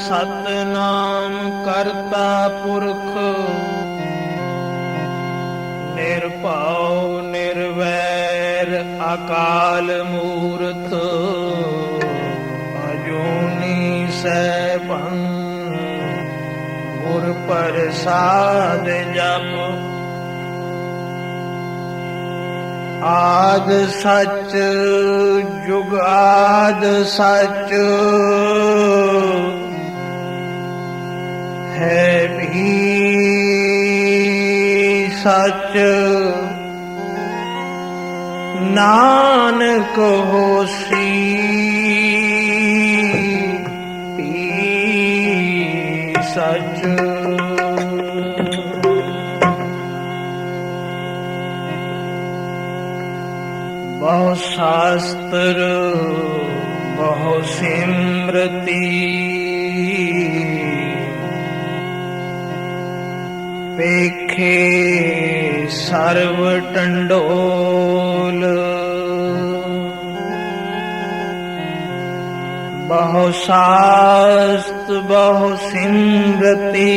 ਸਤਨਾਮ ਕਰਤਾ ਪੁਰਖ ਨਿਰਭਉ ਨਿਰਵੈਰ ਅਕਾਲ ਮੂਰਤ ਅਜੂਨੀ ਸੈਭੰ ਗੁਰ ਪ੍ਰਸਾਦ ਜਪ। ਆਦ ਸੱਚ ਜੁਗਾਦ ਸੱਚ ਹੈ ਵੀ ਸੱਚ ਨਾਨਕ ਹੋਸੀ ਵੀ ਸੱਚ। ਬਹੁ ਸ਼ਾਸਤਰ ਬਹੁ ਸਿਮਰਤੀ ਵੇਖੇ ਸਰਵ ਟੰਡੋਲ। ਬਹੁ ਸ਼ਾਸਤ ਬਹੁ ਸਿਮਰਤੀ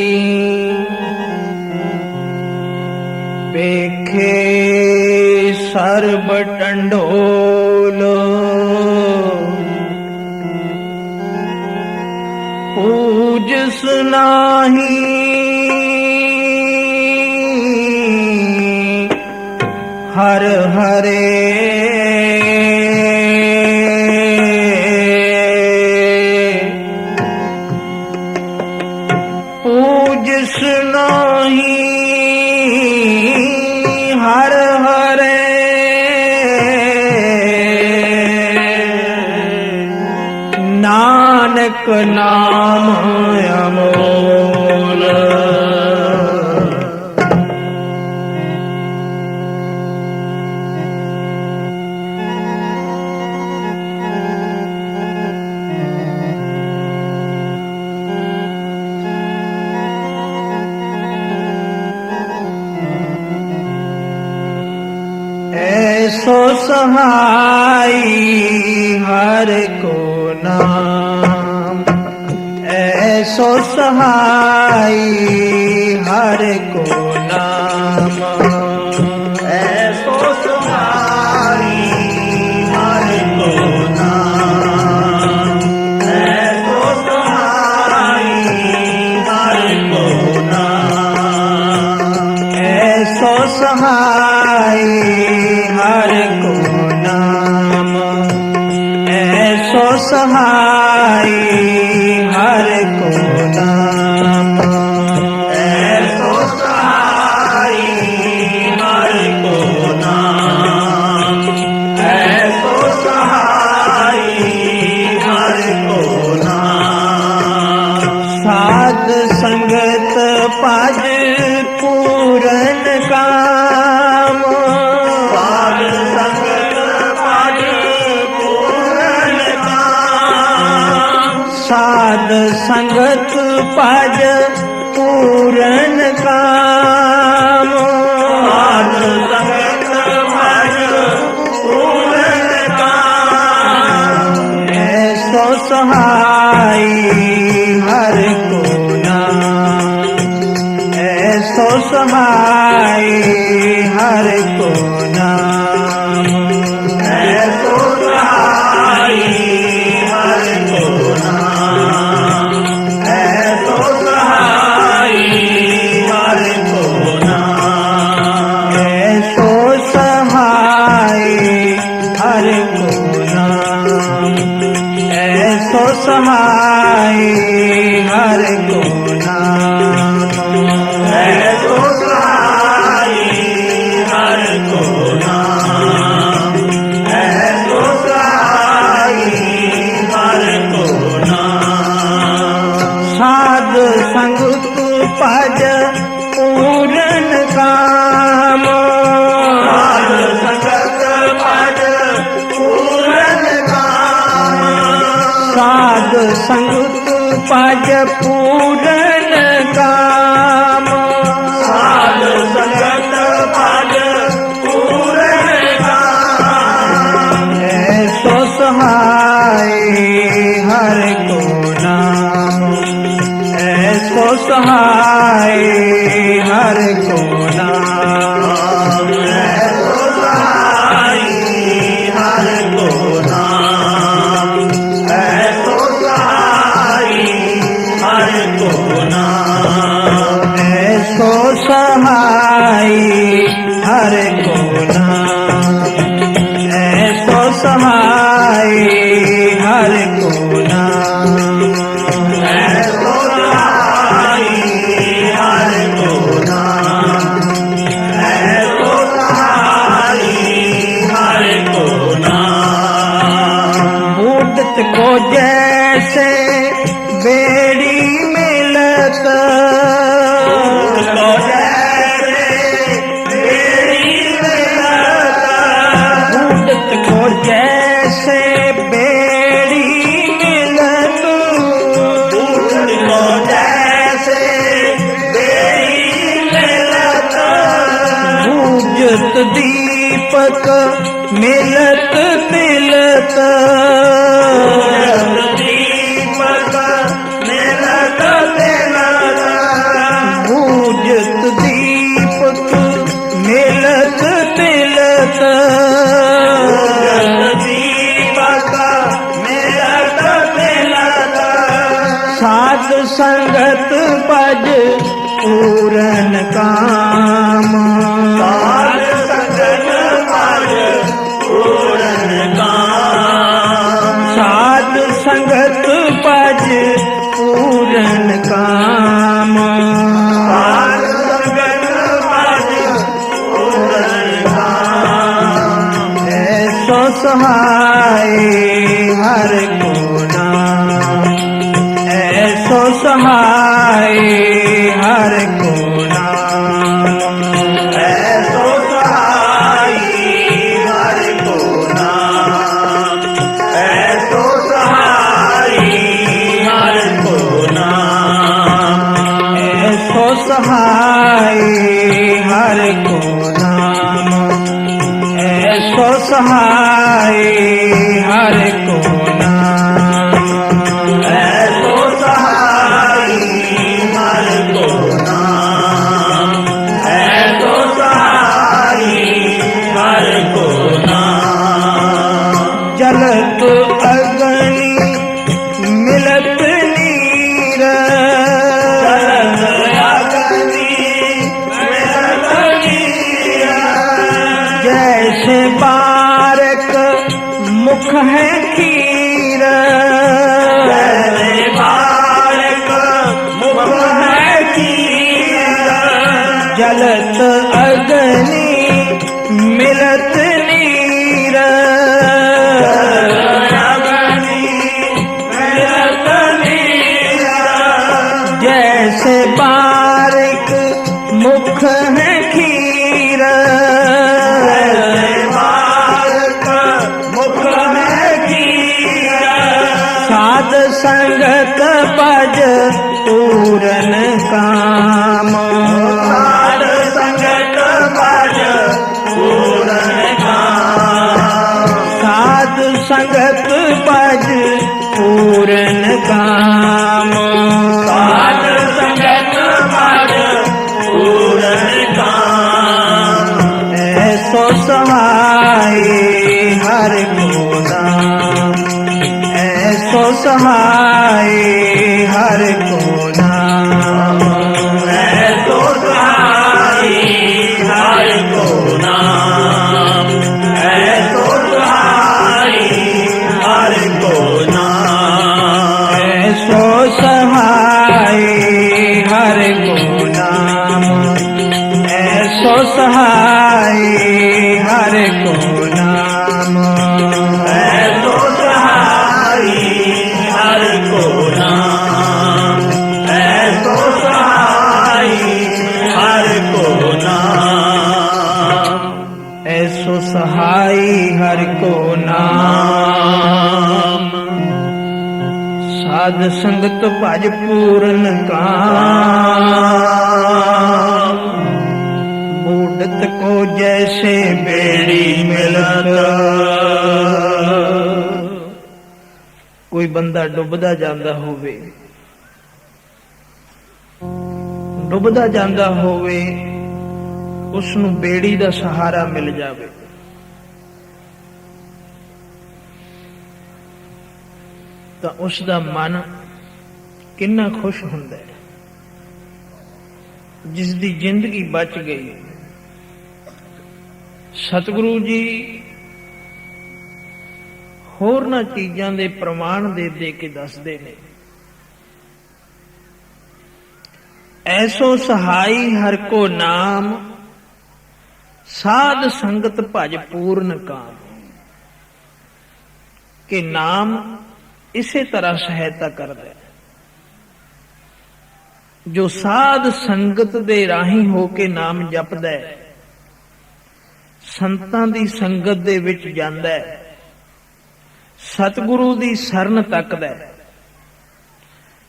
ਵੇਖੇ ਸਰਬ ਟੰਡੋਲ। ਪੂਜਸ ਨਾਹੀ ਹਰ ਹਰੇ ਪੂਜਸ ਨਾਹੀ ਹਰ ਹਰੇ ਨਾਨਕ ਨਾਮ ਅਮੋਲ। ऐसो सहाई हर को नाम। ऐसो सहाई हर को नाम। ऐसो सहाई हर को नाम। ऐसो सहाई हर को नाम। ऐसो सहाई हर को नाम। ऐसो सहाय हर को नाम। ऐसो सहाय हर को नाम। ऐसो सहाय हर को नाम। साध संगत पद पूरन काम। साध संगत पद पूरन काम। साध संगत पद पूरन काम। ऐसो सहाय हर को नाम। ऐसो सहाय हर को नाम। ऐसो सहाय हर को नाम। ऐसो सहाय हर को नाम। ऐसो सहाय हर को नाम। ऐसो सहाय हर को नाम। ऐसो सहाय हर को नाम। ऐसो सहाय हर को नाम। साध संगत पद पूरन काम। साध संगत पद पूरन काम। साध संगत पद पूरन काम। साध संगत पद पूरन काम। ऐसो सहाय हर को नाम। सहाय हर को नाम, ऐसो सहाय हर को नाम, ऐसो सहाय हर को नाम, ऐसो सहाय हर को नाम, ऐसो सहाय हर को नाम, ऐसो सहाय हर को नाम, ऐसो सहाय हर को नाम। बूढ़त को जैसे बेड़ी मिलत, जैसे बेड़ी मिलत, बूढ़त को जैसे बेड़ी मिलत, बूझत दीपक मिलत तिलत, दीपक मिलत तिलत, बूझत दीपक मिलत तिलत, साध संगत पज पूरन काम, साध संगत पज पूरन काम, साध संगत पज पूरन काम, साध संगत पज पूरन काम, ऐसो सहाय हर को नाम, ऐसो सहाय हर को नाम, ऐसो सहाय हर को नाम, ऐसो सहाय हर को नाम, ऐसो सहाय हर को नाम, ऐसो सहाय हर को नाम, ऐसो सहाय हर को नाम, ऐसो सहाय हर को नाम। जलत अग्नि मिलत नीर, जलत अग्नि मिलत नीर, जैसे बारक मुख है खीर, जैसे बारक मुख है खीर, जलत अग्नि मिलत नीर, अग्नि मिलत नीर, जैसे बारक मुख है खीर, साध संगत पज पूरन काम, साध संगत पज पूरन काम, साध संगत पज पूरन काम, साध संगत पज पूरन काम, ऐसो सहाय हर को नाम, ऐसो सहाय हर को नाम, ऐसो सहाय हर को नाम, ऐसो सहाय हर को नाम, ऐसो सहाय हर को नाम, ऐसो सहाय हर को नाम, ऐसो सहाय हर को नाम, ऐसो सहाय हर को नाम, ऐसो सहाय हर को नाम। साध संगत भज पूरन काम, बूढ़त को जैसे बेड़ी मिलत। कोई बंदा डुबदा जांदा होवे ਡੁੱਬਦਾ ਜਾਂਦਾ ਹੋਵੇ, ਉਸ ਨੂੰ ਬੇੜੀ ਦਾ ਸਹਾਰਾ ਮਿਲ ਜਾਵੇ, ਤਾਂ ਉਸ ਦਾ ਮਨ ਕਿੰਨਾ ਖੁਸ਼ ਹੁੰਦਾ ਹੈ। ਜਿਸ ਦੀ ਜ਼ਿੰਦਗੀ ਬਚ ਗਈ, ਸਤਿਗੁਰੂ ਜੀ ਹੋਰਨਾਂ ਚੀਜ਼ਾਂ ਦੇ ਪ੍ਰਮਾਣ ਦੇ ਕੇ ਦੱਸਦੇ ਨੇ, ਐਸੋ ਸਹਾਈ ਹਰ ਕੋ ਨਾਮ, ਸਾਧ ਸੰਗਤ ਭਜ ਪੂਰਨ ਕਾਮ। ਕਿ ਨਾਮ ਇਸੇ ਤਰ੍ਹਾਂ ਸਹਾਇਤਾ ਕਰਦਾ ਹੈ, ਜੋ ਸਾਧ ਸੰਗਤ ਦੇ ਰਾਹੀਂ ਹੋ ਕੇ ਨਾਮ ਜਪਦਾ ਹੈ, ਸੰਤਾਂ ਦੀ ਸੰਗਤ ਦੇ ਵਿੱਚ ਜਾਂਦਾ ਹੈ, ਸਤਿਗੁਰੂ ਦੀ ਸ਼ਰਨ ਤੱਕਦਾ ਹੈ।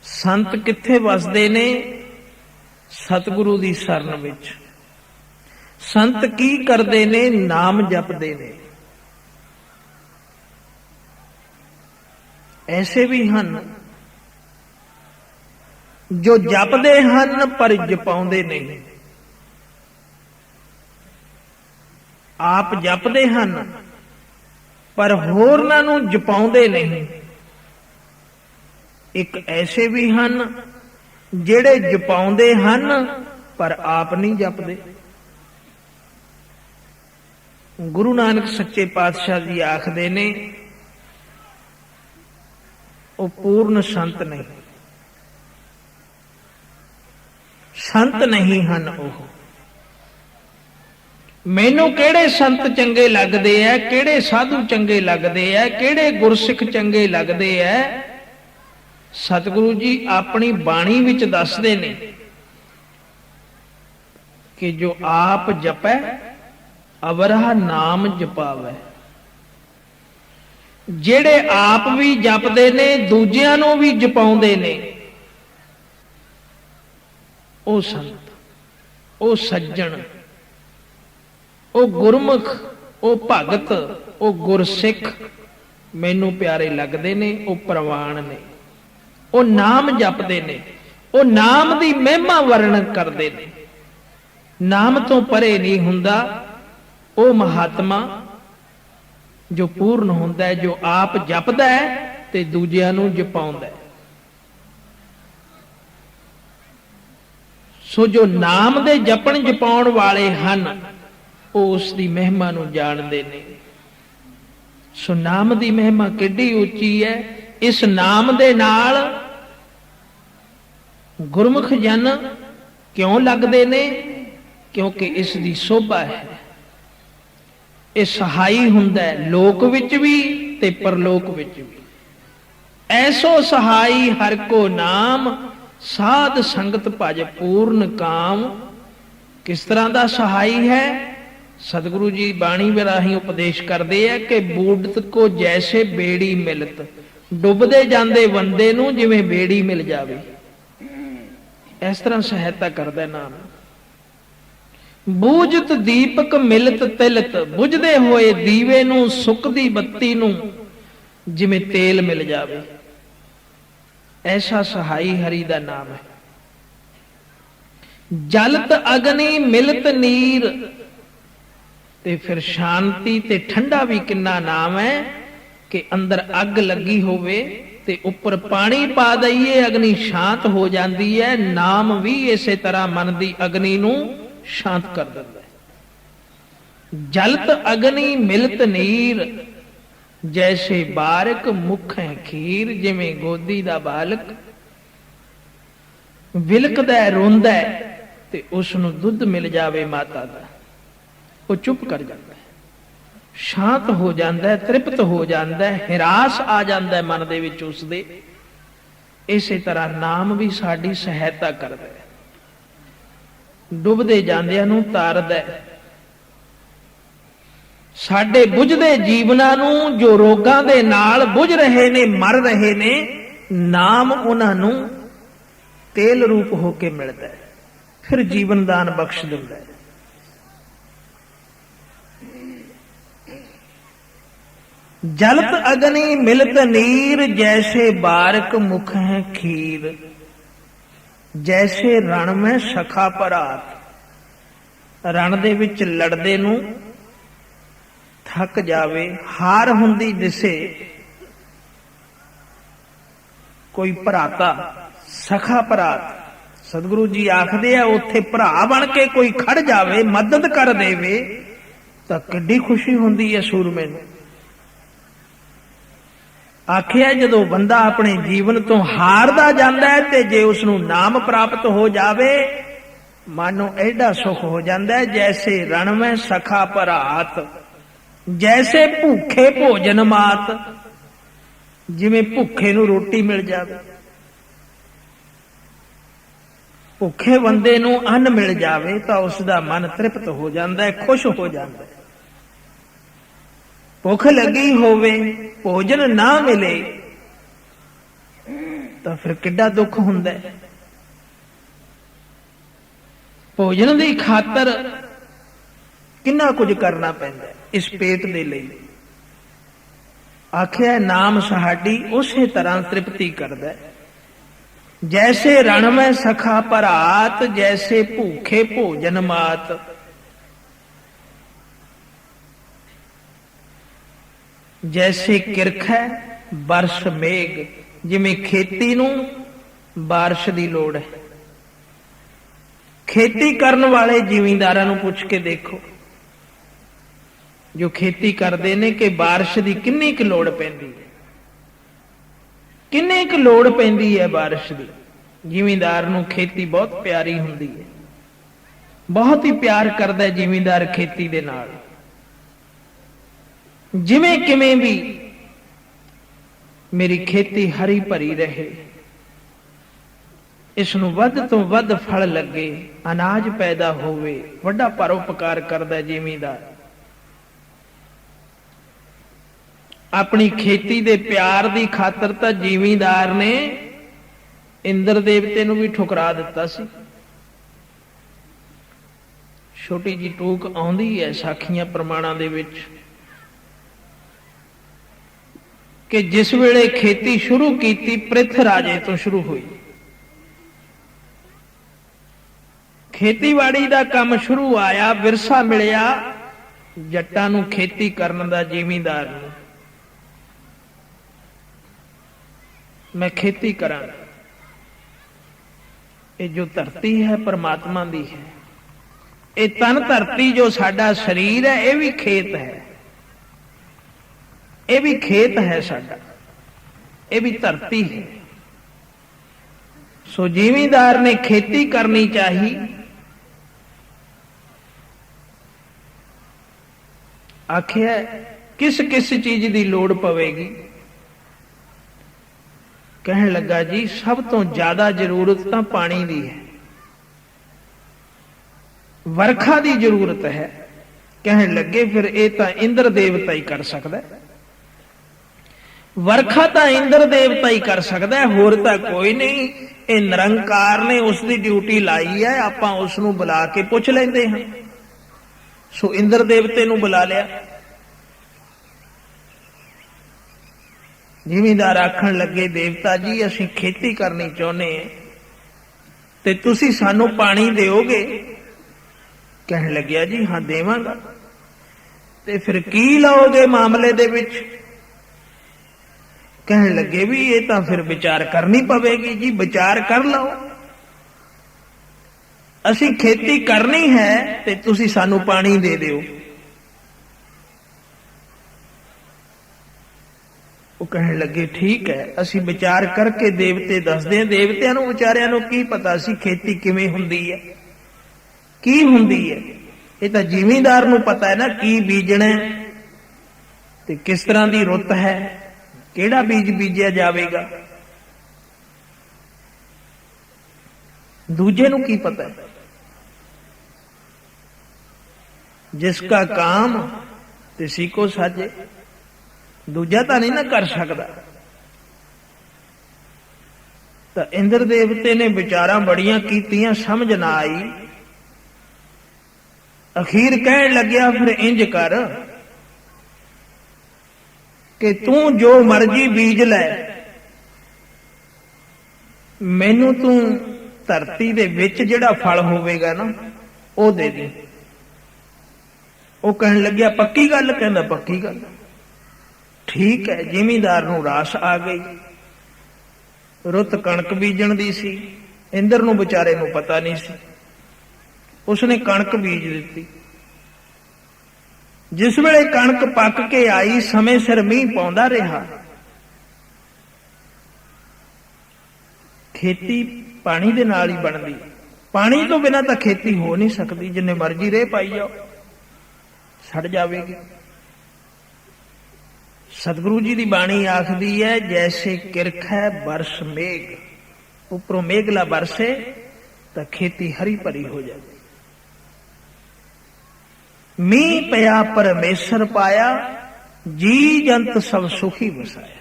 ਸੰਤ ਕਿੱਥੇ ਵਸਦੇ ਨੇ? ਸਤਿਗੁਰੂ ਦੀ ਸ਼ਰਨ ਵਿੱਚ। ਸੰਤ ਕੀ ਕਰਦੇ ਨੇ? ਨਾਮ ਜਪਦੇ ਨੇ। ਐਸੇ ਵੀ ਹਨ ਜੋ ਜਪਦੇ ਹਨ ਪਰ ਜਪਾਉਂਦੇ ਨਹੀਂ। ਆਪ ਜਪਦੇ ਹਨ ਪਰ ਹੋਰਨਾਂ ਨੂੰ ਜਪਾਉਂਦੇ ਨਹੀਂ। ਇੱਕ ਐਸੇ ਵੀ ਹਨ ਜਿਹੜੇ ਜਪਾਉਂਦੇ ਹਨ ਪਰ ਆਪ ਨਹੀਂ ਜਪਦੇ। ਗੁਰੂ ਨਾਨਕ ਸੱਚੇ ਪਾਤਸ਼ਾਹ ਜੀ ਆਖਦੇ ਨੇ, ਉਹ ਪੂਰਨ ਸੰਤ ਨਹੀਂ, ਸੰਤ ਨਹੀਂ ਹਨ ਉਹ। ਮੈਨੂੰ ਕਿਹੜੇ ਸੰਤ ਚੰਗੇ ਲੱਗਦੇ ਐ, ਕਿਹੜੇ ਸਾਧੂ ਚੰਗੇ ਲੱਗਦੇ ਐ, ਕਿਹੜੇ ਗੁਰਸਿੱਖ ਚੰਗੇ ਲੱਗਦੇ ਐ? ਸਤਿਗੁਰੂ ਜੀ ਆਪਣੀ ਬਾਣੀ ਵਿੱਚ ਦੱਸਦੇ ਨੇ ਕਿ ਜੋ ਆਪ ਜਪੈ ਅਵਰਹ ਨਾਮ ਜਪਾਵੈ। ਜਿਹੜੇ ਆਪ ਵੀ ਜਪਦੇ ਨੇ, ਦੂਜਿਆਂ ਨੂੰ ਵੀ ਜਪਾਉਂਦੇ ਨੇ, ਉਹ ਸੰਤ, ਉਹ ਸੱਜਣ, ਉਹ ਗੁਰਮੁਖ, ਉਹ ਭਗਤ, ਉਹ ਗੁਰਸਿੱਖ ਮੈਨੂੰ ਪਿਆਰੇ ਲੱਗਦੇ ਨੇ। ਉਹ ਪ੍ਰਵਾਨ ਨੇ, ਉਹ ਨਾਮ ਜਪਦੇ ਨੇ, ਉਹ ਨਾਮ ਦੀ ਮਹਿਮਾ ਵਰਣਨ ਕਰਦੇ ਨੇ। ਨਾਮ ਤੋਂ ਪਰੇ ਨਹੀਂ ਹੁੰਦਾ ਉਹ ਮਹਾਤਮਾ ਜੋ ਪੂਰਨ ਹੁੰਦਾ ਹੈ, ਜੋ ਆਪ ਜਪਦਾ ਹੈ ਤੇ ਦੂਜਿਆਂ ਨੂੰ ਜਪਾਉਂਦਾ ਹੈ। ਸੋ ਜੋ ਨਾਮ ਦੇ ਜਪਣ ਜਪਾਉਣ ਵਾਲੇ ਹਨ, ਉਹ ਉਸ ਦੀ ਮਹਿਮਾ ਨੂੰ ਜਾਣਦੇ ਨੇ। ਸੋ ਨਾਮ ਦੀ ਮਹਿਮਾ ਕਿੱਡੀ ਉੱਚੀ ਹੈ। ਇਸ ਨਾਮ ਦੇ ਨਾਲ ਗੁਰਮੁਖ ਜਨ ਕਿਉਂ ਲੱਗਦੇ ਨੇ? ਕਿਉਂਕਿ ਇਸ ਦੀ ਸੋਭਾ ਹੈ। ਇਹ ਸਹਾਈ ਹੁੰਦਾ ਹੈ ਲੋਕ ਵਿੱਚ ਵੀ ਤੇ ਪਰਲੋਕ ਵਿੱਚ ਵੀ। ਐਸੋ ਸਹਾਈ ਹਰ ਕੋ ਨਾਮ, ਸਾਧ ਸੰਗਤ ਭਜ ਪੂਰਨ ਕਾਮ। ਕਿਸ ਤਰ੍ਹਾਂ ਦਾ ਸਹਾਈ ਹੈ? ਸਤਿਗੁਰੂ ਜੀ ਬਾਣੀ ਰਾਹੀਂ ਉਪਦੇਸ਼ ਕਰਦੇ ਆ ਕਿ ਬੂੜਤ ਕੋ ਜੈਸੇ ਬੇੜੀ ਮਿਲਤ। ਡੁੱਬਦੇ ਜਾਂਦੇ ਬੰਦੇ ਨੂੰ ਜਿਵੇਂ ਬੇੜੀ ਮਿਲ ਜਾਵੇ, ਇਸ ਤਰ੍ਹਾਂ ਸਹਾਇਤਾ ਕਰਦਾ ਨਾਮ। ਬੂਝਤ ਦੀਪਕ ਮਿਲਤ ਤਿਲਤ। ਬੁਝਦੇ ਹੋਏ ਦੀਵੇ ਨੂੰ, ਸੁੱਕਦੀ ਬੱਤੀ ਨੂੰ ਜਿਵੇਂ ਤੇਲ ਮਿਲ ਜਾਵੇ, ਐਸਾ ਸਹਾਈ ਹਰੀ ਦਾ ਨਾਮ ਹੈ। ਜਲਤ ਅਗਨੀ ਮਿਲਤ ਨੀਰ। ਤੇ ਫਿਰ ਸ਼ਾਂਤੀ ਤੇ ਠੰਡਾ ਵੀ ਕਿੰਨਾ ਨਾਮ ਹੈ ਕਿ ਅੰਦਰ ਅੱਗ ਲੱਗੀ ਹੋਵੇ ਤੇ ਉੱਪਰ ਪਾਣੀ ਪਾ ਦਈਏ, ਅਗਨੀ ਸ਼ਾਂਤ ਹੋ ਜਾਂਦੀ ਹੈ। ਨਾਮ ਵੀ ਇਸੇ ਤਰ੍ਹਾਂ ਮਨ ਦੀ ਅਗਨੀ ਨੂੰ ਸ਼ਾਂਤ ਕਰ ਦਿੰਦਾ ਹੈ। ਜਲਤ ਅਗਨੀ ਮਿਲਤ ਨੀਰ, ਜੈਸੇ ਬਾਰਕ ਮੁਖ ਹੈ ਖੀਰ। ਜਿਵੇਂ ਗੋਦੀ ਦਾ ਬਾਲਕ ਵਿਲਕਦਾ ਰੋਂਦਾ ਤੇ ਉਸ ਨੂੰ ਦੁੱਧ ਮਿਲ ਜਾਵੇ ਮਾਤਾ ਦਾ, ਉਹ ਚੁੱਪ ਕਰ ਜਾਂਦਾ ਹੈ, ਸ਼ਾਂਤ ਹੋ ਜਾਂਦਾ ਹੈ, ਤ੍ਰਿਪਤ ਹੋ ਜਾਂਦਾ ਹੈ, ਹਿਰਾਸ ਆ ਜਾਂਦਾ ਹੈ ਮਨ ਦੇ ਵਿੱਚ ਉਸਦੇ। ਇਸੇ ਤਰ੍ਹਾਂ ਨਾਮ ਵੀ ਸਾਡੀ ਸਹਾਇਤਾ ਕਰਦਾ ਹੈ, ਡੁੱਬਦੇ ਜਾਂਦਿਆਂ ਨੂੰ ਤਾਰਦਾ ਹੈ। ਸਾਡੇ ਬੁਝਦੇ ਜੀਵਨਾਂ ਨੂੰ, ਜੋ ਰੋਗਾਂ ਦੇ ਨਾਲ ਬੁਝ ਰਹੇ ਨੇ, ਮਰ ਰਹੇ ਨੇ, ਨਾਮ ਉਹਨਾਂ ਨੂੰ ਤੇਲ ਰੂਪ ਹੋ ਕੇ ਮਿਲਦਾ ਹੈ, ਫਿਰ ਜੀਵਨ ਦਾਨ ਬਖਸ਼ ਦਿੰਦਾ ਹੈ। ਜਲਤ ਅਗਨੀ ਮਿਲਤ ਨੀਰ, ਜੈਸੇ ਬਾਰਕ ਮੁਖ ਹੈ ਖੀਰ। ਜੈਸੇ ਰਣ ਮੈਂ ਸਖਾ ਭਰਾਤ, ਰਣ ਦੇ ਵਿੱਚ ਲੜਦੇ ਨੂੰ ਥੱਕ ਜਾਵੇ, ਹਾਰ ਹੁੰਦੀ ਦਿਸੇ ਕੋਈ ਭਰਾਤਾ, ਸਖਾ ਭਰਾਤ। ਸਤਿਗੁਰੂ ਜੀ ਆਖਦੇ ਆ ਉੱਥੇ ਭਰਾ ਬਣ ਕੇ ਕੋਈ ਖੜ ਜਾਵੇ, ਮਦਦ ਕਰ ਦੇਵੇ ਤਾਂ ਕਿੱਡੀ ਖੁਸ਼ੀ ਹੁੰਦੀ ਹੈ ਸੂਰਮੇ ਨੂੰ। ਆਖਿਆ ਜਦੋਂ ਬੰਦਾ ਆਪਣੇ ਜੀਵਨ ਤੋਂ ਹਾਰਦਾ ਜਾਂਦਾ ਹੈ ਤੇ ਜੇ ਉਸ ਨੂੰ ਨਾਮ ਪ੍ਰਾਪਤ ਹੋ ਜਾਵੇ, ਮਨ ਨੂੰ ਐਡਾ ਸੁਖ ਹੋ ਜਾਂਦਾ ਹੈ। ਜੈਸੇ ਰਣ ਮੈਂ ਸਖਾ ਭਰਾਤ, ਜੈਸੇ ਭੁੱਖੇ ਭੋਜਨ ਮਾਤ, ਜਿਵੇਂ ਭੁੱਖੇ ਨੂੰ ਰੋਟੀ ਮਿਲ ਜਾਵੇ, ਭੁੱਖੇ ਬੰਦੇ ਨੂੰ ਅੰਨ ਮਿਲ ਜਾਵੇ ਤਾਂ ਉਸ ਦਾ ਮਨ ਤ੍ਰਿਪਤ ਹੋ ਜਾਂਦਾ ਹੈ, ਖੁਸ਼ ਹੋ ਜਾਂਦਾ ਹੈ। ਭੁੱਖ ਲੱਗੀ ਹੋਵੇ, ਭੋਜਨ ਨਾ ਮਿਲੇ ਤਾਂ ਫਿਰ ਕਿੱਡਾ ਦੁੱਖ ਹੁੰਦਾ ਹੈ। ਭੋਜਨ ਦੀ ਖਾਤਰ ਕਿੰਨਾ ਕੁਝ ਕਰਨਾ ਪੈਂਦਾ ਹੈ ਇਸ ਪੇਟ ਦੇ ਲਈ। ਆਖਿਆ ਨਾਮ ਸਾਡੀ ਉਸੇ ਤਰ੍ਹਾਂ ਤ੍ਰਿਪਤੀ ਕਰਦਾ ਹੈ। ਜੈਸੇ ਰਣ ਮੈਂ ਸਖਾ ਭਰਾਤ, ਜੈਸੇ ਭੂਖੇ ਭੋਜਨ ਮਾਤ। ਜੈਸੇ ਕਿਰਖ ਹੈ ਬਰਸ਼ ਮੇਘ, ਜਿਵੇਂ ਖੇਤੀ ਨੂੰ ਬਾਰਿਸ਼ ਦੀ ਲੋੜ ਹੈ। ਖੇਤੀ ਕਰਨ ਵਾਲੇ ਜ਼ਿਮੀਂਦਾਰਾਂ ਨੂੰ ਪੁੱਛ ਕੇ ਦੇਖੋ, ਜੋ ਖੇਤੀ ਕਰਦੇ ਨੇ, ਕਿ ਬਾਰਿਸ਼ ਦੀ ਕਿੰਨੀ ਕੁ ਲੋੜ ਪੈਂਦੀ ਹੈ, ਕਿੰਨੀ ਕੁ ਲੋੜ ਪੈਂਦੀ ਹੈ ਬਾਰਿਸ਼ ਦੀ। ਜ਼ਿਮੀਂਦਾਰ ਨੂੰ ਖੇਤੀ ਬਹੁਤ ਪਿਆਰੀ ਹੁੰਦੀ ਹੈ, ਬਹੁਤ ਹੀ ਪਿਆਰ ਕਰਦਾ ਹੈ ਜ਼ਿਮੀਂਦਾਰ ਖੇਤੀ ਦੇ ਨਾਲ। ਜਿਵੇਂ ਕਿਵੇਂ ਵੀ ਮੇਰੀ ਖੇਤੀ ਹਰੀ ਭਰੀ ਰਹੇ, ਇਸ ਨੂੰ ਵੱਧ ਤੋਂ ਵੱਧ ਫਲ ਲੱਗੇ, ਅਨਾਜ ਪੈਦਾ ਹੋਵੇ, ਵੱਡਾ ਪਰਉਪਕਾਰ ਕਰਦਾ ਜ਼ਿਮੀਂਦਾਰ। ਆਪਣੀ ਖੇਤੀ ਦੇ ਪਿਆਰ ਦੀ ਖਾਤਰ ਤਾਂ ਜ਼ਿਮੀਂਦਾਰ ਨੇ ਇੰਦਰ ਦੇਵਤੇ ਨੂੰ ਵੀ ਠੁਕਰਾ ਦਿੱਤਾ ਸੀ। ਛੋਟੀ ਜੀ ਟੂਕ ਆਉਂਦੀ ਹੈ ਸਾਖੀਆਂ ਪ੍ਰਮਾਣਾਂ ਦੇ ਵਿੱਚ ਕਿ ਜਿਸ ਵੇਲੇ ਖੇਤੀ ਸ਼ੁਰੂ ਕੀਤੀ, ਪ੍ਰਿਥ ਰਾਜੇ ਤੋਂ ਸ਼ੁਰੂ ਹੋਈ। ਖੇਤੀਬਾੜੀ ਦਾ ਕੰਮ ਸ਼ੁਰੂ ਆਇਆ, ਵਿਰਸਾ ਮਿਲਿਆ ਜੱਟਾਂ ਨੂੰ ਖੇਤੀ ਕਰਨ ਦਾ, ਜ਼ਿਮੀਂਦਾਰ ਨੂੰ। ਮੈਂ ਖੇਤੀ ਕਰਾਂ। ਇਹ ਜੋ ਧਰਤੀ ਹੈ ਪਰਮਾਤਮਾ ਦੀ ਹੈ। ਇਹ ਤਨ ਧਰਤੀ ਜੋ ਸਾਡਾ ਸਰੀਰ ਹੈ, ਇਹ ਵੀ ਖੇਤ ਹੈ, ਇਹ ਵੀ ਖੇਤ ਹੈ ਸਾਡਾ, ਇਹ ਵੀ ਧਰਤੀ ਹੈ। ਸੋ ਜ਼ਿਮੀਂਦਾਰ ਨੇ ਖੇਤੀ ਕਰਨੀ ਚਾਹੀ। ਆਖਿਆ ਕਿਸ ਕਿਸ ਚੀਜ਼ ਦੀ ਲੋੜ ਪਵੇਗੀ। ਕਹਿਣ ਲੱਗਾ ਜੀ ਸਭ ਤੋਂ ਜ਼ਿਆਦਾ ਜ਼ਰੂਰਤ ਤਾਂ ਪਾਣੀ ਦੀ ਹੈ, ਵਰਖਾ ਦੀ ਜ਼ਰੂਰਤ ਹੈ। ਕਹਿਣ ਲੱਗੇ ਫਿਰ ਇਹ ਤਾਂ ਇੰਦਰ ਦੇਵਤਾ ਹੀ ਕਰ ਸਕਦਾ, ਵਰਖਾ ਤਾਂ ਇੰਦਰ ਦੇਵਤਾ ਹੀ ਕਰ ਸਕਦਾ, ਹੋਰ ਤਾਂ ਕੋਈ ਨਹੀਂ। ਇਹ ਨਿਰੰਕਾਰ ਨੇ ਉਸ ਦੀ ਡਿਊਟੀ ਲਾਈ ਹੈ, ਆਪਾਂ ਉਸ ਨੂੰ ਬੁਲਾ ਕੇ ਪੁੱਛ ਲੈਂਦੇ ਹਾਂ। ਸੋ ਇੰਦਰ ਦੇਵਤੇ ਨੂੰ ਬੁਲਾ ਲਿਆ। ਜ਼ਿਮੀਂਦਾਰ ਆਖਣ ਲੱਗੇ ਦੇਵਤਾ ਜੀ ਅਸੀਂ ਖੇਤੀ ਕਰਨੀ ਚਾਹੁੰਦੇ ਹਾਂ ਤੇ ਤੁਸੀਂ ਸਾਨੂੰ ਪਾਣੀ ਦਿਓਗੇ। ਕਹਿਣ ਲੱਗਿਆ ਜੀ ਹਾਂ ਦੇਵਾਂਗਾ। ਤੇ ਫਿਰ ਕੀ ਲਓਗੇ ਮਾਮਲੇ ਦੇ ਵਿੱਚ। ਕਹਿਣ ਲੱਗੇ ਵੀ ਇਹ ਤਾਂ ਫਿਰ ਵਿਚਾਰ ਕਰਨੀ ਪਵੇਗੀ ਜੀ, ਵਿਚਾਰ ਕਰ ਲਓ। ਅਸੀਂ ਖੇਤੀ ਕਰਨੀ ਹੈ ਤੇ ਤੁਸੀਂ ਸਾਨੂੰ ਪਾਣੀ ਦੇ ਦਿਓ। ਉਹ ਕਹਿਣ ਲੱਗੇ ਠੀਕ ਹੈ, ਅਸੀਂ ਵਿਚਾਰ ਕਰਕੇ ਦੇਵਤੇ ਦੱਸਦੇ ਹਾਂ। ਦੇਵਤਿਆਂ ਨੂੰ ਵਿਚਾਰਿਆਂ ਨੂੰ ਕੀ ਪਤਾ ਸੀ ਖੇਤੀ ਕਿਵੇਂ ਹੁੰਦੀ ਹੈ, ਕੀ ਹੁੰਦੀ ਹੈ। ਇਹ ਤਾਂ ਜ਼ਿਮੀਂਦਾਰ ਨੂੰ ਪਤਾ ਹੈ ਨਾ ਕੀ ਬੀਜਣਾ ਤੇ ਕਿਸ ਤਰ੍ਹਾਂ ਦੀ ਰੁੱਤ ਹੈ, ਕਿਹੜਾ ਬੀਜ ਬੀਜਿਆ ਜਾਵੇਗਾ। ਦੂਜੇ ਨੂੰ ਕੀ ਪਤਾ ਹੈ। ਜਿਸਕਾ ਕਾਮ ਤਿਸੀ ਕੋ ਸਾਜੇ। ਦੂਜਾ ਤਾਂ ਨਹੀਂ ਨਾ ਕਰ ਸਕਦਾ। ਤਾਂ ਇੰਦਰ ਦੇਵਤੇ ਨੇ ਵਿਚਾਰਾਂ ਬੜੀਆਂ ਕੀਤੀਆਂ, ਸਮਝ ਨਾ ਆਈ। ਅਖੀਰ ਕਹਿਣ ਲੱਗਿਆ ਫਿਰ ਇੰਜ ਕਰ ਕਿ ਤੂੰ ਜੋ ਮਰਜ਼ੀ ਬੀਜ ਲੈ, ਮੈਨੂੰ ਤੂੰ ਧਰਤੀ ਦੇ ਵਿੱਚ ਜਿਹੜਾ ਫਲ ਹੋਵੇਗਾ ਨਾ ਉਹ ਦੇ ਦੇ। ਉਹ ਕਹਿਣ ਲੱਗਿਆ ਪੱਕੀ ਗੱਲ? ਕਹਿੰਦਾ ਪੱਕੀ ਗੱਲ। ਠੀਕ ਹੈ। ਜ਼ਿਮੀਂਦਾਰ ਨੂੰ ਰਾਸ ਆ ਗਈ। ਰੁੱਤ ਕਣਕ ਬੀਜਣ ਦੀ ਸੀ। ਇੰਦਰ ਨੂੰ ਵਿਚਾਰੇ ਨੂੰ ਪਤਾ ਨਹੀਂ ਸੀ। ਉਸਨੇ ਕਣਕ ਬੀਜ ਦਿੱਤੀ। ਜਿਸ ਵੇਲੇ ਕਣਕ ਪੱਕ ਕੇ ਆਈ, ਸਮੇਂ ਸਿਰ ਮੀਂਹ ਪਾਉਂਦਾ ਰਿਹਾ। ਖੇਤੀ ਪਾਣੀ ਦੇ ਨਾਲ ਹੀ ਬਣਦੀ। ਪਾਣੀ ਤੋਂ ਬਿਨਾਂ ਤਾਂ ਖੇਤੀ ਹੋ ਨਹੀਂ ਸਕਦੀ। ਜਿੰਨੇ ਮਰਜ਼ੀ ਰੇਹ ਪਾਈ ਜਾਓ, ਸੜ ਜਾਵੇਗੀ। ਸਤਿਗੁਰੂ ਜੀ ਦੀ ਬਾਣੀ ਆਖਦੀ ਹੈ, ਜੈਸੇ ਕਿਰਖ ਹੈ ਬਰਸ ਮੇਘ, ਉੱਪਰੋਂ ਮੇਘਲਾ ਬਰਸੇ ਤਾਂ ਖੇਤੀ ਹਰੀ ਭਰੀ ਹੋ ਜਾਵੇ। ਮੀਂਹ ਪਿਆ ਪਰਮੇਸ਼ਰ ਪਾਇਆ, ਜੀ ਜੰਤ ਸਭ ਸੁਖੀ ਵਸਾਇਆ।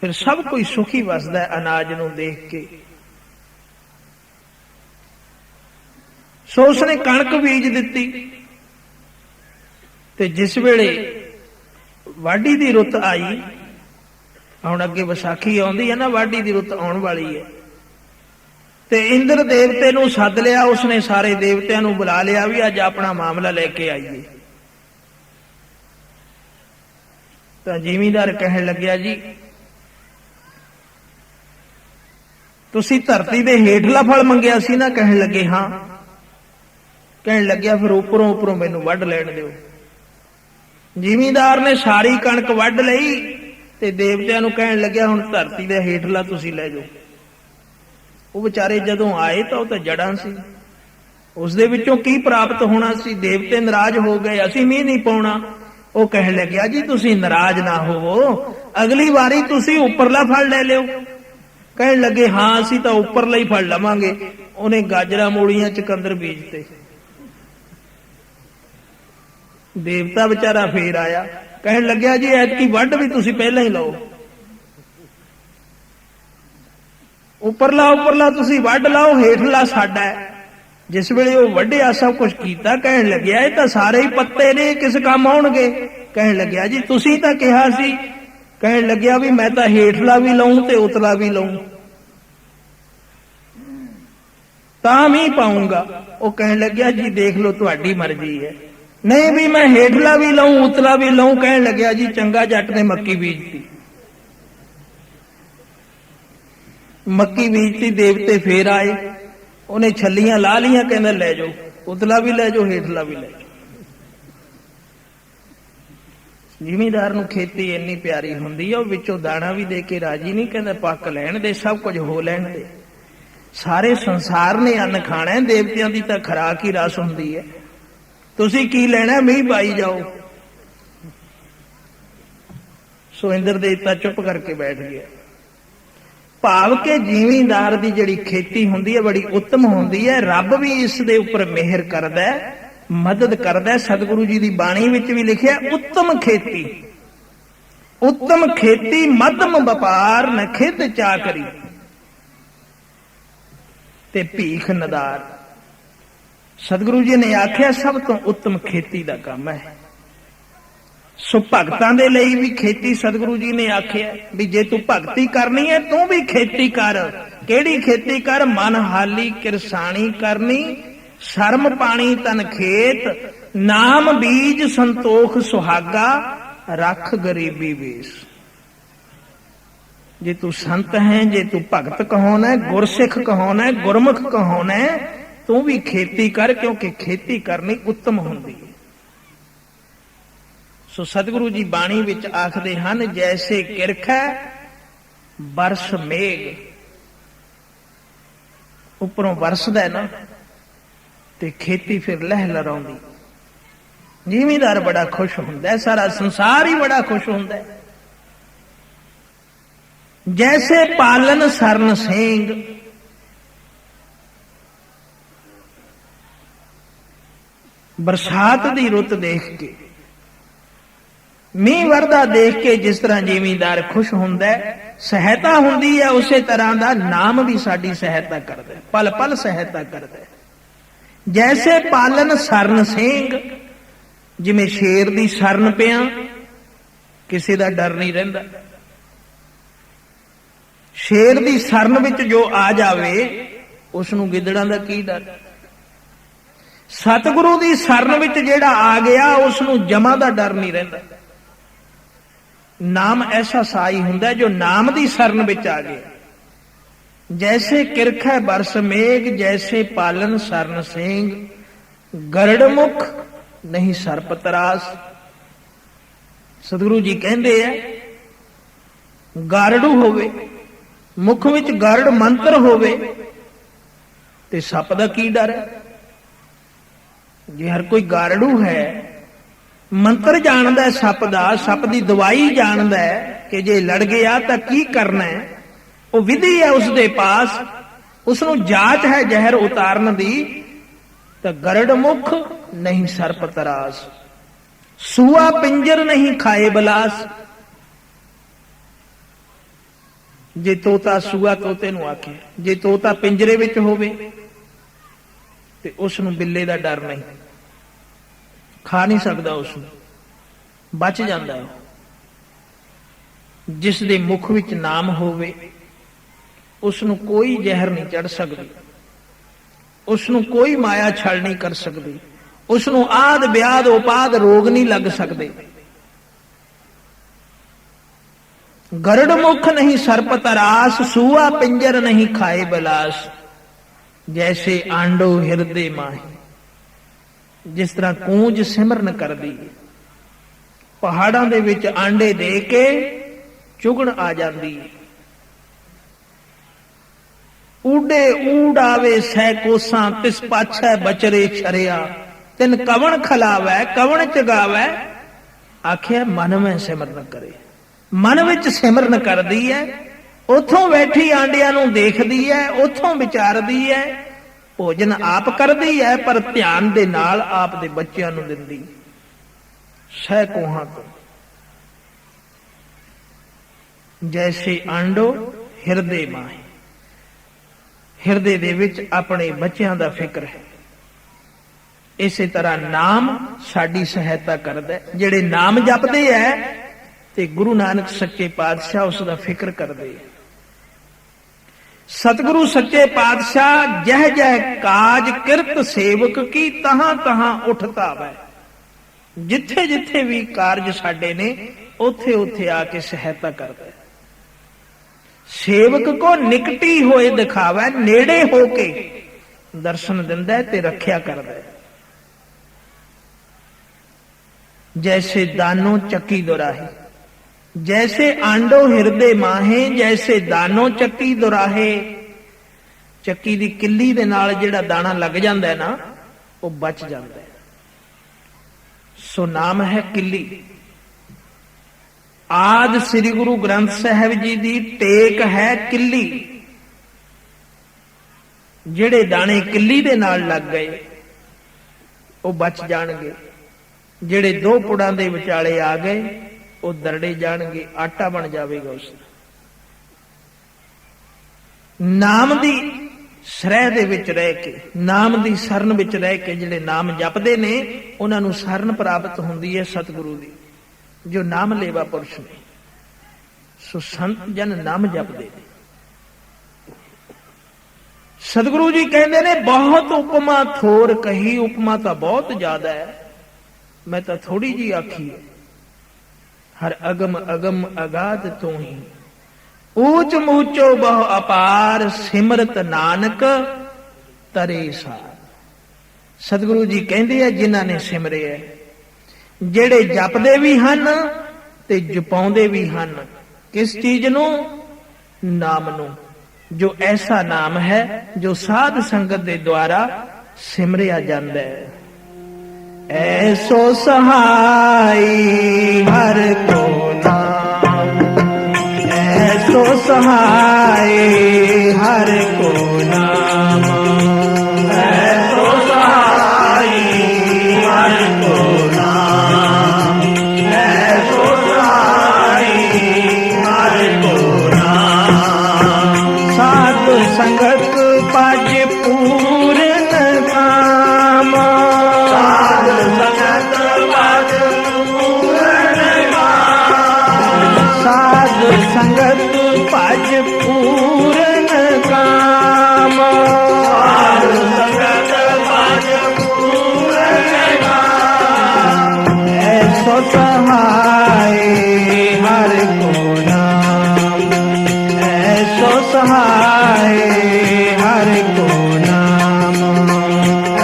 ਫਿਰ ਸਭ ਕੋਈ ਸੁਖੀ ਵਸਦਾ ਹੈ ਅਨਾਜ ਨੂੰ ਦੇਖ ਕੇ। ਸੋ ਉਸਨੇ ਕਣਕ ਬੀਜ ਦਿੱਤੀ ਤੇ ਜਿਸ ਵੇਲੇ ਵਾਢੀ ਦੀ ਰੁੱਤ ਆਈ, ਹੁਣ ਅੱਗੇ ਵਿਸਾਖੀ ਆਉਂਦੀ ਹੈ ਨਾ, ਵਾਢੀ ਦੀ ਰੁੱਤ ਆਉਣ ਵਾਲੀ ਹੈ, ਤੇ ਇੰਦਰ ਦੇਵਤੇ ਨੂੰ ਸੱਦ ਲਿਆ। ਉਸਨੇ ਸਾਰੇ ਦੇਵਤਿਆਂ ਨੂੰ ਬੁਲਾ ਲਿਆ ਵੀ ਅੱਜ ਆਪਣਾ ਮਾਮਲਾ ਲੈ ਕੇ ਆਈਏ। ਤਾਂ ਜ਼ਿਮੀਂਦਾਰ ਕਹਿਣ ਲੱਗਿਆ, ਜੀ ਤੁਸੀਂ ਧਰਤੀ ਦੇ ਹੇਠਲਾ ਫਲ ਮੰਗਿਆ ਸੀ ਨਾ? ਕਹਿਣ ਲੱਗੇ ਹਾਂ। ਕਹਿਣ ਲੱਗਿਆ ਫਿਰ ਉੱਪਰੋਂ ਉੱਪਰੋਂ ਮੈਨੂੰ ਵੱਢ ਲੈਣ ਦਿਓ। ਜ਼ਿਮੀਂਦਾਰ ਨੇ ਸਾਰੀ ਕਣਕ ਵੱਢ ਲਈ ਤੇ ਦੇਵਤਿਆਂ ਨੂੰ ਕਹਿਣ ਲੱਗਿਆ ਹੁਣ ਧਰਤੀ ਦੇ ਹੇਠਲਾ ਤੁਸੀਂ ਲੈ ਜਾਓ। ਉਹ ਵਿਚਾਰੇ ਜਦੋਂ ਆਏ ਤਾਂ ਉਹ ਤਾਂ ਜੜਾਂ ਸੀ, ਉਸ ਦੇ ਵਿੱਚੋਂ ਕੀ ਪ੍ਰਾਪਤ ਹੋਣਾ ਸੀ? ਦੇਵਤੇ ਨਾਰਾਜ਼ ਹੋ ਗਏ, ਅਸੀਂ ਮੀਂਹ ਨਹੀਂ ਪਾਉਣਾ। ਉਹ ਕਹਿਣ ਲੱਗਿਆ, ਜੀ ਤੁਸੀਂ ਨਾਰਾਜ਼ ਨਾ ਹੋਵੋ, ਅਗਲੀ ਵਾਰੀ ਤੁਸੀਂ ਉੱਪਰਲਾ ਫਲ ਲੈ ਲਿਓ। ਕਹਿਣ ਲੱਗੇ ਹਾਂ ਅਸੀਂ ਤਾਂ ਉੱਪਰਲਾ ਹੀ ਫਲ ਲਵਾਂਗੇ। ਉਹਨੇ ਗਾਜਰਾਂ ਮੂਲੀਆਂ ਚਕੰਦਰ ਬੀਜਤੇ। ਦੇਵਤਾ ਵਿਚਾਰਾ ਫੇਰ ਆਇਆ, ਕਹਿਣ ਲੱਗਿਆ, ਜੀ ਐਤਕੀ ਵੱਢ ਵੀ ਤੁਸੀਂ ਪਹਿਲਾਂ ਹੀ ਲਓ। ਉੱਪਰਲਾ ਤੁਸੀਂ ਵੱਢ ਲਾਓ, ਹੇਠਲਾ ਸਾਡਾ ਹੈ। ਜਿਸ ਵੇਲੇ ਉਹ ਵੱਢਿਆ, ਸਭ ਕੁਝ ਕੀਤਾ, ਕਹਿਣ ਲੱਗਿਆ ਇਹ ਤਾਂ ਸਾਰੇ ਹੀ ਪੱਤੇ ਨੇ, ਕਿਸ ਕੰਮ ਆਉਣਗੇ? ਕਹਿਣ ਲੱਗਿਆ, ਜੀ ਤੁਸੀਂ ਤਾਂ ਕਿਹਾ ਸੀ। ਕਹਿਣ ਲੱਗਿਆ ਵੀ ਮੈਂ ਤਾਂ ਹੇਠਲਾ ਵੀ ਲਾਉਂ ਤੇ ਉਤਲਾ ਵੀ ਲਾਉਂ, ਤਾਂ ਵੀ ਪਾਉਂਗਾ। ਉਹ ਕਹਿਣ ਲੱਗਿਆ, ਜੀ ਦੇਖ ਲਓ ਤੁਹਾਡੀ ਮਰਜ਼ੀ ਹੈ। ਨਹੀਂ ਵੀ ਮੈਂ ਹੇਠਲਾ ਵੀ ਲਾਉਂ ਉਤਲਾ ਵੀ ਲਾਉਂ। ਕਹਿਣ ਲੱਗਿਆ, ਜੀ ਚੰਗਾ, ਜੱਟ ਨੇ ਮੱਕੀ ਬੀਜਤੀ। ਮੱਕੀ ਬੀਜਤੀ, ਦੇਵਤੇ ਫੇਰ ਆਏ, ਉਹਨੇ ਛੱਲੀਆਂ ਲਾ ਲੀਆਂ, ਕਹਿੰਦਾ ਲੈ ਜਾਓ, ਉਤਲਾ ਵੀ ਲੈ ਜਾਓ, ਹੇਠਲਾ ਵੀ ਲੈ ਜਾਓ। ਜ਼ਿਮੀਂਦਾਰ ਨੂੰ ਖੇਤੀ ਇੰਨੀ ਪਿਆਰੀ ਹੁੰਦੀ ਹੈ, ਉਹ ਵਿੱਚੋਂ ਦਾਣਾ ਵੀ ਦੇ ਕੇ ਰਾਜੀ ਨਹੀਂ। ਕਹਿੰਦਾ ਪੱਕ ਲੈਣ ਦੇ, ਸਭ ਕੁਝ ਹੋ ਲੈਣ ਦੇ। ਸਾਰੇ ਸੰਸਾਰ ਨੇ ਅੰਨ ਖਾਣਾ ਹੈ, ਦੇਵਤਿਆਂ ਦੀ ਤਾਂ ਖੁਰਾਕ ਹੀ ਰਸ ਹੁੰਦੀ ਹੈ। ਤੁਸੀਂ ਕੀ ਲੈਣਾ? ਮੀਂਹ ਪਾਈ ਜਾਓ। ਸੋ ਇੰਦਰ ਦੇਵਤਾ ਚੁੱਪ ਕਰਕੇ ਬੈਠ ਗਿਆ। ਭਾਵ ਕਿ ਜ਼ਿਮੀਂਦਾਰ ਦੀ ਜਿਹੜੀ ਖੇਤੀ ਹੁੰਦੀ ਹੈ ਬੜੀ ਉੱਤਮ ਹੁੰਦੀ ਹੈ। ਰੱਬ ਵੀ ਇਸ ਦੇ ਉੱਪਰ ਮਿਹਰ ਕਰਦਾ ਹੈ, ਮਦਦ ਕਰਦਾ ਹੈ। ਸਤਿਗੁਰੂ ਜੀ ਦੀ ਬਾਣੀ ਵਿੱਚ ਵੀ ਲਿਖਿਆ, ਉੱਤਮ ਖੇਤੀ, ਉੱਤਮ ਖੇਤੀ ਮੱਧਮ ਵਪਾਰ, ਨਖਿੱਧ ਚਾਕਰੀ ਤੇ ਭੀਖ ਨਦਾਰ। ਸਤਿਗੁਰੂ ਜੀ ਨੇ ਆਖਿਆ ਸਭ ਤੋਂ ਉੱਤਮ ਖੇਤੀ ਦਾ ਕੰਮ ਹੈ। ਸੋ ਭਗਤਾਂ ਦੇ ਲਈ ਵੀ ਖੇਤੀ ਸਤਿਗੁਰੂ ਜੀ ਨੇ ਆਖਿਆ ਵੀ ਜੇ ਤੂੰ ਭਗਤੀ ਕਰਨੀ ਹੈ ਤੂੰ ਵੀ ਖੇਤੀ ਕਰ। ਕਿਹੜੀ ਖੇਤੀ ਕਰ? ਮਨ ਹਾਲੀ ਕਿਰਸਾਣੀ ਕਰਨੀ, ਸ਼ਰਮ ਪਾਣੀ ਤਨ ਖੇਤ, ਨਾਮ ਬੀਜ ਸੰਤੋਖ ਸੁਹਾਗਾ, ਰੱਖ ਗਰੀਬੀ ਵੇਸ। ਜੇ ਤੂੰ ਸੰਤ ਹੈ, ਜੇ ਤੂੰ ਭਗਤ ਕਹਾਉਣਾ, ਗੁਰਸਿੱਖ ਕਹਾਉਣਾ, ਗੁਰਮੁਖ ਕਹਾਉਣਾ, ਤੂੰ ਵੀ ਖੇਤੀ ਕਰ, ਕਿਉਂਕਿ ਖੇਤੀ ਕਰਨੀ ਉੱਤਮ ਹੁੰਦੀ ਹੈ। ਸੋ ਸਤਿਗੁਰੂ ਜੀ ਬਾਣੀ ਵਿੱਚ ਆਖਦੇ ਹਨ, ਜੈਸੇ ਕਿਰਖ ਹੈ ਬਰਸ ਮੇਘ, ਉੱਪਰੋਂ ਵਰਸਦਾ ਹੈ ਨਾ ਤੇ ਖੇਤੀ ਫਿਰ ਲਹਿ ਲਹਿਰਾਉਂਦੀ। ਜ਼ਿਮੀਂਦਾਰ ਬੜਾ ਖੁਸ਼ ਹੁੰਦਾ ਹੈ, ਸਾਰਾ ਸੰਸਾਰ ਹੀ ਬੜਾ ਖੁਸ਼ ਹੁੰਦਾ ਹੈ। ਜੈਸੇ ਪਾਲਨ ਸਰਨ ਸਿੰਘ, ਬਰਸਾਤ ਦੀ ਰੁੱਤ ਦੇਖ ਕੇ, ਮੀਂਹ ਵਰਦਾ ਦੇਖ ਕੇ ਜਿਸ ਤਰ੍ਹਾਂ ਜ਼ਿਮੀਂਦਾਰ ਖੁਸ਼ ਹੁੰਦਾ ਹੈ, ਸਹਾਇਤਾ ਹੁੰਦੀ ਹੈ, ਉਸੇ ਤਰ੍ਹਾਂ ਦਾ ਨਾਮ ਵੀ ਸਾਡੀ ਸਹਾਇਤਾ ਕਰਦਾ ਹੈ, ਪਲ ਪਲ ਸਹਾਇਤਾ ਕਰਦਾ ਹੈ। ਜੈਸੇ ਪਾਲਨ ਸਰਨ ਸਿੰਘ, ਜਿਵੇਂ ਸ਼ੇਰ ਦੀ ਸਰਨ ਪਿਆ, ਕਿਸੇ ਦਾ ਡਰ ਨਹੀਂ ਰਹਿੰਦਾ। ਸ਼ੇਰ ਦੀ ਸਰਨ ਵਿੱਚ ਜੋ ਆ ਜਾਵੇ ਉਸ ਨੂੰ ਗਿੱਦੜਾਂ ਦਾ ਕੀ ਡਰ। ਸਤਿਗੁਰੂ ਦੀ ਸ਼ਰਨ ਵਿੱਚ ਜਿਹੜਾ ਆ ਗਿਆ ਉਸ ਨੂੰ ਜਮਾਂ ਦਾ ਡਰ ਨਹੀਂ ਰਹਿੰਦਾ। ਨਾਮ ਐਸਾ ਸਾਈ ਹੁੰਦਾ ਜੋ ਨਾਮ ਦੀ ਸ਼ਰਨ ਵਿੱਚ ਆ ਗਿਆ। ਜੈਸੇ ਕਿਰਖੈ ਬਰਸ ਮੇਘ, ਜੈਸੇ ਪਾਲਨ ਸਰਨ ਸਿੰਘ, ਗਰੜ ਮੁਖ ਨਹੀਂ ਸਰਪ ਤਰਾਸ। ਸਤਿਗੁਰੂ ਜੀ ਕਹਿੰਦੇ ਆ ਗਾਰੜੂ ਹੋਵੇ, ਮੁਖ ਵਿੱਚ ਗਰੜ ਮੰਤਰ ਹੋਵੇ ਤੇ ਸੱਪ ਦਾ ਕੀ ਡਰ ਹੈ। ਜੇ ਹਰ ਕੋਈ ਗਾਰੜੂ ਹੈ, ਮੰਤਰ ਜਾਣਦਾ ਹੈ ਸੱਪ ਦਾ, ਸੱਪ ਦੀ ਦਵਾਈ ਜਾਣਦਾ ਹੈ ਕਿ ਜੇ ਲੜ ਗਿਆ ਤਾਂ ਕੀ ਕਰਨਾ ਹੈ, ਉਹ ਵਿਧੀ ਹੈ ਉਸ ਦੇ ਪਾਸ, ਉਸ ਨੂੰ ਜਾਚ ਹੈ ਜ਼ਹਿਰ ਉਤਾਰਨ ਦੀ, ਤਾਂ ਗਰੜ ਮੁਖ ਨਹੀਂ ਸਰਪ ਤਰਾਸ। ਸੂਆ ਪਿੰਜਰ ਨਹੀਂ ਖਾਏ ਬਲਾਸ। ਜੇ ਤੋਤਾ ਸੂਆ ਤੋਤੇ ਨੂੰ ਆਖੇ, ਜੇ ਤੋਤਾ ਪਿੰਜਰੇ ਵਿੱਚ ਹੋਵੇ ਤੇ ਉਸ ਨੂੰ ਬਿੱਲੇ ਦਾ ਡਰ ਨਹੀਂ, ਖਾ ਨਹੀਂ ਸਕਦਾ, ਉਸ ਨੂੰ ਬਚ ਜਾਂਦਾ ਹੈ। ਜਿਸ ਦੇ ਮੁਖ ਵਿੱਚ ਨਾਮ ਹੋਵੇ ਉਸ ਨੂੰ ਕੋਈ ਜ਼ਹਿਰ ਨਹੀਂ ਚੜ ਸਕਦੀ, ਉਸ ਨੂੰ ਕੋਈ ਮਾਇਆ ਛਲ ਨਹੀਂ ਕਰ ਸਕਦੀ, ਉਸ ਨੂੰ ਆਦ ਵਿਆਦ ਉਪਾਦ ਰੋਗ ਨਹੀਂ ਲੱਗ ਸਕਦੇ। ਗਰੜ ਮੁਖ ਨਹੀਂ ਸਰਪ ਤਰਾਸ, ਸੂਆ ਪਿੰਜਰ ਨਹੀਂ ਖਾਏ ਬਲਾਸ। ਜੈਸੇ ਆਂਡੋ ਹਿਰਦੇ ਮਾਹੀ, ਜਿਸ ਤਰ੍ਹਾਂ ਕੂੰਜ ਸਿਮਰਨ ਕਰਦੀ, ਪਹਾੜਾਂ ਦੇ ਵਿੱਚ ਆਂਡੇ ਦੇ ਕੇ ਚੁਗਣ ਆ ਜਾਂਦੀ। ਊਡੇ ਊੜ ਆਵੇ ਸਹਿ ਕੋਸਾਂ, ਤਿਸ ਪਾਛੈ ਬਚਰੇ ਛਰਿਆ। ਤਿਨ ਕਵਣ ਖਲਾਵੈ ਕਵਣ ਚਗਾਵੈ, ਆਖਿਆ ਮਨ ਮੈਂ ਸਿਮਰਨ ਕਰੇ। ਮਨ ਵਿੱਚ ਸਿਮਰਨ ਕਰਦੀ ਹੈ, ਉੱਥੋਂ ਬੈਠੀ ਆਂਡਿਆਂ ਨੂੰ ਦੇਖਦੀ ਹੈ, ਉੱਥੋਂ ਵਿਚਾਰਦੀ ਹੈ, ਭੋਜਨ ਆਪ ਕਰਦੀ ਹੈ ਪਰ ਧਿਆਨ ਦੇ ਨਾਲ ਆਪ ਦੇ ਬੱਚਿਆਂ ਨੂੰ ਦਿੰਦੀ। ਸਹਿ ਕੋਹਾਂ ਤੋਂ ਜੈਸੇ ਆਂਡੋ ਹਿਰਦੇ ਮਾਹੀ, ਹਿਰਦੇ ਦੇ ਵਿੱਚ ਆਪਣੇ ਬੱਚਿਆਂ ਦਾ ਫਿਕਰ ਹੈ। ਇਸੇ ਤਰ੍ਹਾਂ ਨਾਮ ਸਾਡੀ ਸਹਾਇਤਾ ਕਰਦਾ। ਜਿਹੜੇ ਨਾਮ ਜਪਦੇ ਐ ਤੇ ਗੁਰੂ ਨਾਨਕ ਸੱਚੇ ਪਾਤਸ਼ਾਹ ਉਸ ਦਾ ਫਿਕਰ ਕਰਦੇ। ਸਤਿਗੁਰੂ ਸੱਚੇ ਪਾਤਸ਼ਾਹ ਜਹ ਜਹ ਕਾਜ ਕਿਰਤ ਸੇਵਕ ਕੀ, ਤਹਾਂ ਤਹਾਂ ਉਠ ਧਾਵੈ। ਜਿੱਥੇ ਜਿੱਥੇ ਵੀ ਕਾਰਜ ਸਾਡੇ ਨੇ ਉੱਥੇ ਉੱਥੇ ਆ ਕੇ ਸਹਾਇਤਾ ਕਰਦਾ। ਸੇਵਕ ਕੋ ਨਿਕਟੀ ਹੋਏ ਦਿਖਾਵੈ, ਨੇੜੇ ਹੋ ਕੇ ਦਰਸ਼ਨ ਦਿੰਦਾ ਤੇ ਰੱਖਿਆ ਕਰਦਾ। जैसे दानो चक्की दुराहे, जैसे आंडो हिरदे माहे, जैसे दानो चक्की दुराहे। ਚੱਕੀ ਦੀ ਕਿੱਲੀ ਦੇ ਨਾਲ ਜਿਹੜਾ ਦਾਣਾ ਲੱਗ ਜਾਂਦਾ ਹੈ ਨਾ, ਉਹ ਬਚ ਜਾਂਦਾ ਹੈ। ਸੋ ਨਾਮ ਹੈ ਕਿੱਲੀ। ਆਦ ਸ੍ਰੀ ਗੁਰੂ ਗ੍ਰੰਥ ਸਾਹਿਬ ਜੀ ਦੀ ਟੇਕ ਹੈ ਕਿੱਲੀ। ਜਿਹੜੇ ਦਾਣੇ ਕਿੱਲੀ ਦੇ ਨਾਲ ਲੱਗ ਗਏ ਉਹ ਬਚ ਜਾਣਗੇ, ਜਿਹੜੇ ਦੋ ਪੁੜਾਂ ਦੇ ਵਿਚਾਲੇ ਆ ਗਏ ਉਹ ਦਰੜੇ ਜਾਣਗੇ, ਆਟਾ ਬਣ ਜਾਵੇਗਾ ਉਸ ਦਾ। ਨਾਮ ਦੀ ਸ਼ਰਹਿ ਦੇ ਵਿੱਚ ਰਹਿ ਕੇ, ਨਾਮ ਦੀ ਸ਼ਰਨ ਵਿੱਚ ਰਹਿ ਕੇ ਜਿਹੜੇ ਨਾਮ ਜਪਦੇ ਨੇ ਉਹਨਾਂ ਨੂੰ ਸ਼ਰਨ ਪ੍ਰਾਪਤ ਹੁੰਦੀ ਹੈ ਸਤਿਗੁਰੂ ਦੀ, ਜੋ ਨਾਮ ਲੇਵਾ ਪੁਰਸ਼ ਨੇ। ਸੋ ਸੰਤ ਜਨ ਨਾਮ ਜਪਦੇ ਨੇ। ਸਤਿਗੁਰੂ ਜੀ ਕਹਿੰਦੇ ਨੇ ਬਹੁਤ ਉਪਮਾ ਥੋਰ ਕਹੀ, ਉਪਮਾ ਤਾਂ ਬਹੁਤ ਜ਼ਿਆਦਾ ਹੈ, ਮੈਂ ਤਾਂ ਥੋੜੀ ਜੀ ਆਖੀ ਹੈ। ਹਰ ਅਗਮ ਅਗਮ ਅਗਾਧ ਤੋਂ ਹੀ, ਊਚ ਮੂਚੋ ਬਹੁ ਅਪਾਰ, ਸਿਮਰਤ ਨਾਨਕ ਤਰੇ ਸਾਰ। ਸਤਿਗੁਰੂ ਜੀ ਕਹਿੰਦੇ ਆ ਜਿਨ੍ਹਾਂ ਨੇ ਸਿਮਰਿਆ, ਜਿਹੜੇ ਜਪਦੇ ਵੀ ਹਨ ਤੇ ਜਪਾਉਂਦੇ ਵੀ ਹਨ। ਕਿਸ ਚੀਜ਼ ਨੂੰ? ਨਾਮ ਨੂੰ। ਜੋ ਐਸਾ ਨਾਮ ਹੈ ਜੋ ਸਾਧ ਸੰਗਤ ਦੇ ਦੁਆਰਾ ਸਿਮਰਿਆ ਜਾਂਦਾ ਹੈ। ਐਸੋ ਸਹਾਈ ਹਰ ਕੋ ਨਾਮ, ਐਸੋ ਸਹਾਈ ਹਰ ਕੋ ਨਾਮ, ਐਸੋ ਸਹਾਈ ਹਰ ਕੋ ਨਾਮ, ਐਸੋ ਸਹਾਈ ਹਰ ਕੋ ਨਾਮ। ਸਾਧ ਸੰਗਤ ਪਜ ਪੂਰਨ ਕਾਮ, ਸਾਧ ਸੰਗਤ ਪਜ ਪੂਰਨ ਕਾਮ, ਸਾਧ ਸੰਗਤ ਭਜ को नाम, ऐसो सहाय हर को नाम,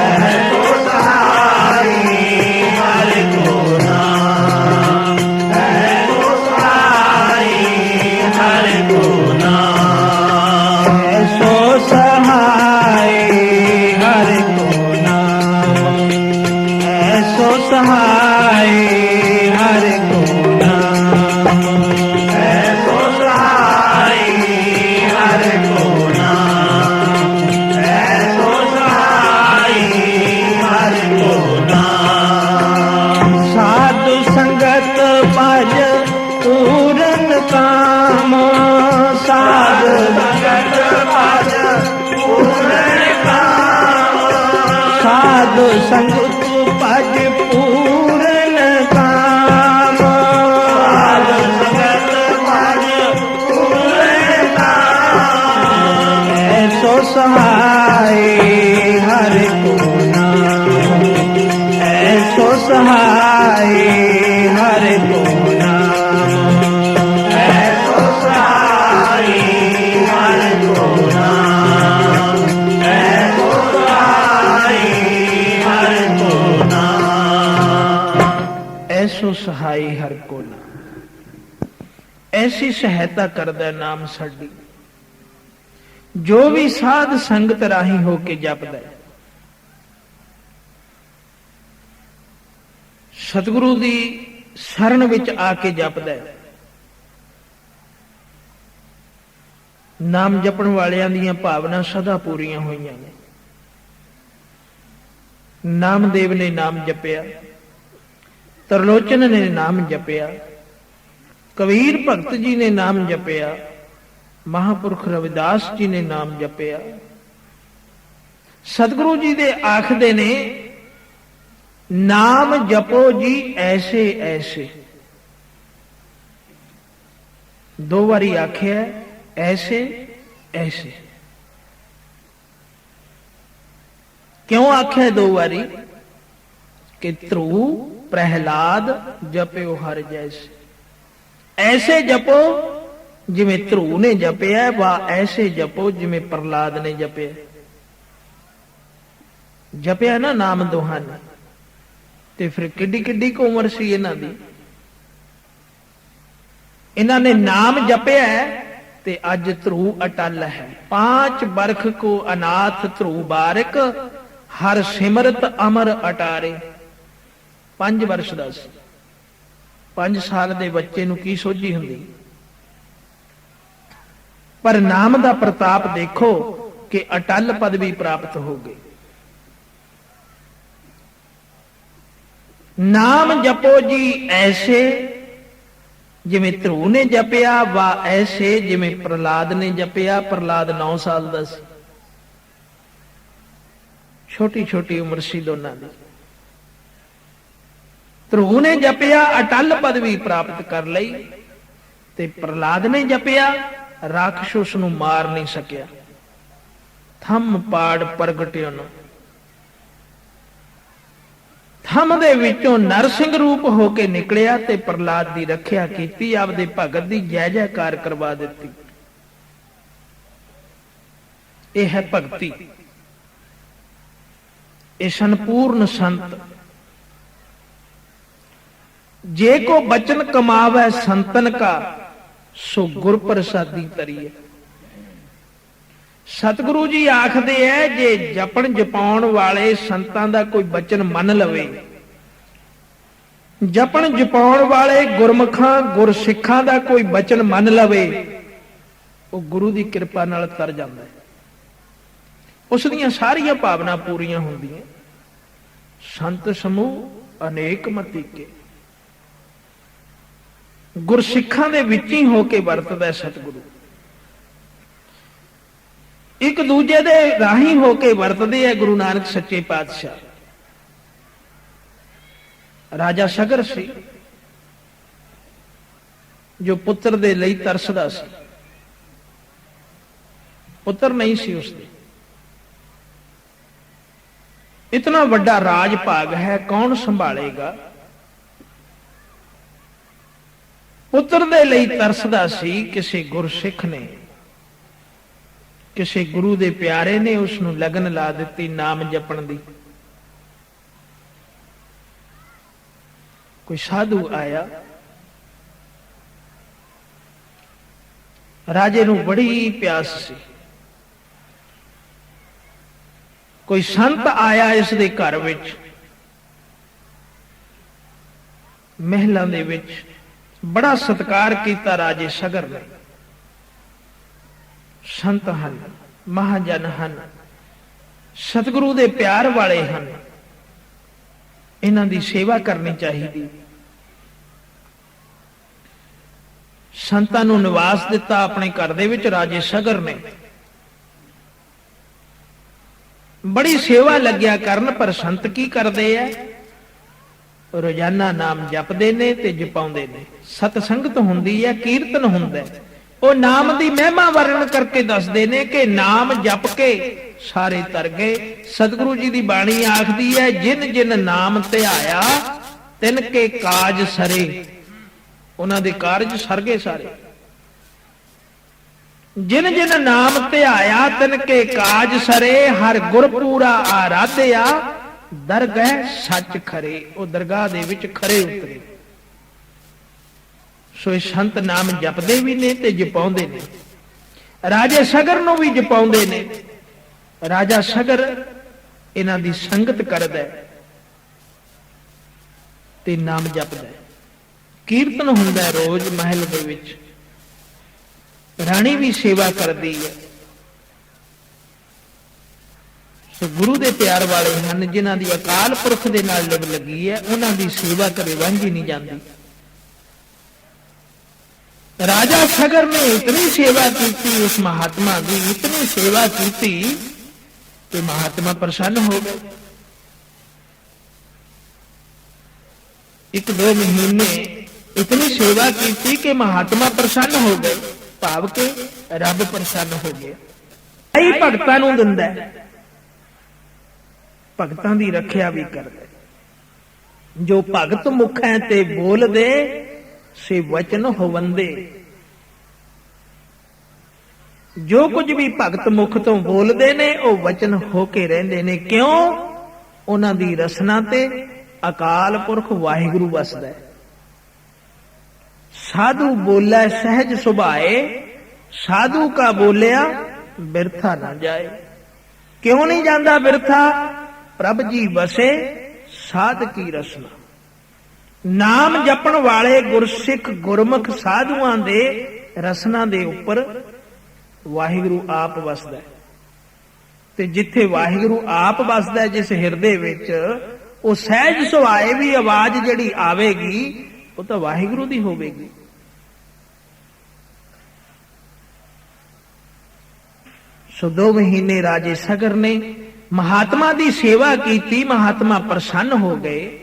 ऐसो सहाय हर को नाम, ऐसो सहाय हर को नाम, ऐसो सहाय हर को नाम, ऐसो सहाय हर को नाम, ऐसो सहाय हर को नाम, ऐसो सहाय हर को नाम। साधु संगत भज पूरन काम, साधु संगत भज पूरन काम, साधु संगत भज पूरन काम, साधु संगत भज पूरन काम, ऐसो सहाय हर को नाम, ऐसो सहाय हर को नाम, ऐसो सहाय हर को नाम, ऐसो सहाय हर को नाम, ऐसो सहाय हर को नाम। ऐसी सहायता करदा नाम साडी, जो भी साध संगत राही हो के जपदा है, सतगुरु ਦੀ शरण ਵਿੱਚ ਆ ਕੇ ਜਪਦਾ ਹੈ। ਨਾਮ ਜਪਣ ਵਾਲਿਆਂ ਦੀਆਂ ਭਾਵਨਾ ਸਦਾ ਪੂਰੀਆਂ ਹੋਈਆਂ ਨੇ। ਨਾਮਦੇਵ ਨੇ ਨਾਮ ਜਪਿਆ, ਤਰਲੋਚਨ ਨੇ ਨਾਮ ਜਪਿਆ, ਕਬੀਰ ਭਗਤ ਜੀ ਨੇ ਨਾਮ ਜਪਿਆ, ਮਹਾਂਪੁਰਖ ਰਵਿਦਾਸ ਜੀ ਨੇ ਨਾਮ ਜਪਿਆ। ਸਤਿਗੁਰੂ ਜੀ ਦੇ ਆਖਦੇ ਨੇ नाम जपो जी ऐसे ऐसे, दो बारी आख्या ऐसे ऐसे। क्यों आख्या दो बारी? कि ध्रुव प्रहलाद जपो हर जैसे। ऐसे जपो जिमें ध्रुव ने जपया, वा ऐसे जपो जिमें प्रहलाद ने जपया। जपया ना नाम दोहां ने, ਤੇ ਫਿਰ ਕਿੱਡੀ ਕਿੱਡੀ ਕੁ ਉਮਰ ਸੀ ਇਹਨਾਂ ਦੀ। ਇਹਨਾਂ ਨੇ ਨਾਮ ਜਪਿਆ ਤੇ ਅੱਜ ਧਰੂ ਅਟਲ ਹੈ। 5 ਬਰਖ ਕੋ ਅਨਾਥ ਧਰੂ ਬਾਰਿਕ, ਹਰ ਸਿਮਰਤ ਅਮਰ ਅਟਾਰੇ। 5 ਵਰਸ਼ ਦਾ ਸੀ। 5 ਸਾਲ ਦੇ ਬੱਚੇ ਨੂੰ ਕੀ ਸੋਝੀ ਹੁੰਦੀ, ਪਰ ਨਾਮ ਦਾ ਪ੍ਰਤਾਪ ਦੇਖੋ ਕਿ ਅਟਲ ਪਦਵੀ ਪ੍ਰਾਪਤ ਹੋ ਗਈ। नाम जपो जी ऐसे जिमें ध्रुव ने जपिया, वा ऐसे जिमें प्रहलाद ने जपिया। प्रहलाद 9 साल का सी, छोटी छोटी उम्र सी दोनों की। ध्रुव ने जपिया, अटल पदवी प्राप्त कर लई, ते प्रहलाद ने जपिया, राक्षस उसनूं मार नहीं सकिया। थम पाड़ प्रगटियो न, थम दे विचों नरसिंह रूप होके निकलिया ते प्रहलाद दी रखिया कीती, आपदे भगत दी जय जयकार करवा दित्ती। यह है भगती, ये संपूर्ण संत। जे को बचन कमावे संतन का, सो गुर प्रसादी तरीए। सतगुरु जी आखदे है, जे जपण जपाउण वाले संतां दा कोई बचन मन लवे, जपण जपाउण वाले गुरमुखां गुरसिखां दा कोई बचन मन लवे, वो गुरु दी किरपा नाल तर जांदा है। उस दीयां सारियां भावना पूरीਆਂ ਹੁੰਦੀਆਂ। संत समूह अनेक मती के, गुरसिखां दे विच ही हो के वरतदा सतगुरु। एक दूजे दे राही होके वरतदे है गुरु नानक सच्चे पातशाह। राजा सगर सी, जो पुत्र दे लई तरसदा सी। पुत्र नहीं सी उसदे। इतना वड्डा राज भाग है, कौन संभालेगा? ਪੁੱਤਰ ਦੇ ਲਈ ਤਰਸਦਾ ਸੀ। ਕਿਸੇ ਗੁਰਸਿੱਖ ਨੇ, ਕਿਸੇ ਗੁਰੂ ਦੇ ਪਿਆਰੇ ਨੇ ਉਸ ਨੂੰ ਲਗਨ ਲਾ ਦਿੱਤੀ ਨਾਮ ਜਪਣ ਦੀ। ਕੋਈ ਸਾਧੂ ਆਇਆ, ਰਾਜੇ ਨੂੰ ਬੜੀ ਪਿਆਸ ਸੀ। ਕੋਈ ਸੰਤ ਆਇਆ ਇਸ ਦੇ ਘਰ ਵਿੱਚ, ਮਹਿਲਾਂ ਦੇ ਵਿੱਚ ਬੜਾ ਸਤਿਕਾਰ ਕੀਤਾ ਰਾਜੇ ਸਗਰ ਨੇ। ਸੰਤ ਹਨ, ਮਹਾਜਨ ਹਨ, ਸਤਿਗੁਰੂ ਦੇ ਪਿਆਰ ਵਾਲੇ ਹਨ, ਇਹਨਾਂ ਦੀ ਸੇਵਾ ਕਰਨੀ ਚਾਹੀਦੀ। ਸੰਤਾਂ ਨੂੰ ਨਿਵਾਸ ਦਿੱਤਾ ਆਪਣੇ ਘਰ ਦੇ ਵਿੱਚ ਰਾਜੇ ਸਗਰ ਨੇ। ਬੜੀ ਸੇਵਾ ਲੱਗਿਆ ਕਰਨ, ਪਰ ਸੰਤ ਕੀ ਕਰਦੇ ਐ? ਰੋਜ਼ਾਨਾ ਨਾਮ ਜਪਦੇ ਨੇ ਤੇ ਜਪਾਉਂਦੇ ਨੇ। ਸਤ ਸੰਗਤ ਹੁੰਦੀ ਹੈ, ਕੀਰਤਨ ਹੁੰਦਾ ਹੈ। ਉਹ ਨਾਮ ਦੀ ਮਹਿਮਾ ਵਰਣਨ ਕਰਕੇ ਦੱਸਦੇ ਨੇ ਕਿ ਨਾਮ ਜਪ ਕੇ ਸਾਰੇ ਤਰ ਗਏ। ਸਤਿਗੁਰੂ ਜੀ ਦੀ ਬਾਣੀ ਆਖਦੀ ਹੈ, ਜਿਨ ਜਿਨ ਨਾਮ ਧਿਆਇਆ ਤਿਨ ਕੇ ਕਾਜ ਸਰੇ। ਉਹਨਾਂ ਦੇ ਕਾਰਜ ਸਰ ਗਏ ਸਾਰੇ। ਜਿਨ ਜਿਨ ਨਾਮ ਧਿਆਇਆ ਤਿਨ ਕੇ ਕਾਜ ਸਰੇ। ਹਰ ਗੁਰ ਪੂਰਾ ਆਰਾਧਿਆ ਦਰਗਹਿ ਸੱਚ ਖਰੇ। ਉਹ ਦਰਗਾਹ ਦੇ ਵਿੱਚ ਖਰੇ ਉਤਰੇ। ਸੋ ਇਹ ਸੰਤ ਨਾਮ ਜਪਦੇ ਵੀ ਨੇ ਤੇ ਜਪਾਉਂਦੇ ਨੇ। ਰਾਜੇ ਸਗਰ ਨੂੰ ਵੀ ਜਪਾਉਂਦੇ ਨੇ। ਰਾਜਾ ਸਗਰ ਇਹਨਾਂ ਦੀ ਸੰਗਤ ਕਰਦਾ ਤੇ ਨਾਮ ਜਪਦਾ। ਕੀਰਤਨ ਹੁੰਦਾ ਰੋਜ਼ ਮਹਿਲ ਦੇ ਵਿੱਚ। ਰਾਣੀ ਵੀ ਸੇਵਾ ਕਰਦੀ ਹੈ। ਸੋ ਗੁਰੂ ਦੇ ਪਿਆਰ ਵਾਲੇ ਹਨ, ਜਿਨ੍ਹਾਂ ਦੀ ਅਕਾਲ ਪੁਰਖ ਦੇ ਨਾਲ ਲਿਵ ਲੱਗੀ ਹੈ, ਉਹਨਾਂ ਦੀ ਸੇਵਾ ਕਦੇ ਵਾਂਝੀ ਨਹੀਂ ਜਾਂਦੀ। ਰਾਜਾ ਸਗਰ ਨੇ ਇਤਨੀ ਸੇਵਾ ਕੀਤੀ ਉਸ ਮਹਾਤਮਾ ਦੀ, ਇਤਨੀ ਸੇਵਾ ਕੀਤੀ ਕਿ ਮਹਾਤਮਾ ਪ੍ਰਸੰਨ ਹੋ ਗਏ। 1-2 ਮਹੀਨੇ ਇਤਨੀ ਸੇਵਾ ਕੀਤੀ ਕਿ ਮਹਾਤਮਾ ਪ੍ਰਸੰਨ ਹੋ ਗਏ। ਭਾਵ ਕਿ ਰੱਬ ਪ੍ਰਸੰਨ ਹੋ ਗਿਆ। ਕਈ ਭਗਤਾਂ ਨੂੰ ਦਿੰਦਾ, ਭਗਤਾਂ ਦੀ ਰੱਖਿਆ ਵੀ ਕਰਦਾ। ਜੋ ਭਗਤ ਮੁਖੈ ਤੇ ਬੋਲਦੇ ਸੇ ਵਚਨ ਹੋਵੰਦੇ। ਜੋ ਕੁਝ ਵੀ ਭਗਤ ਮੁਖ ਤੋਂ ਬੋਲਦੇ ਨੇ ਉਹ ਵਚਨ ਹੋ ਕੇ ਰਹਿੰਦੇ ਨੇ। ਕਿਉਂ? ਉਹਨਾਂ ਦੀ ਰਸਨਾ ਤੇ ਅਕਾਲ ਪੁਰਖ ਵਾਹਿਗੁਰੂ ਵਸਦਾ ਹੈ। ਸਾਧੂ ਬੋਲੇ ਸਹਿਜ ਸੁਭਾਏ, ਸਾਧੂ ਕਾ ਬੋਲਿਆ ਬਿਰਥਾ ਨਾ ਜਾਏ। ਕਿਉਂ ਨਹੀਂ ਜਾਂਦਾ ਬਿਰਥਾ? ਪ੍ਰਭ ਜੀ ਵਸੇ ਸਾਧ ਕੀ ਰਸਨਾ। ਨਾਮ ਜਪਣ ਵਾਲੇ ਗੁਰਸਿੱਖ ਗੁਰਮੁਖ ਸਾਧੂਆਂ ਦੇ ਰਸਨਾ ਦੇ ਉੱਪਰ ਵਾਹਿਗੁਰੂ ਆਪ ਵਸਦਾ ਹੈ। ਤੇ ਜਿੱਥੇ ਵਾਹਿਗੁਰੂ ਆਪ ਵਸਦਾ ਹੈ ਜਿਸ ਹਿਰਦੇ ਵਿੱਚ, ਉਹ ਸਹਿਜ ਸੁਭਾਏ ਵੀ ਆਵਾਜ਼ ਜਿਹੜੀ ਆਵੇਗੀ ਉਹ ਤਾਂ ਵਾਹਿਗੁਰੂ ਦੀ ਹੋਵੇਗੀ। ਸੋ 2 ਮਹੀਨੇ ਰਾਜੇ ਸਗਰ ਨੇ ਮਹਾਤਮਾ ਦੀ ਸੇਵਾ ਕੀਤੀ। ਮਹਾਤਮਾ ਪ੍ਰਸੰਨ ਹੋ ਗਏ।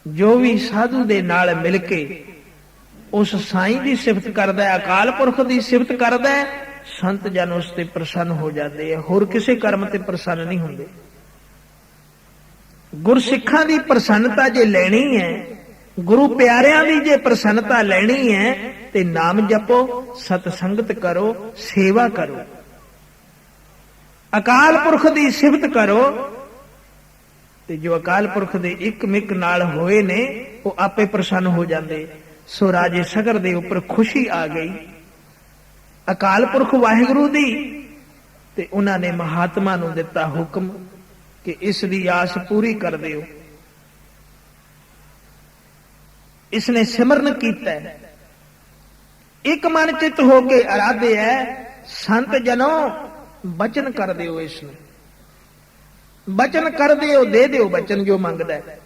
ਜੋ ਵੀ ਸਾਧੂ ਦੇ ਨਾਲ ਮਿਲ ਕੇ ਉਸ ਸਾਈਂ ਦੀ ਸਿਫਤ ਕਰਦਾ ਹੈ, ਅਕਾਲ ਪੁਰਖ ਦੀ ਸਿਫਤ ਕਰਦਾ ਹੈ, ਸੰਤ ਜਨ ਉਸ ਤੇ ਪ੍ਰਸੰਨ ਹੋ ਜਾਂਦੇ ਆ। ਹੋਰ ਕਿਸੇ ਕਰਮ ਤੇ ਪ੍ਰਸੰਨ ਨਹੀਂ ਹੁੰਦੇ। ਗੁਰਸਿੱਖਾਂ ਦੀ ਪ੍ਰਸੰਨਤਾ ਜੇ ਲੈਣੀ ਹੈ, ਗੁਰੂ ਪਿਆਰਿਆਂ ਦੀ ਜੇ ਪ੍ਰਸੰਨਤਾ ਲੈਣੀ ਹੈ ਤੇ ਨਾਮ ਜਪੋ, ਸਤ ਸੰਗਤ ਕਰੋ, ਸੇਵਾ ਕਰੋ, ਅਕਾਲ ਪੁਰਖ ਦੀ ਸਿਫਤ ਕਰੋ। ਤੇ ਜੋ ਅਕਾਲ ਪੁਰਖ ਦੇ ਇੱਕ ਮਿਕ ਨਾਲ ਹੋਏ ਨੇ ਉਹ ਆਪੇ ਪ੍ਰਸੰਨ ਹੋ ਜਾਂਦੇ। ਸੋ ਰਾਜੇ ਸਗਰ ਦੇ ਉੱਪਰ ਖੁਸ਼ੀ ਆ ਗਈ ਅਕਾਲ ਪੁਰਖ ਵਾਹਿਗੁਰੂ ਦੀ। ਤੇ ਉਹਨਾਂ ਨੇ ਮਹਾਤਮਾ ਨੂੰ ਦਿੱਤਾ ਹੁਕਮ ਕਿ ਇਸ ਦੀ ਆਸ ਪੂਰੀ ਕਰ ਦਿਓ। ਇਸਨੇ ਸਿਮਰਨ ਕੀਤਾ, ਇੱਕ ਮਨ ਚਿੱਤ ਹੋ ਕੇ ਆਰਾਧਿਆ। ਸੰਤ ਜਨੋ ਬਚਨ ਕਰ ਦਿਓ, ਇਸ ਨੂੰ ਬਚਨ ਕਰ ਦਿਓ, ਦੇ ਦਿਓ ਬਚਨ ਜੋ ਮੰਗਦਾ ਹੈ।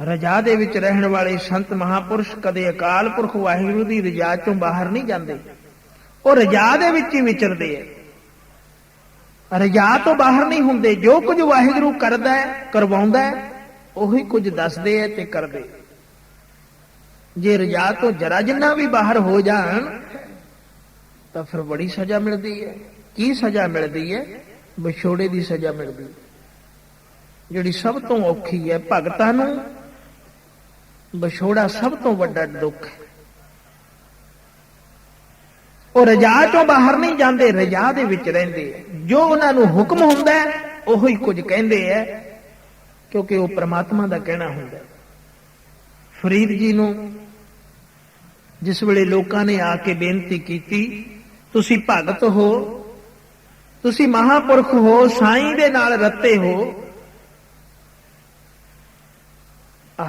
ਰਜਾ ਦੇ ਵਿੱਚ ਰਹਿਣ ਵਾਲੇ ਸੰਤ ਮਹਾਪੁਰਸ਼ ਕਦੇ ਅਕਾਲ ਪੁਰਖ ਵਾਹਿਗੁਰੂ ਦੀ ਰਜਾ ਚੋਂ ਬਾਹਰ ਨਹੀਂ ਜਾਂਦੇ। ਉਹ ਰਜਾ ਦੇ ਵਿੱਚ ਹੀ ਵਿਚਰਦੇ ਆ, ਰਜਾ ਤੋਂ ਬਾਹਰ ਨਹੀਂ ਹੁੰਦੇ। ਜੋ ਕੁਝ ਵਾਹਿਗੁਰੂ ਕਰਦਾ ਹੈ, ਕਰਵਾਉਂਦਾ ਹੈ, ਉਹੀ ਕੁਝ ਦੱਸਦੇ ਆ ਤੇ ਕਰਦੇ। ਜੇ ਰਜਾ ਤੋਂ ਜਰਾ ਜਿੰਨਾ ਵੀ ਬਾਹਰ ਹੋ ਜਾਣ ਤਾਂ ਫਿਰ ਬੜੀ ਸਜ਼ਾ ਮਿਲਦੀ ਹੈ। ਕੀ ਸਜ਼ਾ ਮਿਲਦੀ ਹੈ? ਵਿਛੋੜੇ ਦੀ ਸਜ਼ਾ ਮਿਲਦੀ ਹੈ, ਜਿਹੜੀ ਸਭ ਤੋਂ ਔਖੀ ਹੈ। ਭਗਤਾਂ ਨੂੰ ਵਿਛੋੜਾ ਸਭ ਤੋਂ ਵੱਡਾ ਦੁੱਖ ਹੈ। ਉਹ ਰਜਾ ਚੋਂ ਬਾਹਰ ਨਹੀਂ ਜਾਂਦੇ, ਰਜਾ ਦੇ ਵਿੱਚ ਰਹਿੰਦੇ ਆ। ਜੋ ਉਹਨਾਂ ਨੂੰ ਹੁਕਮ ਹੁੰਦਾ ਉਹੋ ਹੀ ਕੁਝ ਕਹਿੰਦੇ ਆ, ਕਿਉਂਕਿ ਉਹ ਪ੍ਰਮਾਤਮਾ ਦਾ ਕਹਿਣਾ ਹੁੰਦਾ। ਫਰੀਦ ਜੀ ਨੂੰ ਜਿਸ ਵੇਲੇ ਲੋਕਾਂ ਨੇ ਆ ਕੇ ਬੇਨਤੀ ਕੀਤੀ, ਤੁਸੀਂ ਭਗਤ ਹੋ, ਤੁਸੀਂ ਮਹਾਪੁਰਖ ਹੋ, ਸਾਈਂ ਦੇ ਨਾਲ ਰੱਤੇ ਹੋ,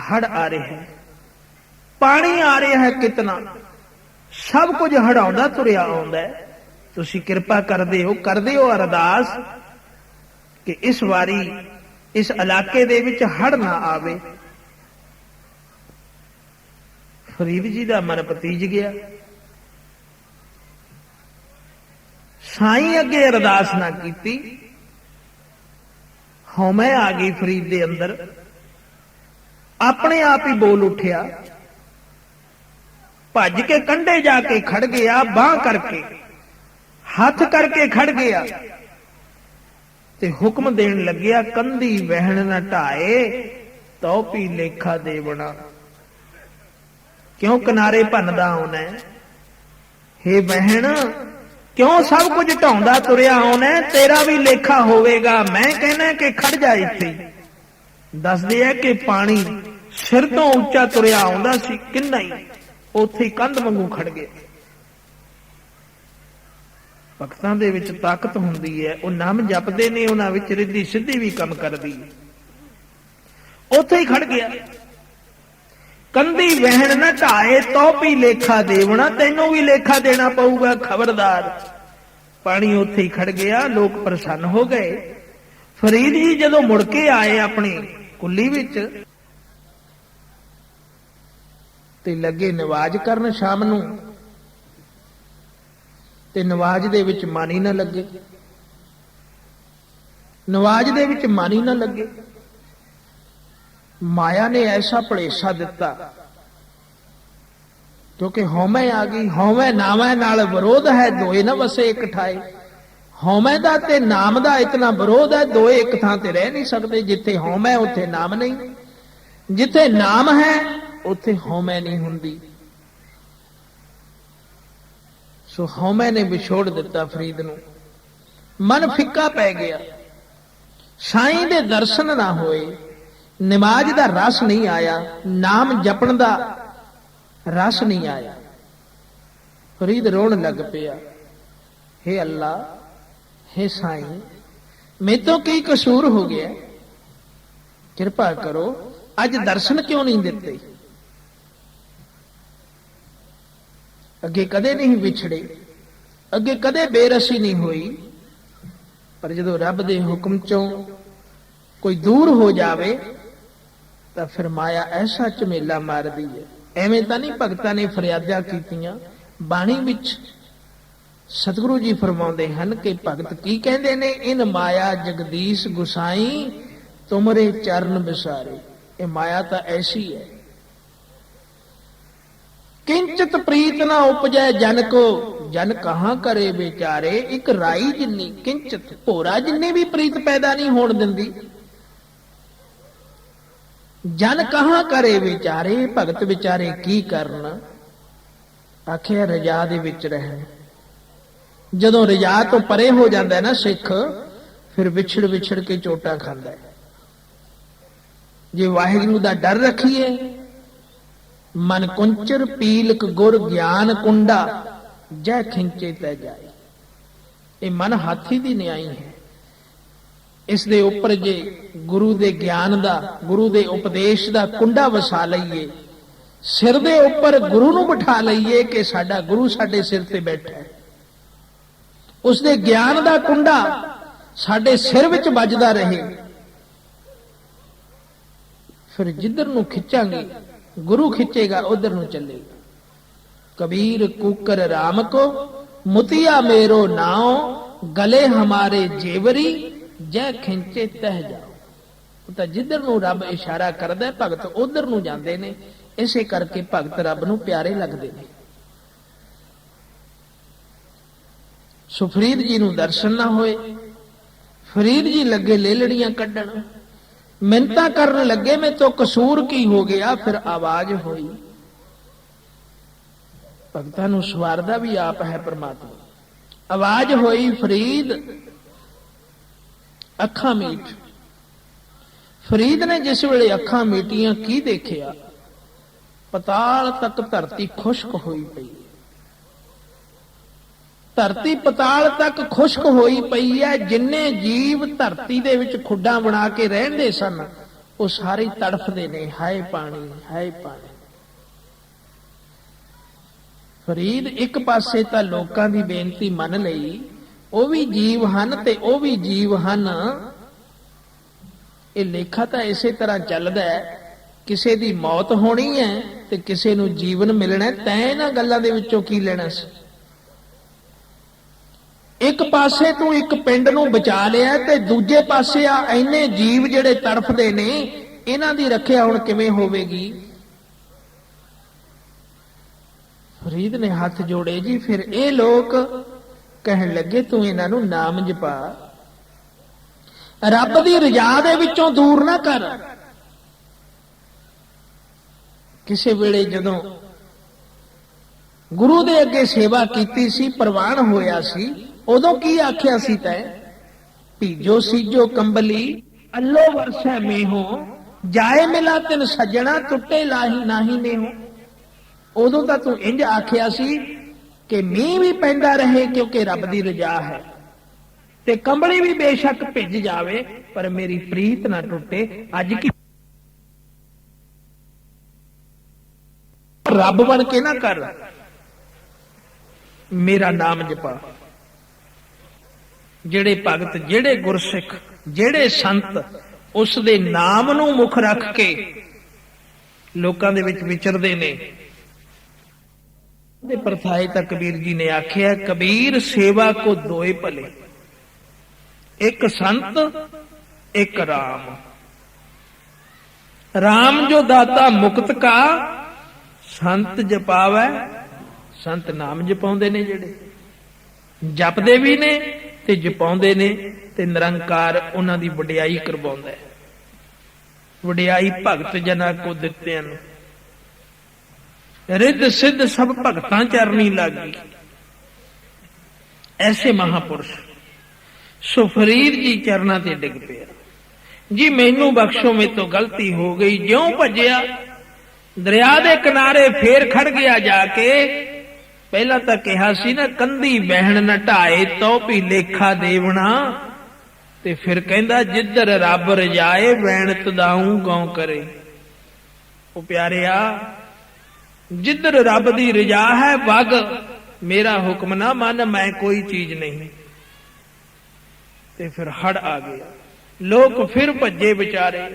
ਹੜ ਆ ਰਿਹਾ ਹੈ, ਪਾਣੀ ਆ ਰਿਹਾ ਹੈ, ਕਿਤਨਾ ਸਭ ਕੁਝ ਹੜਾਉਂਦਾ ਤੁਰਿਆ ਆਉਂਦਾ, ਤੁਸੀਂ ਕਿਰਪਾ ਕਰਦੇ ਹੋ ਅਰਦਾਸ ਕਿ ਇਸ ਵਾਰੀ ਇਸ ਇਲਾਕੇ ਦੇ ਵਿੱਚ ਹੜ ਨਾ ਆਵੇ। ਫਰੀਦ ਜੀ ਦਾ ਮਨ ਪਤੀਜ ਗਿਆ। ਸਾਈਂ ਅੱਗੇ ਅਰਦਾਸ ਨਾ ਕੀਤੀ, ਹਉਮੈ ਆ ਗਈ ਫਰੀਦ ਦੇ ਅੰਦਰ, ਆਪਣੇ ਆਪ ਹੀ ਬੋਲ ਉੱਠਿਆ, ਭੱਜ ਕੇ ਕੰਢੇ ਜਾ ਕੇ ਖੜ ਗਿਆ, ਬਾਹ ਕਰਕੇ ਹੱਥ ਕਰਕੇ ਖੜ ਗਿਆ ਤੇ ਹੁਕਮ ਦੇਣ ਲੱਗਿਆ, ਕੰਧੀ ਵਹਿਣ ਨਾ ਢਾਏ, ਤਉ ਪੀ ਲੇਖਾ ਦੇਵਣਾ। ਕਿਉਂ ਕਿਨਾਰੇ ਭੰਨਦਾ ਆਉਣਾ, ਹੇ ਵਹਿਣ, ਕਿਉਂ ਸਭ ਕੁਝ ਢਾਉਂਦਾ ਤੁਰਿਆ ਆਉਣਾ, ਤੇਰਾ ਵੀ ਲੇਖਾ ਹੋਵੇਗਾ। ਮੈਂ ਕਹਿੰਦਾ ਕਿ ਖੜ ਜਾ ਇੱਥੇ। ਦੱਸਦੇ ਆ ਕਿ ਪਾਣੀ ਸਿਰ ਤੋਂ ਉੱਚਾ ਤੁਰਿਆ ਆਉਂਦਾ ਸੀ, ਕਿੰਨਾ ਹੀ ਉੱਥੇ ਕੰਧ ਵਾਂਗੂ ਖੜ ਗਿਆ। ਭਗਤਾਂ ਦੇ ਵਿੱਚ ਤਾਕਤ ਹੁੰਦੀ ਹੈ, ਉਹ ਨਾਮ ਜਪਦੇ ਨੇ, ਉਹਨਾਂ ਵਿੱਚ ਰਿੱਧੀ ਸਿੱਧੀ ਵੀ ਕੰਮ ਕਰਦੀ ਹੈ। ਉੱਥੇ ਹੀ ਖੜ ਗਿਆ। ਕੰਧੀ ਵਹਿਣ ਨਾ ਢਾਏ, ਤੋ ਵੀ ਲੇਖਾ ਦੇਵਣਾ, ਤੈਨੂੰ ਵੀ ਲੇਖਾ ਦੇਣਾ ਪਊਗਾ, ਖਬਰਦਾਰ। ਪਾਣੀ ਉੱਥੇ ਹੀ ਖੜ ਗਿਆ। ਲੋਕ ਪ੍ਰਸੰਨ ਹੋ ਗਏ। ਫਰੀਦ ਜੀ ਜਦੋਂ ਮੁੜ ਕੇ ਆਏ ਆਪਣੀ ਕੁੱਲੀ ਵਿੱਚ ਤੇ ਲੱਗੇ ਨਵਾਜ਼ ਕਰਨ ਸ਼ਾਮ ਨੂੰ, ਤੇ ਨਵਾਜ਼ ਦੇ ਵਿੱਚ ਮਨ ਹੀ ਨਾ ਲੱਗੇ, ਨਵਾਜ਼ ਦੇ ਵਿੱਚ ਮਨ ਹੀ ਨਾ ਲੱਗੇ। ਮਾਇਆ ਨੇ ਐਸਾ ਭਲੇਸਾ ਦਿੱਤਾ, ਕਿਉਂਕਿ ਹਉਮੈ ਆ ਗਈ। ਹਉਮੈ ਨਾਮੈ ਨਾਲ ਵਿਰੋਧ ਹੈ, ਦੋਏ ਨਾ ਵਸੇ ਇੱਕ ਠਾਏ। ਹਉਮੈ ਦਾ ਤੇ ਨਾਮ ਦਾ ਇਤਨਾ ਵਿਰੋਧ ਹੈ, ਦੋਏ ਇੱਕ ਥਾਂ ਤੇ ਰਹਿ ਨਹੀਂ ਸਕਦੇ। ਜਿੱਥੇ ਹਉਮੈ ਉੱਥੇ ਨਾਮ ਨਹੀਂ, ਜਿੱਥੇ ਨਾਮ ਹੈ ਉੱਥੇ ਹਉਮੈ ਨਹੀਂ ਹੁੰਦੀ। ਸੋ ਹਉਮੈ ਨੇ ਵਿਛੋੜ ਦਿੱਤਾ ਫਰੀਦ ਨੂੰ, ਮਨ ਫਿੱਕਾ ਪੈ ਗਿਆ। ਸਾਈਂ ਦੇ ਦਰਸ਼ਨ ਨਾ ਹੋਏ, ਨਮਾਜ਼ ਦਾ ਰਸ ਨਹੀਂ ਆਇਆ, ਨਾਮ ਜਪਣ ਦਾ ਰਸ ਨਹੀਂ ਆਇਆ। ਫਰੀਦ ਰੋਣ ਲੱਗ ਪਿਆ, ਹੇ ਅੱਲਾ, ਹੇ ਸਾਈਂ, ਮੈਥੋਂ ਕੀ ਕਸੂਰ ਹੋ ਗਿਆ, ਕਿਰਪਾ ਕਰੋ, ਅੱਜ ਦਰਸ਼ਨ ਕਿਉਂ ਨਹੀਂ ਦਿੱਤੇ। ਅੱਗੇ ਕਦੇ ਨਹੀਂ ਵਿਛੜੇ, ਅੱਗੇ ਕਦੇ ਬੇਰਸੀ ਨਹੀਂ ਹੋਈ, ਪਰ ਜਦੋਂ ਰੱਬ ਦੇ ਹੁਕਮ ਚੋਂ ਕੋਈ ਦੂਰ ਹੋ ਜਾਵੇ ਤਾਂ ਫਿਰ ਮਾਇਆ ਐਸਾ ਝਮੇਲਾ ਮਾਰਦੀ ਹੈ। ਐਵੇਂ ਤਾਂ ਨਹੀਂ ਭਗਤਾਂ ਨੇ ਫਰਿਆਦਾਂ ਕੀਤੀਆਂ। ਬਾਣੀ ਵਿੱਚ ਸਤਿਗੁਰੂ ਜੀ ਫਰਮਾਉਂਦੇ ਹਨ ਕਿ ਭਗਤ ਕੀ ਕਹਿੰਦੇ ਨੇ, ਇਨ ਮਾਇਆ ਜਗਦੀਸ਼ ਗੁਸਾਈ ਤੁਮਰੇ ਚਰਨ ਵਿਸਾਰੇ। ਇਹ ਮਾਇਆ ਤਾਂ ਐਸੀ ਹੈ, ਕਿੰਚਿਤ ਪ੍ਰੀਤ ਨਾ ਉਪਜੈ ਜਨ ਕੋ, ਜਨ ਕਹਾਂ ਕਰੇ ਵਿਚਾਰੇ। ਇੱਕ ਰਾਈ ਜਿੰਨੀ, ਕਿੰਚਿਤ ਭੋਰਾ ਜਿੰਨੀ ਵੀ ਪ੍ਰੀਤ ਪੈਦਾ ਨਹੀਂ ਹੋਣ ਦਿੰਦੀ। ਜਨ ਕਹਾਂ ਕਰੇ ਵਿਚਾਰੇ, ਭਗਤ ਵਿਚਾਰੇ ਕੀ ਕਰਨ। ਆਖਿਆ ਰਜਾ ਦੇ ਵਿੱਚ ਰਹਿਣ। ਜਦੋਂ ਰਜਾ ਤੋਂ ਪਰੇ ਹੋ ਜਾਂਦਾ ਨਾ ਸਿੱਖ, ਫਿਰ ਵਿਛੜ ਵਿਛੜ ਕੇ ਚੋਟਾਂ ਖਾਂਦਾ ਹੈ। ਜੇ ਵਾਹਿਗੁਰੂ ਦਾ ਡਰ ਰੱਖੀਏ, ਮਨ ਕੁੰਚਰ ਪੀਲਕ ਗੁਰ ਗਿਆਨ ਕੁੰਡਾ, ਜੈ ਖਿੰਚੇ ਤੈ ਜਾਏ। ਇਹ ਮਨ ਹਾਥੀ ਦੀ ਨਿਆਈ ਹੈ। ਇਸ ਦੇ ਉੱਪਰ ਜੇ ਗੁਰੂ ਦੇ ਗਿਆਨ ਦਾ, ਗੁਰੂ ਦੇ ਉਪਦੇਸ਼ ਦਾ ਕੁੰਡਾ ਵਸਾ ਲਈਏ, ਸਿਰ ਦੇ ਉੱਪਰ ਗੁਰੂ ਨੂੰ ਬਿਠਾ ਲਈਏ ਕਿ ਸਾਡਾ ਗੁਰੂ ਸਾਡੇ ਸਿਰ ਤੇ ਬੈਠਾ ਹੈ, ਉਸ ਦੇ ਗਿਆਨ ਦਾ ਕੁੰਡਾ ਸਾਡੇ ਸਿਰ ਵਿੱਚ ਵੱਜਦਾ ਰਹੇ, ਫਿਰ ਜਿੱਧਰ ਨੂੰ ਖਿੱਚਾਂਗੇ ਗੁਰੂ ਖਿੱਚੇਗਾ, ਉਧਰ ਨੂੰ ਚੱਲੇਗਾ। ਕਬੀਰ ਕੂਕਰ ਰਾਮ ਕੋ ਮੁਤਿਆ ਮੇਰੋ ਨਾਉ, ਗਲੇ ਹਮਾਰੇ ਜੇਵਰੀ, ਜੈ ਖਿੰਚੇ ਤਹਿ ਜਾਓ। ਤਾਂ ਜਿੱਧਰ ਨੂੰ ਰੱਬ ਇਸ਼ਾਰਾ ਕਰਦਾ ਭਗਤ ਉਧਰ ਨੂੰ ਜਾਂਦੇ ਨੇ। ਇਸੇ ਕਰਕੇ ਭਗਤ ਰੱਬ ਨੂੰ ਪਿਆਰੇ ਲੱਗਦੇ ਨੇ। ਸੋ ਫਰੀਦ ਜੀ ਨੂੰ ਦਰਸ਼ਨ ਨਾ ਹੋਏ। ਫਰੀਦ ਜੀ ਲੱਗੇ ਲੇਲੜੀਆਂ ਕੱਢਣ, ਮਿੰਨਤਾਂ ਕਰਨ ਲੱਗੇ ਮੈਂ ਤੋਂ ਕਸੂਰ ਕੀ ਹੋ ਗਿਆ। ਫਿਰ ਆਵਾਜ਼ ਹੋਈ। ਭਗਤਾਂ ਨੂੰ ਸਵਾਰਦਾ ਵੀ ਆਪ ਹੈ ਪ੍ਰਮਾਤਮਾ। ਆਵਾਜ਼ ਹੋਈ, ਫਰੀਦ ਅੱਖਾਂ ਮੀਟ। ਫਰੀਦ ਨੇ ਜਿਸ ਵੇਲੇ ਅੱਖਾਂ ਮੀਟੀਆਂ ਕੀ ਦੇਖਿਆ, ਪਤਾਲ ਤੱਕ ਧਰਤੀ ਖੁਸ਼ਕ ਹੋਈ ਪਈ। ਧਰਤੀ ਪਤਾਲ ਤੱਕ ਖੁਸ਼ਕ ਹੋਈ ਪਈ ਹੈ। ਜਿੰਨੇ ਜੀਵ ਧਰਤੀ ਦੇ ਵਿੱਚ ਖੁੱਡਾਂ ਬਣਾ ਕੇ ਰਹਿੰਦੇ ਸਨ, ਉਹ ਸਾਰੇ ਤੜਫਦੇ ਨੇ, ਹਾਏ ਪਾਣੀ, ਹਾਏ ਪਾਣੀ। ਫਰੀਦ ਇੱਕ ਪਾਸੇ ਤਾਂ ਲੋਕਾਂ ਦੀ ਬੇਨਤੀ ਮੰਨ ਲਈ, ਉਹ ਵੀ ਜੀਵ ਹਨ ਤੇ ਉਹ ਵੀ ਜੀਵ ਹਨ। ਇਹ ਲੇਖਾ ਤਾਂ ਇਸੇ ਤਰ੍ਹਾਂ ਚੱਲਦਾ ਹੈ, ਕਿਸੇ ਦੀ ਮੌਤ ਹੋਣੀ ਹੈ ਤੇ ਕਿਸੇ ਨੂੰ ਜੀਵਨ ਮਿਲਣਾ। ਤੈਂ ਇਹਨਾਂ ਗੱਲਾਂ ਦੇ ਵਿੱਚੋਂ ਕੀ ਲੈਣਾ ਸੀ। ਇੱਕ ਪਾਸੇ ਤੂੰ ਇੱਕ ਪਿੰਡ ਨੂੰ ਬਚਾ ਲਿਆ ਤੇ ਦੂਜੇ ਪਾਸੇ ਆ ਇੰਨੇ ਜੀਵ ਜਿਹੜੇ ਤੜਫਦੇ ਨੇ, ਇਹਨਾਂ ਦੀ ਰੱਖਿਆ ਹੁਣ ਕਿਵੇਂ ਹੋਵੇਗੀ। ਫਰੀਦ ਨੇ ਹੱਥ ਜੋੜੇ ਜੀ। ਫਿਰ ਇਹ ਲੋਕ ਕਹਿਣ ਲੱਗੇ ਤੂੰ ਇਹਨਾਂ ਨੂੰ ਨਾਮ ਜਪਾ, ਰੱਬ ਦੀ ਰਜ਼ਾ ਦੇ ਵਿੱਚੋਂ ਦੂਰ ਨਾ ਕਰ। ਕਿਸੇ ਵੇਲੇ ਜਦੋਂ ਗੁਰੂ ਦੇ ਅੱਗੇ ਸੇਵਾ ਕੀਤੀ ਸੀ, ਪ੍ਰਵਾਨ ਹੋਇਆ ਸੀ, ਉਦੋਂ ਕੀ ਆਖਿਆ ਸੀ ਤੈਂ, ਭੀਜੋ ਸੀਜੋ ਕੰਬਲੀ ਅੱਲੋ ਵਰਸੈ ਮੇਹੋ, ਜਾਏ ਮਿਲਾ ਤਿਨ ਸੱਜਣਾ ਟੁੱਟੇ ਲਾਹੀ ਨਾਹੀ ਨੇਹੋ। ਉਦੋਂ ਤਾਂ ਤੂੰ ਇੰਜ ਆਖਿਆ ਸੀ ਕਿ ਮੀਂਹ ਵੀ ਪੈਂਦਾ ਰਹੇ ਕਿਉਂਕਿ ਰੱਬ ਦੀ ਰਜ਼ਾ ਹੈ, ਤੇ ਕੰਬਲੀ ਵੀ ਬੇਸ਼ੱਕ ਭਿੱਜ ਜਾਵੇ ਪਰ ਮੇਰੀ ਪ੍ਰੀਤ ਨਾ ਟੁੱਟੇ। ਅੱਜ ਕੀ ਰੱਬ ਬਣ ਕੇ ਨਾ ਕਰ, ਮੇਰਾ ਨਾਮ ਜਪਾ। ਜਿਹੜੇ ਭਗਤ, ਜਿਹੜੇ ਗੁਰਸਿੱਖ, ਜਿਹੜੇ ਸੰਤ ਉਸ ਦੇ ਨਾਮ ਨੂੰ ਮੁੱਖ ਰੱਖ ਕੇ ਲੋਕਾਂ ਦੇ ਵਿੱਚ ਵਿਚਰਦੇ ਨੇ, ਦੇ ਪਰਥਾਏ ਤਾਂ ਕਬੀਰ ਜੀ ਨੇ ਆਖਿਆ, ਕਬੀਰ ਸੇਵਾ ਕੋ ਦੋਏ ਭਲੇ, ਇੱਕ ਸੰਤ ਇੱਕ ਰਾਮ। ਰਾਮ ਜੋ ਦਾਤਾ ਮੁਕਤ ਕਾ, ਸੰਤ ਜਪਾਵੈ। ਸੰਤ ਨਾਮ ਜਪਾਉਂਦੇ ਨੇ, ਜਿਹੜੇ ਜਪਦੇ ਵੀ ਨੇ ਤੇ ਜਪਾਉਂਦੇ ਨੇ, ਤੇ ਨਿਰੰਕਾਰ ਉਹਨਾਂ ਦੀ ਵਡਿਆਈ ਕਰਵਾਉਂਦਾ ਹੈ। ਵਡਿਆਈ ਭਗਤ ਜਨਾਂ ਕੋ ਦਿੱਤਿਆਂ ਨੂੰ, ਰਿੱਧ ਸਿੱਧ ਸਭ ਭਗਤਾਂ ਚਰਨੀ ਲਾਗੀ। ਐਸੇ ਮਹਾਪੁਰਸ਼। ਸੋ ਫਰੀਦ ਜੀ ਚਰਨਾਂ ਤੇ ਡਿੱਗ ਪਿਆ। ਜੀ ਮੈਨੂੰ ਬਖਸ਼ੋ, ਮੇਰੇ ਤੋਂ ਗਲਤੀ ਹੋ ਗਈ। ਜਿਉਂ ਭੱਜਿਆ ਦਰਿਆ ਦੇ ਕਿਨਾਰੇ ਫੇਰ ਖੜ ਗਿਆ ਜਾ ਕੇ। ਪਹਿਲਾਂ ਤਾਂ ਕਿਹਾ ਸੀ ਨਾ, ਕੰਧੀ ਬਹਿਣ ਨਾ ਢਾਏ ਤੋ ਵੀ ਲੇਖਾ ਦੇਵਣਾ, ਤੇ ਫਿਰ ਕਹਿੰਦਾ ਜਿੱਧਰ ਰੱਬ ਰਜਾਏ ਵੈਣ ਤਦਾਊ ਗਉ ਕਰੇ। ਉਹ ਪਿਆਰਿਆ, ਜਿੱਧਰ ਰੱਬ ਦੀ ਰਜਾ ਹੈ ਵਗ, ਮੇਰਾ ਹੁਕਮ ਨਾ ਮੰਨ, ਮੈਂ ਕੋਈ ਚੀਜ਼ ਨਹੀਂ। ਤੇ ਫਿਰ ਹੜ ਆ ਗਿਆ। ਲੋਕ ਫਿਰ ਭੱਜੇ ਵਿਚਾਰੇ,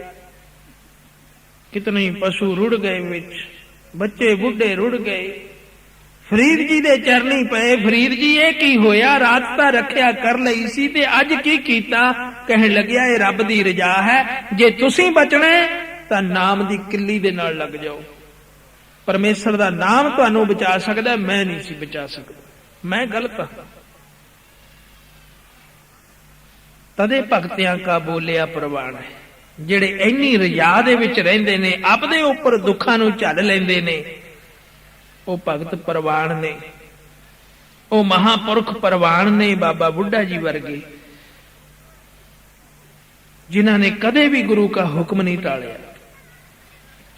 ਕਿਤਨੇ ਪਸ਼ੂ ਰੁੜ ਗਏ ਵਿੱਚ, ਬੱਚੇ ਬੁੱਢੇ ਰੁੜ ਗਏ। ਫਰੀਦ ਜੀ ਦੇ ਚਰਨੀ ਪਏ। ਫਰੀਦ ਜੀ ਇਹ ਕੀ ਹੋਇਆ, ਰਾਤ ਤਾਂ ਰੱਖਿਆ ਕਰ ਲਈ ਸੀ ਤੇ ਅੱਜ ਕੀ ਕੀਤਾ। ਕਹਿਣ ਲੱਗਿਆ ਇਹ ਰੱਬ ਦੀ ਰਜਾ ਹੈ, ਜੇ ਤੁਸੀਂ ਬਚਣਾ ਤਾਂ ਨਾਮ ਦੀ ਕਿੱਲੀ ਦੇ ਨਾਲ ਲੱਗ ਜਾਓ। ਪਰਮੇਸ਼ਰ ਦਾ ਨਾਮ ਤੁਹਾਨੂੰ ਬਚਾ ਸਕਦਾ, ਮੈਂ ਨਹੀਂ ਸੀ ਬਚਾ ਸਕਦਾ, ਮੈਂ ਗਲਤ ਹਾਂ। ਤਦੇ ਭਗਤਿਆਂ ਕਾ ਬੋਲਿਆ ਪ੍ਰਵਾਨ ਹੈ। ਜਿਹੜੇ ਇੰਨੀ ਰਜਾ ਦੇ ਵਿੱਚ ਰਹਿੰਦੇ ਨੇ, ਆਪਦੇ ਉੱਪਰ ਦੁੱਖਾਂ ਨੂੰ ਝੱਲ ਲੈਂਦੇ ਨੇ, ਉਹ ਭਗਤ ਪ੍ਰਵਾਨ ਨੇ, ਉਹ ਮਹਾਪੁਰਖ ਪ੍ਰਵਾਨ ਨੇ। ਬਾਬਾ ਬੁੱਢਾ ਜੀ ਵਰਗੇ, ਜਿਨ੍ਹਾਂ ਨੇ ਕਦੇ ਵੀ ਗੁਰੂ ਕਾ ਹੁਕਮ ਨਹੀਂ ਟਾਲਿਆ।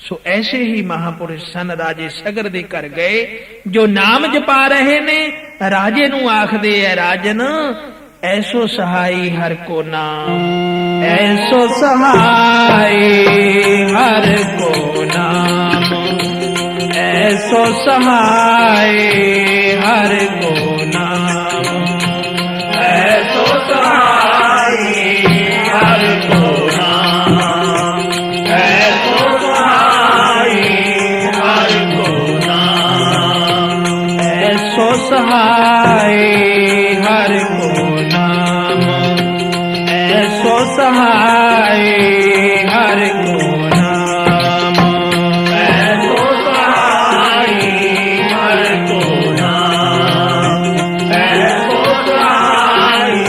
ਸੋ ਐਸੇ ਹੀ ਮਹਾਪੁਰਸ਼ ਸਨ। ਰਾਜੇ ਸਗਰ ਦੇ ਘਰ ਗਏ, ਜੋ ਨਾਮ ਜਪਾ ਰਹੇ ਨੇ। ਰਾਜੇ ਨੂੰ ਆਖਦੇ ਐ, ਰਾਜਨ ਐਸੋ ਸਹਾਈ ਹਰ ਕੋ ਨਾਮ, ਐਸੋ ਸਹਾਈ ਹਰ ਕੋ ਨਾਮ, ਐਸੋ ਸਹਾਈ ਹਰ ਕੋ ਨਾਮ, ਐਸੋ ਸਹਾਈ ਹਰ ਕੋ ਨਾਮ, ਐਸੋ ਸਹਾਈ ਹਰ ਕੋ ਨਾਮ, ਐਸੋ ਸਹਾਈ ਹਰ ਕੋ ਨਾਮ, ਐਸੋ ਸਹਾਈ ਹਰ ਕੋ ਨਾਮ, ਐਸੋ ਸਹਾਈ ਹਰ ਕੋ ਨਾਮ, ਐਸੋ ਸਹਾਈ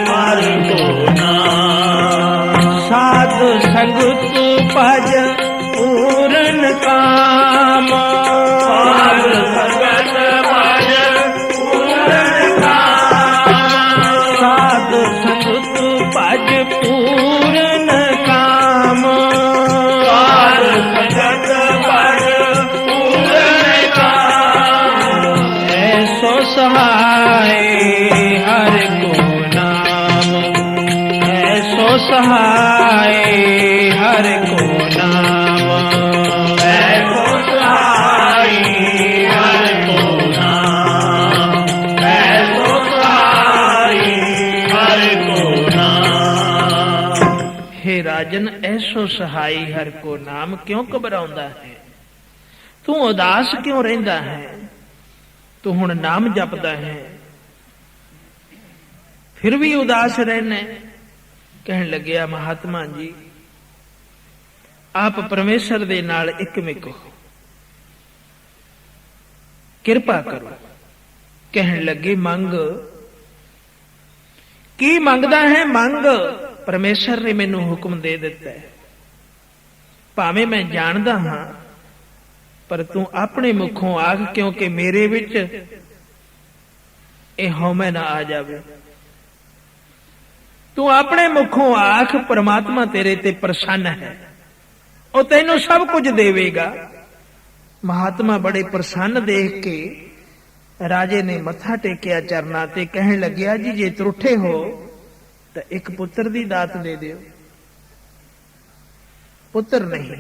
ਹਰ ਕੋ ਨਾਮ। ਸਾਧ ਸੰਗ सहाय हर को नाम, ऐसो सहाय हर को नाम, ऐसो सहाय हर को नाम। हे राजन, ऐसो सहाय हर को नाम क्यों घबराउंदा है? तू उदास क्यों रहिंदा है? तू हुण नाम जपदा है फिर भी उदास रहना। कहन लग्या महात्मा जी, आप परमेश्वर दे नाल इकमिक हो, किरपा करो। कहन लगे मंग। की मंगदा है? मंग। परमेश्वर ने मैनू हुक्म दे दिता है, भावें मैं जानदा हां पर तू अपने मुखों आख, क्योंकि मेरे विच ये हौमे ना आ जावे। तू अपने मुखों आख, परमात्मा तेरे ते प्रसन्न है, और तैनू सब कुछ देवेगा। महात्मा बड़े प्रसन्न देख के राजे ने मत्था टेकिया चरना ते, कहन लग्या जी जे त्रुठे हो तो एक पुत्र दी दात दे दियो। पुत्र नहीं।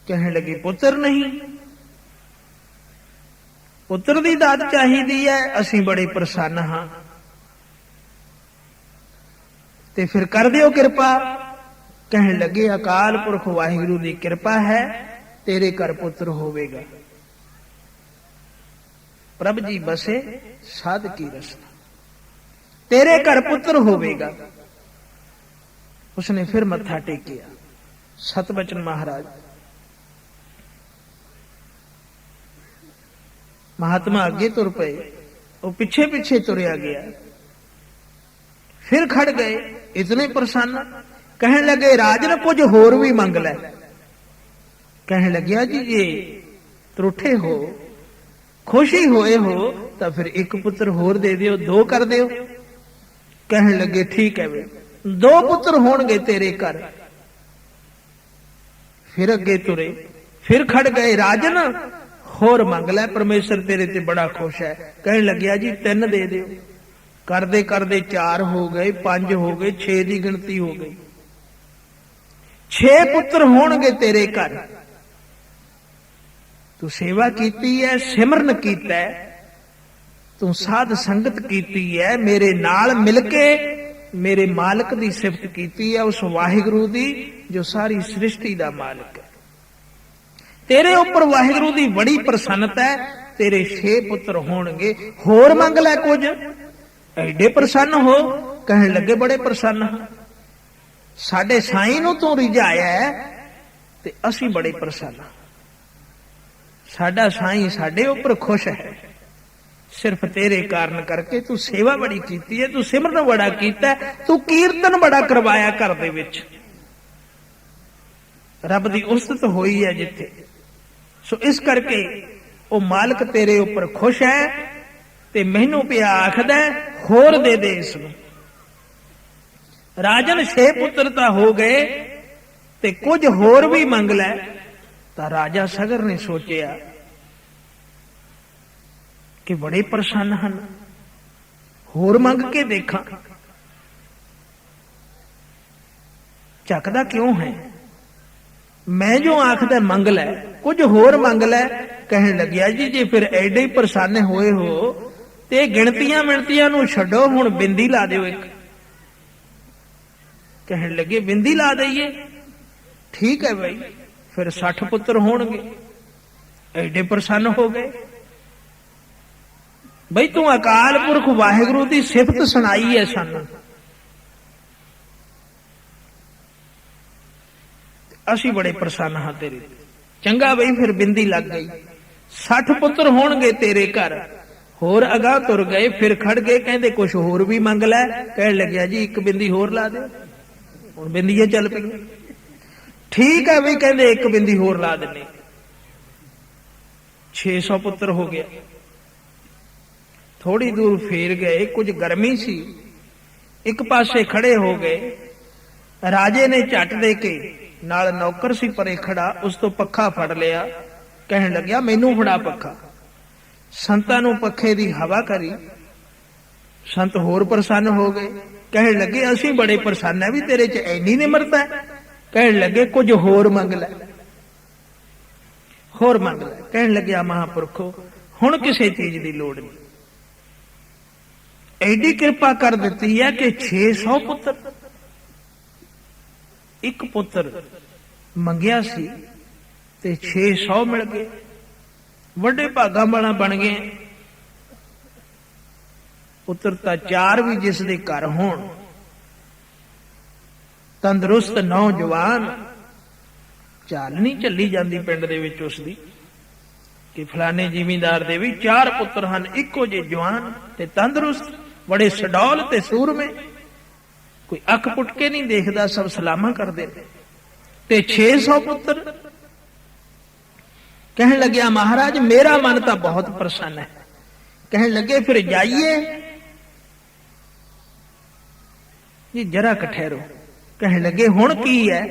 कहने लगे पुत्र नहीं, पुत्र दी दात चाहिदी है, असीं बड़े प्रसन्न हां, ते फिर कर दियो किरपा। कहने लगे अकाल पुरख वाहिगुरु दी किरपा है, तेरे घर पुत्र होवेगा। प्रभ जी बसे साध की रसना, तेरे घर पुत्र होवेगा। उसने फिर मत्था टेकिया। सतबचन महाराज। महात्मा अगे तुर पे, वो पीछे पीछे तुरया गया। फिर खड़ गए, इतने प्रसन्न। कहने लगे राजन कुछ होर भी मंग लै। कहने लग्या जी ये त्रुठे हो, खुशी होए हो तो फिर एक पुत्र होर दे दियो, दो कर दियो। कहने लगे ठीक है वे, दो पुत्र होणगे तेरे घर। फिर अगे तुरे, फिर खड़ गए। राजन होर मंग लै, परमेश्वर तेरे ते बड़ा खुश है। कहने लग्या जी तीन दे दियो। करदे करदे 4 हो गए, 5 हो गए, 6 की गिनती हो गई। 6 पुत्र होणगे तेरे घर। तू सेवा कीती है, सिमरन कीता है, तू साध संगत कीती है, मेरे नाल मिल के मेरे मालिक दी सिफत कीती है, उस वाहिगुरु दी जो सारी सृष्टि दा मालिक है। तेरे ऊपर वाहिगुरु दी बड़ी प्रसन्नता है, तेरे 6 पुत्र होणगे, होर मंग लै कुछ। एडे प्रसन्न हो। कहने लगे बड़े प्रसन्न हां, साडे साईं नूं तू रिझाया है ते असीं बड़े प्रसन्न हां। साडा साईं साडे ऊपर खुश है, सिर्फ तेरे कारण करके। तू सेवा बड़ी कीती है, तू सिमरन बड़ा कीता है, तू कीर्तन बड़ा करवाया घर दे विच। रब दी उस्तत होई है जिथे। सो इस करके वो मालिक तेरे ऊपर खुश है ते मैनू पिया आखदा होर दे दे इसनूं। राजन 6 पुत्र तां हो गए ते कुछ होर भी मंग लै। तां राजा सगर ने सोचिया कि बड़े प्रसन्न हन, होर मंग के देखा। झकदा क्यों है? मैं जो आखदा मंग लै, कुछ होर मंग लै। कहने लग्या जी जे फिर एडे ही प्रसन्न होए हो ते गिणतियां मिणतियां नूं छड्डो, हुण बिंदी ला दिओ एक। कहने लगे बिंदी ला दईए। ठीक है भाई, फिर 60 पुत्र होणगे। एडे प्रसन्न हो गए। बई तू अकाल पुरख वाहिगुरु दी सिफत सुनाई है सानू, असी बड़े प्रसन्न हाँ तेरे। चंगा बई फिर बिंदी लग गई। 60 पुत्र होणगे तेरे घर। होर अगाह तुर गए, फिर खड़ गए, कहते कुछ होर भी मंग लै। कह लग्या जी एक बिंदी होर ला दे। हुण बिंदियां चल पई। ठीक है बई, कहते एक बिंदी होर ला देने। 600 पुत्र हो गया। थोड़ी दूर फेर गए, कुछ गर्मी सी, एक पासे खड़े हो गए। राजे ने झट दे के नाल नौकर सी परे खड़ा, उस तो पखा फड़ लिया। कहन लग्या मैनू फड़ा पखा। संतां नूं पखे दी हवा करी। संत होर प्रसन्न हो गए, कहने लगे असी बड़े प्रसन्न है भी तेरे च इन्नी निमरता है। कहने लगे कुछ होर मंग लै, होर मंग लै। कहने लगे महापुरखो हुण किसी चीज की लोड़ नहीं, एडी कृपा कर दी है कि 600 पुत्र, एक पुत्र मंगिया सी ते 600 मिल गए, वड्डे भागा वाला बन गए। पुत्र तां 4 भी जिस दे घर होण, तंदरुस्त नौजवान, चाल नहीं चली जाती पिंड दे विच उसदी कि फलाने जिमीदार दे भी 4 पुत्र हन, इको जे जवान ते तंदरुस्त, बड़े सडौल ते सूरमे, कोई अख पुटके नहीं देखदा, सब सलामा करदे ते 600 पुत्र। कहने लगे महाराज मेरा मन तो बहुत प्रसन्न है। कहने लगे फिर जाइए जी, जरा ठहरो। कहने लगे हुण की है?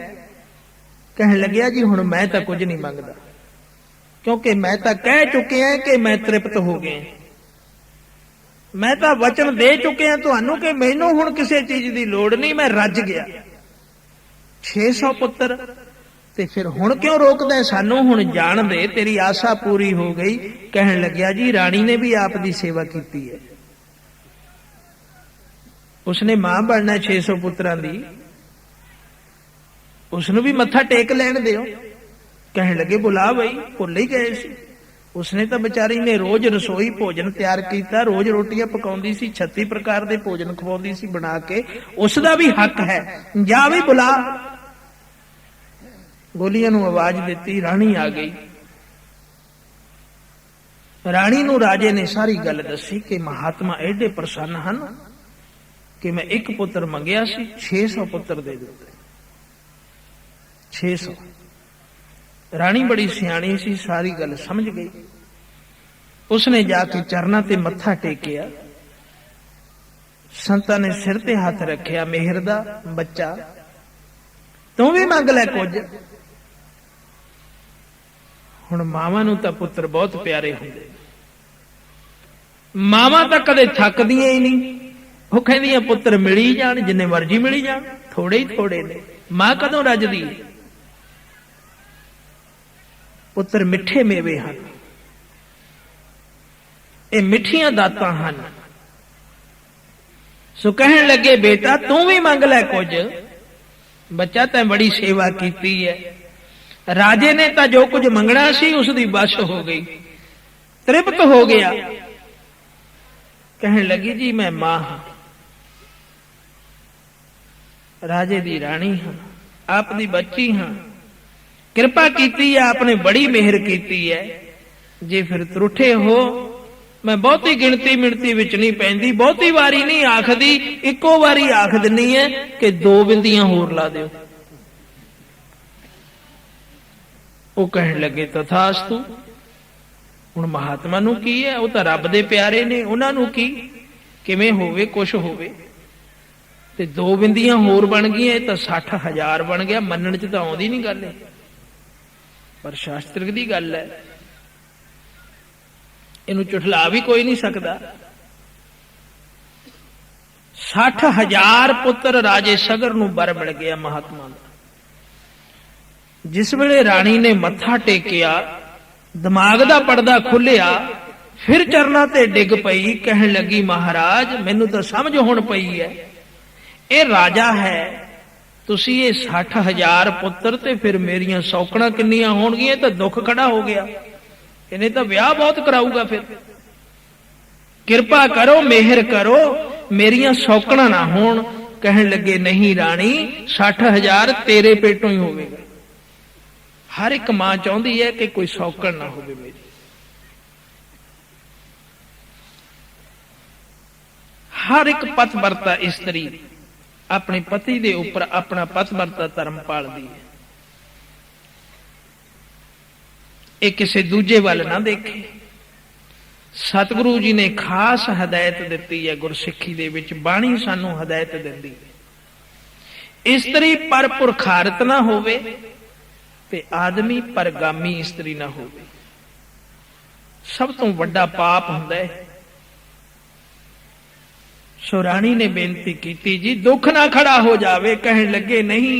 कहने लगे जी हुण मैं तो कुछ नहीं मंगदा, क्योंकि मैं तो कह चुके हैं कि मैं तृप्त हो गए, मैं तो वचन दे चुके हैं तुहानू कि मैनू हुण किसी चीज की लोड़ नहीं, मैं रज गया। 600 पुत्र ते फिर हुण क्यों रोकदा सानू, हुण जान दे, तेरी आशा पूरी हो गई। कहने लग्या जी राणी ने भी आप दी सेवा की है, उसने मां बनना 600 पुत्रां दी, उसनू भी मत्था टेक लैण दिओ। कहने लगे बुला बई, भुल ही गए सी। उसने तो बेचारी ने रोज रसोई भोजन तैयार किया, रोज रोटियां पकाउंदी सी, 36 प्रकार के भोजन खवाउंदी सी बना के, उसका भी हक है, जा भी बुला। गोलियां नू आवाज दी, राणी आ गई। राणी नू राजे ने सारी गल दसी कि महात्मा एडे प्रसन्न हन कि मैं एक पुत्र मंगिया सी, 600 पुत्र दे दिते। 600। राणी बड़ी सियाणी सी, सारी गल समझ गई। उसने जाके चरना ते मत्था टेकिया, संतां ने सिर ते हाथ रखिया, मेहर दा बच्चा तू भी मंग लै कुछ। हुण मावां नूं तां पुत्र बहुत प्यारे हुंदे, मावां तां कदे थकदियां ही नहीं, वो कहदियां पुत्र मिली जाण, जिन्ने मर्जी मिली जाण, थोड़े ही थोड़े ने। मां कदों रजदी है? पुत्र मिठे मेवे हन, ये मिठियां दातां हन। सो कहन लगे बेटा तू भी मंग लै कुछ, बच्चा तैं बड़ी सेवा की है। राजे ने तो जो कुछ मंगना सी उसकी बस हो गई, तृप्त हो गया। कहन लगी जी मैं मां हां, राजे दी राणी हां, आप दी बच्ची हां, कृपा कीती है आपने, बड़ी मेहर कीती है। जे फिर त्रुठे हो, मैं बहुती गिणती मिणती विच नहीं पैंदी, बहुती वारी नहीं आखदी, इको वारी आख दिंदी है कि 2 बिंदियां होर ला दिओ। वो कहने लगे तथास्तु। हुण महात्मा नूं की है, वो तो रब दे प्यारे ने, उन्हां नूं की किवें होवे, कुछ होवे। ते 2 बिंदियां होर बन गईयां, तो 60,000 बन गया। मनण च तां आउंदी नहीं गल, पर शास्त्र दी गल है, इनू झुठला भी कोई नहीं सकता। 60,000 पुत्र राजे सगर नूं बर मिल गया महात्मा दा। जिस वेले राणी ने मत्था टेकिया, दिमाग दा पर्दा खुलिया, फिर चरना ते डिग पई। कहन लगी महाराज मैनू तो समझ हुण पई है, ये राजा है, तुसी ये 60,000 पुत्र ते फिर मेरियां सौकणा किन्नियां होणगियां, तो दुख खड़ा हो गया, इन्हें तो ब्याह बहुत कराऊगा। फिर कृपा करो, मेहर करो, मेरियां सौकणा ना होण। कहन लगे नहीं राणी, 60,000 तेरे पेटों ही होवेगा। हर एक मां चाहती है कि कोई सौकण ना होवे मेरी। हर एक पतिव्रता स्त्री अपने पति दे ऊपर अपना पतिव्रता धर्म पालदी है, ये किसी दूजे वाल ना देखे। सतगुरु जी ने खास हदायत दी है, गुरसिੱਖੀ दे विच बाणी सानू हदायत दिंदी है, स्त्री पर पुरखारत ना होवे ते आदमी परगामी स्त्री ना होवे। सब तो वड्डा पाप हुंदा है सो रानी ने बेनती की जी दुख ना खड़ा हो जावे। कहन लगे नहीं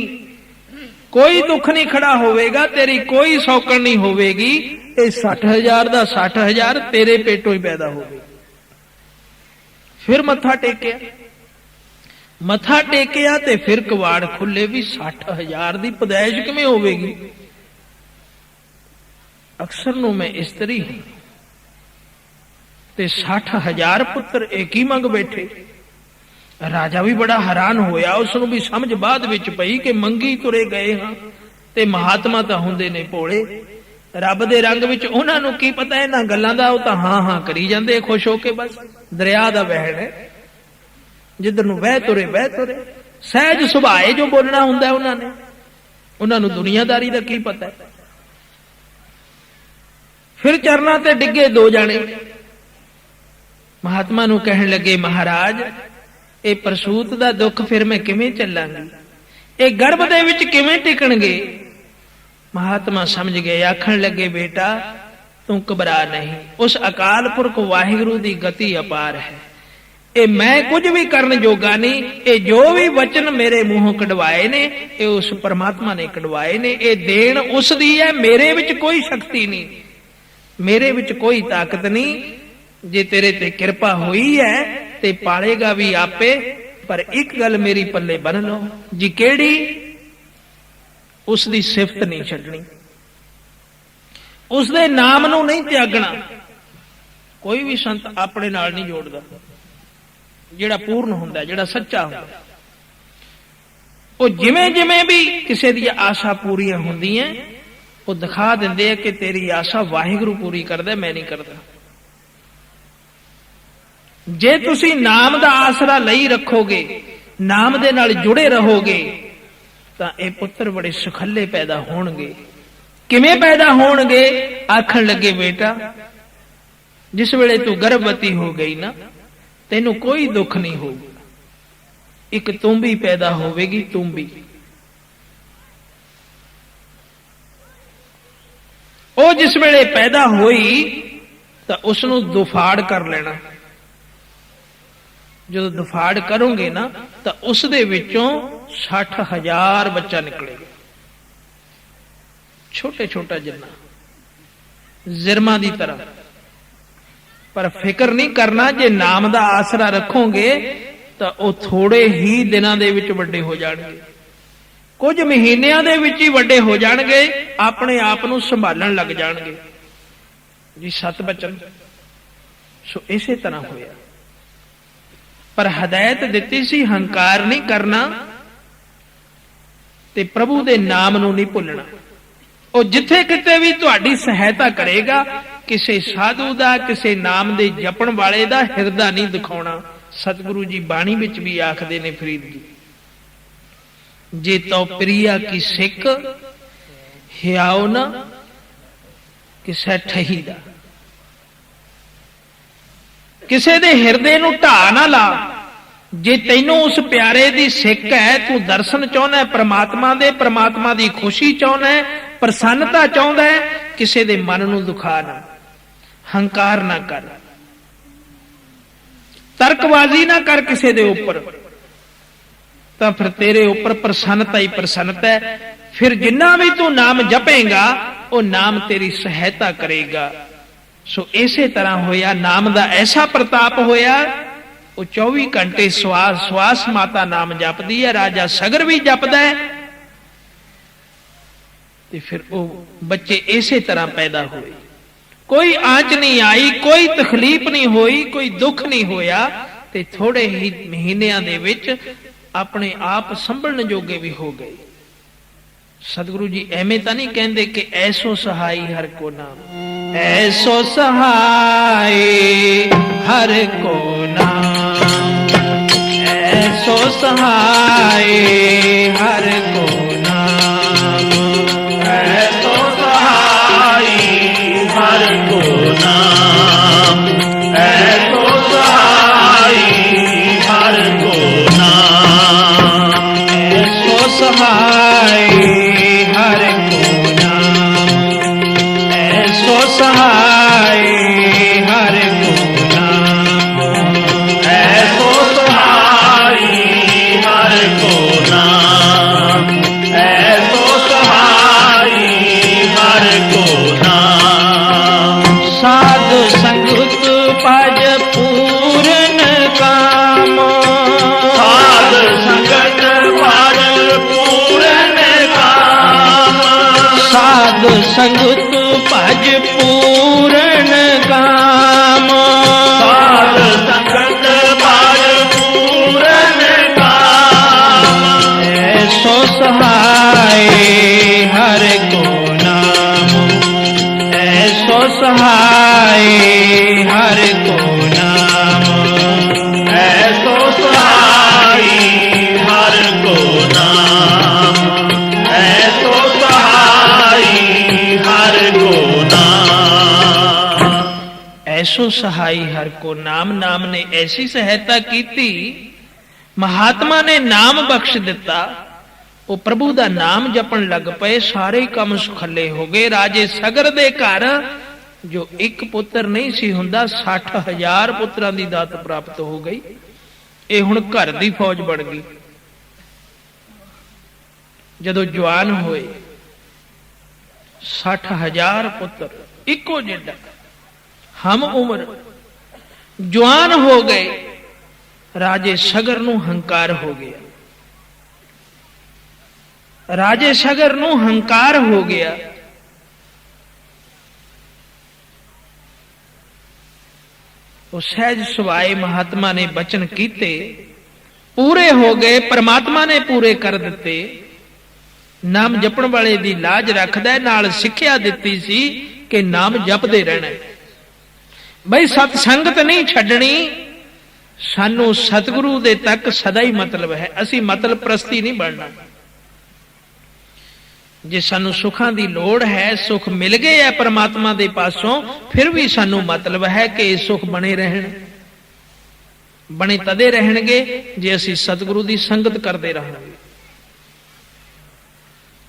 कोई दुख नहीं खड़ा होवेगा, तेरी कोई सौकड़ नहीं होवेगी। ये 60,000 का 60,000 तेरे पेटों ही पैदा होवे। फिर मत्था टेकिया, मत्था टेकिया ते फिर कवाड़ खुले भी 60,000 की पैदाइश किवें होवेगी। अक्सर नूं मैं इस्त्री हूं ते 60,000 पुत्र एक ही मंग बैठे। राजा भी बड़ा हैरान होया, उसनूं भी समझ बाद विच पई कि मंगी तुरे गए हां ते महात्मा तां हुंदे ने भोले। रब दे रंग विच उन्हां नूं की पता इन्हां गल्लां दा, ओह तां हां हां करी जांदे खुश होके। बस दरिया दा वहण है, जिधर नूं वह तुरे वह तुरे। सहज सुभाए जो बोलना हुंदा उन्हां ने, उन्हां नूं दुनियादारी दा की पता है। फिर चरनां ते डिगे दो जाने, महात्मा नूं कहण लगे महाराज ये प्रसूत दा दुख फिर मैं किवें चलांगी, ये गर्भ दे विच किवें टिकणगे। महात्मा समझ गए, आखण लगे बेटा तू घबरा नहीं, उस अकाल पुरख वाहिगुरू दी गति अपार है। ये मैं कुछ भी करन जोगा नहीं, ये जो भी वचन मेरे मुंहों कढवाए ने ये उस परमात्मा ने कढवाए ने। ये देन उस दी है, मेरे विच कोई शक्ति नहीं, मेरे विच कोई ताकत नहीं। जे तेरे ते किरपा हुई है ते पालेगा भी आपे। पर एक गल मेरी पल्ले बन लो जी, केड़ी? उसदी सिफत नहीं छड्डनी, उसदे नाम नूं नहीं त्यागना। कोई भी संत अपने नाल नहीं जोड़दा, जिहड़ा पूर्ण हुंदा, जिहड़ा सच्चा हुंदा। ਉਹ ਜਿਵੇਂ ਜਿਵੇਂ भी किसी दी आशा पूरियां ਹੁੰਦੀਆਂ ਉਹ दिखा ਦਿੰਦੇ ਆ कि तेरी आशा वाहिगुरू पूरी करदा, मैं नहीं करदा। जे तुसी नाम दा आसरा लई रखोगे, नाम दे नाल जुड़े रहोगे तां ये पुत्र बड़े सुखल्ले पैदा होणगे। किवें पैदा होणगे? आखण लगे बेटा जिस वेले तू गर्भवती हो गई ना, तेनू कोई दुख नहीं होगा। एक तुंबी पैदा होवेगी, तुंबी। ਉਹ जिस वेले पैदा होई तां उसनू दुफाड़ कर लेना। जो दुफाड़ करोगे ना तो उस दे विचों 60,000 बच्चा निकलेगा, छोटे छोटा जिन्ना जिरमा दी तरह। पर फिक्र नहीं करना, जे नाम दा आसरा रखोगे तो वह थोड़े ही दिनां दे विच वड्डे हो जाणगे, कुछ महीनिਆਂ ਦੇ ਵਿੱਚ ही ਵੱਡੇ हो जाणगे, अपने आप ਨੂੰ संभालण लग जाणगे जी। सत बचन सो इसे तरह होया। पर हदायत दिती सी हंकार नहीं करना ते प्रभु दे नाम नूं नहीं भुलना। ਉਹ जिथे किते भी तुहाडी सहायता करेगा, किसी साधु दा किसी नाम दे जपण वाले दा हिरदा नहीं दिखाउणा। सतगुरु जी बाणी विच भी आखदे ने फरीद जी, जे तो प्रिया की सिक हियाओ ना किसे ठही दा। किसे दे हिरदे नूं ढा ना ला। जे तैनू उस प्यारे दी सिक है, तू दर्शन चाहुंदा है परमात्मा दे, परमात्मा दी खुशी चाहुंदा है, प्रसन्नता चाहुंदा है, किसे दे मन नूं दुखा ना, हंकार ना कर, तर्कबाजी ना कर किसे दे उपर, तो फिर तेरे ऊपर प्रसन्नता ही प्रसन्नता है। फिर जिन्ना भी तू नाम जपेगा वो नाम तेरी सहायता करेगा। सो इसे तरह होया, नाम दा ऐसा प्रताप होया, वो 24 घंटे श्वास श्वास माता नाम जपदी है। राजा सगर भी जपदा है ते फिर वो बच्चे इसे तरह पैदा हुए। कोई आंच नहीं आई, कोई तकलीफ नहीं हुई, कोई दुख नहीं होया ते थोड़े ही महीनों दे विच अपने आप संभलने जोगे भी हो गए। सतगुरु जी एवें तां नहीं कहंदे कि ऐसो सहाय हर को नाम, ऐसो सहाय हर को नाम, ऐसो सहाय हर को नाम, ऐसो सहाय हर को नाम, ऐसो सहाय हर को नाम, ऐसो सहाय हर को नाम, ऐसो सहाय हर को नाम, ऐसो सहाय संगत भज पूरन काम। साध संगत भज पूरन काम। ऐसो सहाय हर को नाम, ऐसो सहाय हर को नाम। ऐसो सहाय हर को नाम। ऐसो सहाय हर को नाम। ऐसो सहाय हर को नाम। नाम ने ऐसी सहायता की थी, महात्मा ने नाम बख्श दिता, वो प्रभु का नाम जपन लग पे, सारे काम सुखले हो गए। राजे सगर दे घर जो एक पुत्र नहीं सी हुंदा, 60,000 पुत्रां दी दात प्राप्त हो गई। ये हुण घर दी फौज बन गई। जदों जवान होए 60,000 पुत्र इको जिड्डा, हम उम्र जवान हो गए। राजे सगर नूं हंकार हो गया, राजे सगर नूं हंकार हो गया। वो सहज सुभाए महात्मा ने बचन कीते, पूरे हो गए। परमात्मा ने पूरे कर दिते। नाम जपण वाले दी लाज रखदा, नाल सिੱਖਿਆ ਦਿੱਤੀ ਸੀ कि नाम जपदे रहना। बई सत संगत नहीं छड्डनी, सानू सतगुरु दे तक सदा ही मतलब है। असी मतलब प्रस्ती नहीं बनना। जे सानू सुखां दी लोड़ है, सुख मिल गए है परमात्मा दे पासों, फिर भी सानू मतलब है कि ये सुख बने रहन। बने तदे रहणगे जे असी सतगुरु दी संगत करते रहांगे।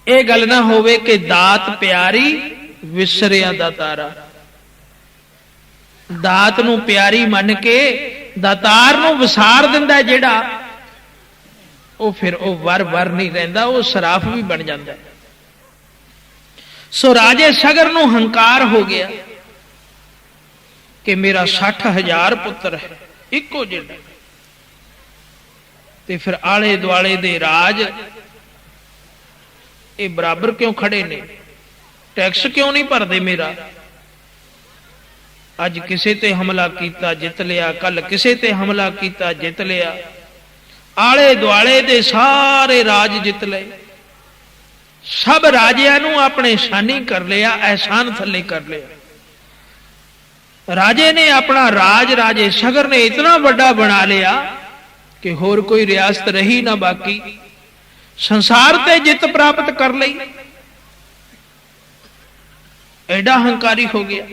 ये गल ना होवे कि दात प्यारी विसरिया दातारा। दात नू प्यारी मन के दातार नू विसार दिंदा जेड़ा, वो फिर वो वर वर नहीं रहिंदा, वो सराफ भी बन जाता है। सो राजे सगर नू हंकार हो गया कि मेरा 60,000 पुत्र है इको जिड्डा, ते फिर आले दुआले दे राज ये बराबर क्यों खड़े ने? टैक्स क्यों नहीं भरदे मेरा? अज किसे ते हमला कीता जित लिया, कल किसे ते हमला कीता जित लिया। आले दुआले दे सारे राज जित ले, सब राजियां नू अपने शानी कर लिया, एहसान थले कर लिया। राजे ने अपना राज, राजे सगर ने इतना बड़ा बना लिया कि होर कोई रियासत रही ना बाकी। संसार ते जित प्राप्त कर ली। एडा हंकारी हो गया।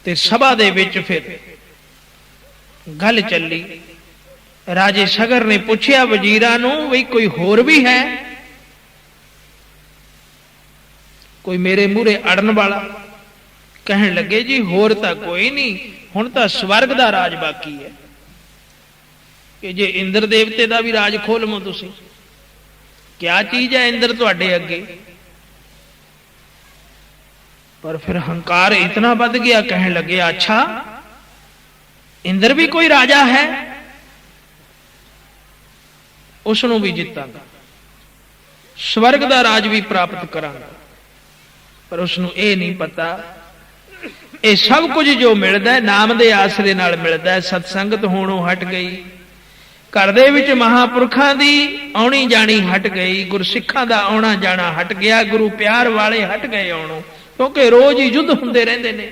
ते सभा दे विच फिर गल चली। राजे सगर ने पूछया वजीरां नूं, बई कोई होर भी है, कोई मेरे मूहरे अड़न वाला? कहन लगे जी होर तां कोई नहीं, हुण तां स्वर्ग दा राज बाकी है कि जे इंद्र देवते दा भी राज खोलवो तुसीं। क्या चीज है इंद्र तुहाडे अगे? पर फिर हंकार इतना बढ़ गया, कहने लगे अच्छा इंद्र भी कोई राजा है, उसनों भी जितांगा, स्वर्ग दा राज भी प्राप्त करांगा। पर उसनों ये नहीं पता ये सब कुछ जो मिलता है नाम दे आसरे नाल मिलता है। सत्संगत होणों हट गई, घर दे विच महापुरखां दी आउणी जाणी हट गई, गुरसिखां दा आउणा जाना हट गया, गुरु प्यार वाले हट गए आउणों, क्योंकि रोज ही युद्ध हुंदे रहिंदे ने।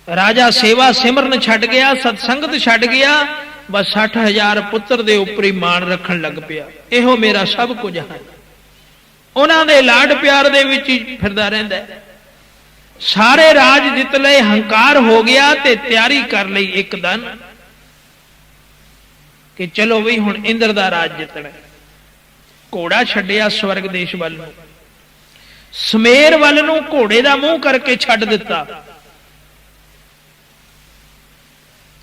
राजा सेवा सिमरन छड्ड गया, सत्संगत छड्ड गया, बस 60,000 पुत्र दे उपर ही मान रखन लग पिया। इहो मेरा सब कुछ है, उन्हां दे लाड प्यार दे विच ही फिरदा रहिंदा है। सारे राज जित लए, हंकार हो गया ते तैयारी कर लई एक दिन कि चलो बई हुण इंद्र दा राज जितना। घोड़ा छड्डिया स्वर्ग देश वल नूं, समेर वल नूं घोड़े दा मूंह करके छड्ड दिता।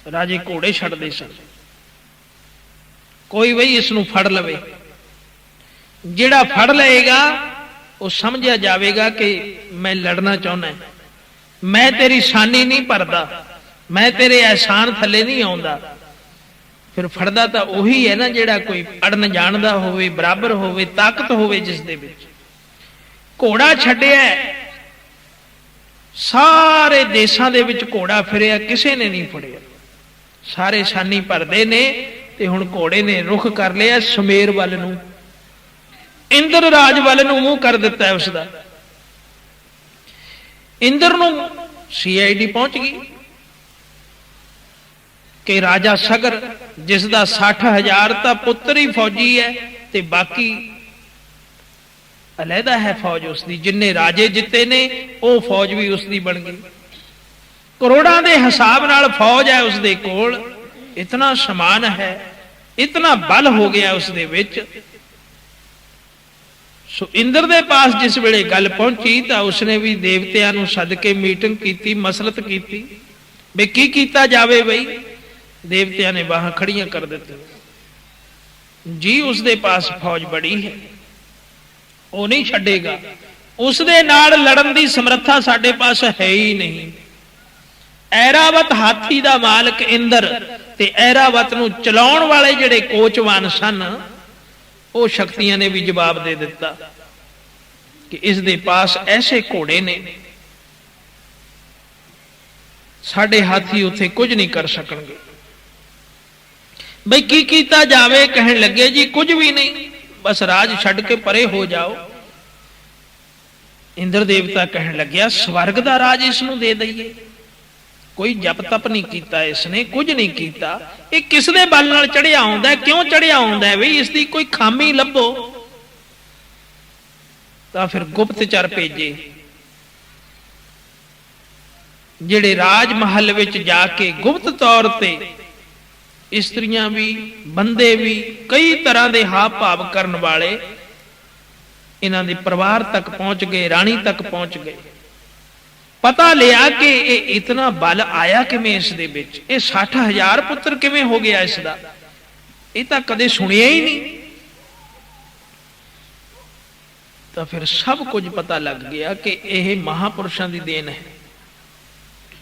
राजे घोड़े छड्डदे सन, कोई बई इस नूं फड़ लवे। जिहड़ा फड़ लएगा वो समझिया जाएगा कि मैं लड़ना चाहना, मैं तेरी शानी नहीं भरदा, मैं तेरे एहसान थले नहीं आउंदा। ਫਿਰ ਫੜਦਾ ਤਾਂ ਉਹੀ ਹੈ ਨਾ ਜਿਹੜਾ ਕੋਈ ਅੜਨ ਜਾਣਦਾ ਹੋਵੇ, ਬਰਾਬਰ ਹੋਵੇ, ਤਾਕਤ ਹੋਵੇ ਜਿਸ ਦੇ ਵਿੱਚ। ਘੋੜਾ ਛੱਡਿਆ, ਸਾਰੇ ਦੇਸ਼ਾਂ ਦੇ ਵਿੱਚ ਘੋੜਾ ਫਿਰਿਆ, ਕਿਸੇ ਨੇ ਨਹੀਂ ਫੜਿਆ। ਸਾਰੇ ਛਾਨੀ ਭਰਦੇ ਨੇ ਤੇ ਹੁਣ ਘੋੜੇ ਨੇ ਰੁਖ ਕਰ ਲਿਆ ਸੁਮੇਰ ਵੱਲ ਨੂੰ, ਇੰਦਰ ਰਾਜ ਵੱਲ ਨੂੰ ਮੂੰਹ ਕਰ ਦਿੱਤਾ ਉਸ ਦਾ। ਇੰਦਰ ਨੂੰ CID ਪਹੁੰਚ ਗਈ ਕਿ ਰਾਜਾ ਸਗਰ, ਜਿਸ ਦਾ 60,000 ਤਾਂ ਪੁੱਤਰ ਹੀ ਫੌਜੀ ਹੈ ਤੇ ਬਾਕੀ ਅਲੱਗਾ ਹੈ ਫੌਜ ਉਸਦੀ, ਜਿੰਨੇ ਰਾਜੇ ਜਿੱਤੇ ਨੇ ਉਹ ਫੌਜ ਵੀ ਉਸਦੀ ਬਣ ਗਈ। ਕਰੋੜਾਂ ਦੇ ਹਿਸਾਬ ਨਾਲ ਫੌਜ ਹੈ ਉਸਦੇ ਕੋਲ, ਇਤਨਾ ਸਮਾਨ ਹੈ, ਇਤਨਾ ਬਲ ਹੋ ਗਿਆ ਉਸ ਦੇ ਵਿੱਚ। ਸੋ ਇੰਦਰ ਦੇ ਪਾਸ ਜਿਸ ਵੇਲੇ ਗੱਲ ਪਹੁੰਚੀ ਤਾਂ ਉਸਨੇ ਵੀ ਦੇਵਤਿਆਂ ਨੂੰ ਸੱਦ ਕੇ ਮੀਟਿੰਗ ਕੀਤੀ, ਮਸਲਤ ਕੀਤੀ ਵੀ ਕੀ ਕੀਤਾ ਜਾਵੇ। ਬਈ ਦੇਵਤਿਆਂ ਨੇ ਬਾਹਾਂ ਖੜੀਆਂ ਕਰ ਦਿੱਤੀਆਂ ਜੀ, ਉਸਦੇ ਪਾਸ ਫੌਜ ਬੜੀ ਹੈ, ਉਹ ਨਹੀਂ ਛੱਡੇਗਾ, ਉਸਦੇ ਨਾਲ ਲੜਨ ਦੀ ਸਮਰੱਥਾ ਸਾਡੇ ਪਾਸ ਹੈ ਹੀ ਨਹੀਂ। ਐਰਾਵਤ ਹਾਥੀ ਦਾ ਮਾਲਕ ਇੰਦਰ ਤੇ ਐਰਾਵਤ ਨੂੰ ਚਲਾਉਣ ਵਾਲੇ ਜਿਹੜੇ ਕੋਚਵਾਨ ਸਨ, ਉਹ ਸ਼ਕਤੀਆਂ ਨੇ ਵੀ ਜਵਾਬ ਦੇ ਦਿੱਤਾ ਕਿ ਇਸ ਦੇ ਪਾਸ ਐਸੇ ਘੋੜੇ ਨੇ, ਸਾਡੇ ਹਾਥੀ ਉੱਥੇ ਕੁਝ ਨਹੀਂ ਕਰ ਸਕਣਗੇ। ਬਈ ਕੀ ਕੀਤਾ ਜਾਵੇ? ਕਹਿਣ ਲੱਗੇ ਜੀ ਕੁਝ ਵੀ ਨਹੀਂ, ਬਸ ਰਾਜ ਛੱਡ ਕੇ ਪਰੇ ਹੋ ਜਾਓ। ਇੰਦਰ ਦੇਵਤਾ ਕਹਿਣ ਲੱਗਿਆ ਸਵਰਗ ਦਾ ਰਾਜ ਇਸ ਨੂੰ ਦੇ ਦਈਏ। ਕੋਈ ਜਪ ਤਪ ਨਹੀਂ ਕੀਤਾ ਇਸਨੇ, ਕੁਝ ਨਹੀਂ ਕੀਤਾ, ਇਹ ਕਿਸ ਦੇ ਬਲ ਨਾਲ ਚੜਿਆ ਆਉਂਦਾ? ਕਿਉਂ ਚੜਿਆ ਆਉਂਦਾ? ਵੀ ਇਸ ਦੀ ਕੋਈ ਖਾਮੀ ਲੱਭੋ। ਤਾਂ ਫਿਰ ਗੁਪਤਚਰ ਭੇਜੇ, ਜਿਹੜੇ ਰਾਜ ਮਹੱਲ ਵਿੱਚ ਜਾ ਕੇ ਗੁਪਤ ਤੌਰ ਤੇ ਇਸਤਰੀਆਂ ਵੀ, ਬੰਦੇ ਵੀ, ਕਈ ਤਰ੍ਹਾਂ ਦੇ ਹਾਵ ਭਾਵ ਕਰਨ ਵਾਲੇ ਇਹਨਾਂ ਦੇ ਪਰਿਵਾਰ ਤੱਕ ਪਹੁੰਚ ਗਏ, ਰਾਣੀ ਤੱਕ ਪਹੁੰਚ ਗਏ। ਪਤਾ ਲਿਆ ਕਿ ਇਹ ਇਤਨਾ ਬਲ ਆਇਆ ਕਿਵੇਂ ਇਸ ਦੇ ਵਿੱਚ, ਇਹ 60,000 ਪੁੱਤਰ ਕਿਵੇਂ ਹੋ ਗਿਆ ਇਸ ਦਾ, ਇਹ ਤਾਂ ਕਦੇ ਸੁਣਿਆ ਹੀ ਨਹੀਂ। ਤਾਂ ਫਿਰ ਸਭ ਕੁਝ ਪਤਾ ਲੱਗ ਗਿਆ ਕਿ ਇਹ ਮਹਾਪੁਰਸ਼ਾਂ ਦੀ ਦੇਣ ਹੈ।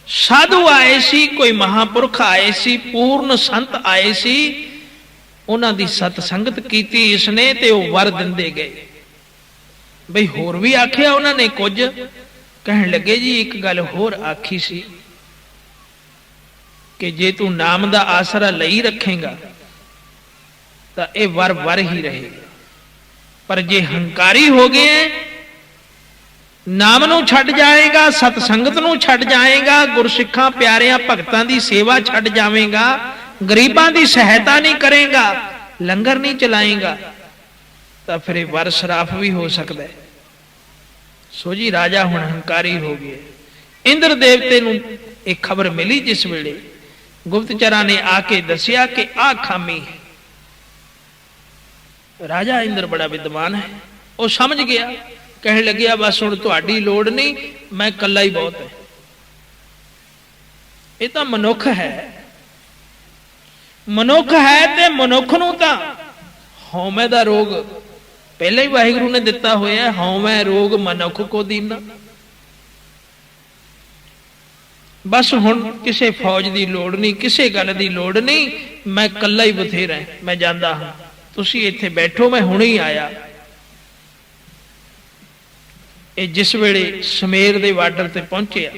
ਸਾਧੂ ਆਏ ਸੀ, ਕੋਈ ਮਹਾਪੁਰਖ ਆਏ ਸੀ, ਪੂਰਨ ਸੰਤ ਆਏ ਸੀ, ਉਹਨਾਂ ਦੀ ਸਤ ਸੰਗਤ ਕੀਤੀ ਇਸਨੇ ਤੇ ਉਹ ਵਰ ਦਿੰਦੇ ਗਏ। ਬਈ ਹੋਰ ਵੀ ਆਖਿਆ ਉਹਨਾਂ ਨੇ ਕੁਝ, ਕਹਿਣ ਲੱਗੇ ਜੀ ਇੱਕ ਗੱਲ ਹੋਰ ਆਖੀ ਸੀ ਕਿ ਜੇ ਤੂੰ ਨਾਮ ਦਾ ਆਸਰਾ ਲਈ ਰੱਖੇਗਾ ਤਾਂ ਇਹ ਵਰ ਵਰ ਹੀ ਰਹੇਗਾ, ਪਰ ਜੇ ਹੰਕਾਰੀ ਹੋ ਗਏ, ਨਾਮ ਨੂੰ ਛੱਡ ਜਾਏਗਾ, ਸਤ ਸੰਗਤ ਨੂੰ ਛੱਡ ਜਾਏਗਾ, ਗੁਰਸਿੱਖਾਂ ਪਿਆਰਿਆਂ ਭਗਤਾਂ ਦੀ ਸੇਵਾ ਛੱਡ ਜਾਵੇਗਾ, ਗਰੀਬਾਂ ਦੀ ਸਹਾਇਤਾ ਨਹੀਂ ਕਰੇਗਾ, ਲੰਗਰ ਨਹੀਂ ਚਲਾਏਗਾ, ਤਾਂ ਫਿਰ ਇਹ ਵਰ ਸਰਾਫ ਵੀ ਹੋ ਸਕਦਾ ਹੈ। ਸੋ ਜੀ ਰਾਜਾ ਹੁਣ ਹੰਕਾਰੀ ਹੋ ਗਿਆ। ਇੰਦਰ ਦੇਵਤੇ ਨੂੰ ਇਹ ਖਬਰ ਮਿਲੀ ਜਿਸ ਵੇਲੇ ਗੁਪਤਚਰਾਂ ਨੇ ਆ ਕੇ ਦੱਸਿਆ ਕਿ ਆਹ ਖਾਮੀ ਹੈ। ਰਾਜਾ ਇੰਦਰ ਬੜਾ ਵਿਦਵਾਨ ਹੈ, ਉਹ ਸਮਝ ਗਿਆ, ਕਹਿਣ ਲੱਗਿਆ ਬਸ ਹੁਣ ਤੁਹਾਡੀ ਲੋੜ ਨਹੀਂ, ਮੈਂ ਇਕੱਲਾ ਹੀ ਬਹੁਤ ਹੈ। ਇਹ ਤਾਂ ਮਨੁੱਖ ਹੈ, ਮਨੁੱਖ ਹੈ ਤੇ ਮਨੁੱਖ ਨੂੰ ਤਾਂ ਹਉਮੈ ਦਾ ਰੋਗ ਪਹਿਲਾਂ ਹੀ ਵਾਹਿਗੁਰੂ ਨੇ ਦਿੱਤਾ ਹੋਇਆ, ਹਉਮੈ ਰੋਗ ਮਨੁੱਖ ਕੋ ਦੀਨਾ। ਬਸ ਹੁਣ ਕਿਸੇ ਫੌਜ ਦੀ ਲੋੜ ਨਹੀਂ, ਕਿਸੇ ਗੱਲ ਦੀ ਲੋੜ ਨਹੀਂ, ਮੈਂ ਇਕੱਲਾ ਹੀ ਬਥੇਰਾ, ਮੈਂ ਜਾਂਦਾ ਹਾਂ, ਤੁਸੀਂ ਇੱਥੇ ਬੈਠੋ, ਮੈਂ ਹੁਣੇ ਹੀ ਆਇਆ। ਇਹ ਜਿਸ ਵੇਲੇ ਸਮੇਰ ਦੇ ਬਾਰਡਰ ਤੇ ਪਹੁੰਚਿਆ,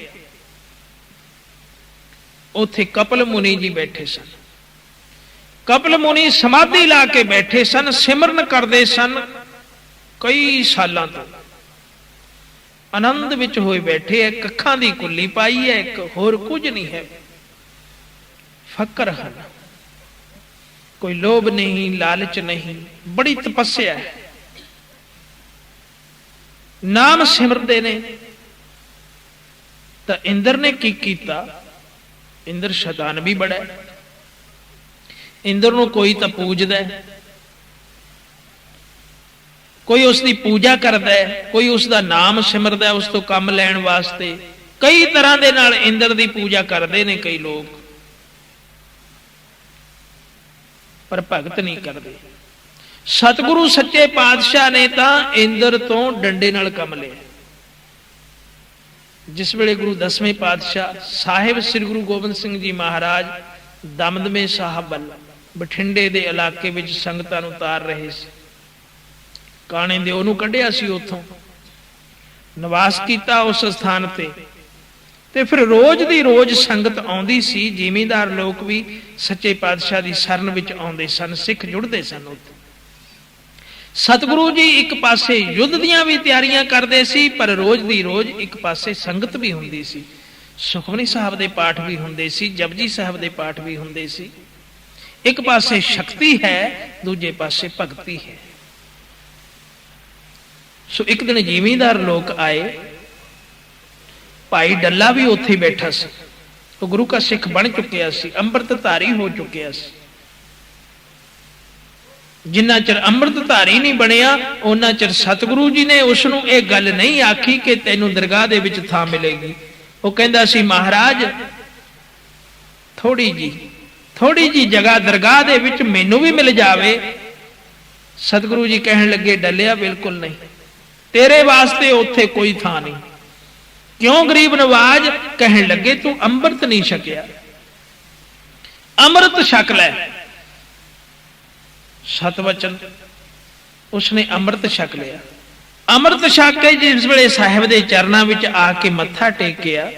ਉੱਥੇ ਕਪਲ ਮੁਨੀ ਜੀ ਬੈਠੇ ਸਨ। ਕਪਲ ਮੁਨੀ ਸਮਾਧੀ ਲਾ ਕੇ ਬੈਠੇ ਸਨ, ਸਿਮਰਨ ਕਰਦੇ ਸਨ ਕਈ ਸਾਲਾਂ ਤੋਂ, ਆਨੰਦ ਵਿੱਚ ਹੋਏ ਬੈਠੇ ਹੈ। ਅੱਖਾਂ ਦੀ ਕੁੱਲੀ ਪਾਈ ਹੈ, ਇੱਕ ਹੋਰ ਕੁਝ ਨਹੀਂ ਹੈ, ਫਕਰ ਹਨ, ਕੋਈ ਲੋਭ ਨਹੀਂ, ਲਾਲਚ ਨਹੀਂ, ਬੜੀ ਤਪੱਸਿਆ ਹੈ, ਨਾਮ ਸਿਮਰਦੇ ਨੇ। ਤਾਂ ਇੰਦਰ ਨੇ ਕੀ ਕੀਤਾ? ਇੰਦਰ ਸ਼ੈਤਾਨ ਵੀ ਬੜਾ ਹੈ, ਇੰਦਰ ਨੂੰ ਕੋਈ ਤਾਂ ਪੂਜਦਾ ਹੈ, ਕੋਈ ਉਸ ਦੀ ਪੂਜਾ ਕਰਦਾ ਹੈ, ਕੋਈ ਉਸ ਦਾ ਨਾਮ ਸਿਮਰਦਾ ਉਸ ਤੋਂ ਕੰਮ ਲੈਣ ਵਾਸਤੇ। ਕਈ ਤਰ੍ਹਾਂ ਦੇ ਨਾਲ ਇੰਦਰ ਦੀ ਪੂਜਾ ਕਰਦੇ ਨੇ ਕਈ ਲੋਕ, ਪਰ ਭਗਤ ਨਹੀਂ ਕਰਦੇ। ਸਤਿਗੁਰੂ ਸੱਚੇ ਪਾਤਸ਼ਾਹ ਨੇ ਤਾਂ ਇੰਦਰ ਤੋਂ ਡੰਡੇ ਨਾਲ ਕੰਮ ਲਿਆ। ਜਿਸ ਵੇਲੇ ਗੁਰੂ 10ਵੇਂ ਪਾਤਸ਼ਾਹ ਸਾਹਿਬ ਸ੍ਰੀ ਗੁਰੂ ਗੋਬਿੰਦ ਸਿੰਘ ਜੀ ਮਹਾਰਾਜ ਦਮਦਮੇ ਸਾਹਿਬ ਵੱਲ ਬਠਿੰਡੇ ਦੇ ਇਲਾਕੇ ਵਿੱਚ ਸੰਗਤਾਂ ਨੂੰ ਉਤਾਰ ਰਹੇ ਸੀ। ਕਾਣੇ ਦੇ ਉਹਨੂੰ ਕੱਢਿਆ ਸੀ, ਉੱਥੋਂ ਨਿਵਾਸ ਕੀਤਾ ਉਸ ਸਥਾਨ ਤੇ ਫਿਰ ਰੋਜ਼ ਦੀ ਰੋਜ਼ ਸੰਗਤ ਆਉਂਦੀ ਸੀ। ਜ਼ਿਮੀਂਦਾਰ ਲੋਕ ਵੀ ਸੱਚੇ ਪਾਤਸ਼ਾਹ ਦੀ ਸ਼ਰਨ ਵਿੱਚ ਆਉਂਦੇ ਸਨ, ਸਿੱਖ ਜੁੜਦੇ ਸਨ ਉੱਥੇ। ਸਤਿਗੁਰੂ ਜੀ ਇੱਕ ਪਾਸੇ ਯੁੱਧ ਦੀਆਂ ਵੀ ਤਿਆਰੀਆਂ ਕਰਦੇ ਸੀ, ਪਰ ਰੋਜ਼ ਦੀ ਰੋਜ਼ ਇੱਕ ਪਾਸੇ ਸੰਗਤ ਵੀ ਹੁੰਦੀ ਸੀ। ਸੁਖਮਨੀ ਸਾਹਿਬ ਦੇ ਪਾਠ ਵੀ ਹੁੰਦੇ ਸੀ, ਜਪਜੀ ਸਾਹਿਬ ਦੇ ਪਾਠ ਵੀ ਹੁੰਦੇ ਸੀ। ਇੱਕ ਪਾਸੇ ਸ਼ਕਤੀ ਹੈ, ਦੂਜੇ ਪਾਸੇ ਭਗਤੀ ਹੈ। ਸੋ ਇੱਕ ਦਿਨ ਜ਼ਿਮੀਂਦਾਰ ਲੋਕ ਆਏ, ਭਾਈ ਡੱਲਾ ਵੀ ਉੱਥੇ ਬੈਠਾ ਸੀ। ਉਹ ਗੁਰੂ ਕਾ ਸਿੱਖ ਬਣ ਚੁੱਕਿਆ ਸੀ, ਅੰਮ੍ਰਿਤਧਾਰੀ ਹੋ ਚੁੱਕਿਆ ਸੀ। ਜਿੰਨਾ ਚਿਰ ਅੰਮ੍ਰਿਤਧਾਰੀ ਨਹੀਂ ਬਣਿਆ ਉਹਨਾਂ ਚਿਰ ਸਤਿਗੁਰੂ ਜੀ ਨੇ ਉਸ ਨੂੰ ਇਹ ਗੱਲ ਨਹੀਂ ਆਖੀ ਕਿ ਤੈਨੂੰ ਦਰਗਾਹ ਦੇ ਵਿੱਚ ਥਾਂ ਮਿਲੇਗੀ। ਉਹ ਕਹਿੰਦਾ ਸੀ, ਮਹਾਰਾਜ ਥੋੜੀ ਜੀ ਜਗ੍ਹਾ ਦਰਗਾਹ ਦੇ ਵਿੱਚ ਮੈਨੂੰ ਵੀ ਮਿਲ ਜਾਵੇ। ਸਤਿਗੁਰੂ ਜੀ ਕਹਿਣ ਲੱਗੇ, ਡੱਲਿਆ ਬਿਲਕੁਲ ਨਹੀਂ, ਤੇਰੇ ਵਾਸਤੇ ਉੱਥੇ ਕੋਈ ਥਾਂ ਨਹੀਂ। ਕਿਉਂ ਗਰੀਬ ਨਵਾਜ? ਕਹਿਣ ਲੱਗੇ, ਤੂੰ ਅੰਮ੍ਰਿਤ ਨਹੀਂ ਛਕਿਆ, ਅੰਮ੍ਰਿਤ ਛਕ ਲੈ। ਸਤਵਚਨ ਉਸਨੇ ਅੰਮ੍ਰਿਤ ਛਕ ਲਿਆ। ਅੰਮ੍ਰਿਤ ਛਕ ਕੇ ਜਿਸ ਵੇਲੇ ਸਾਹਿਬ ਦੇ ਚਰਨਾਂ ਵਿੱਚ ਆ ਕੇ ਮੱਥਾ ਟੇਕਿਆ,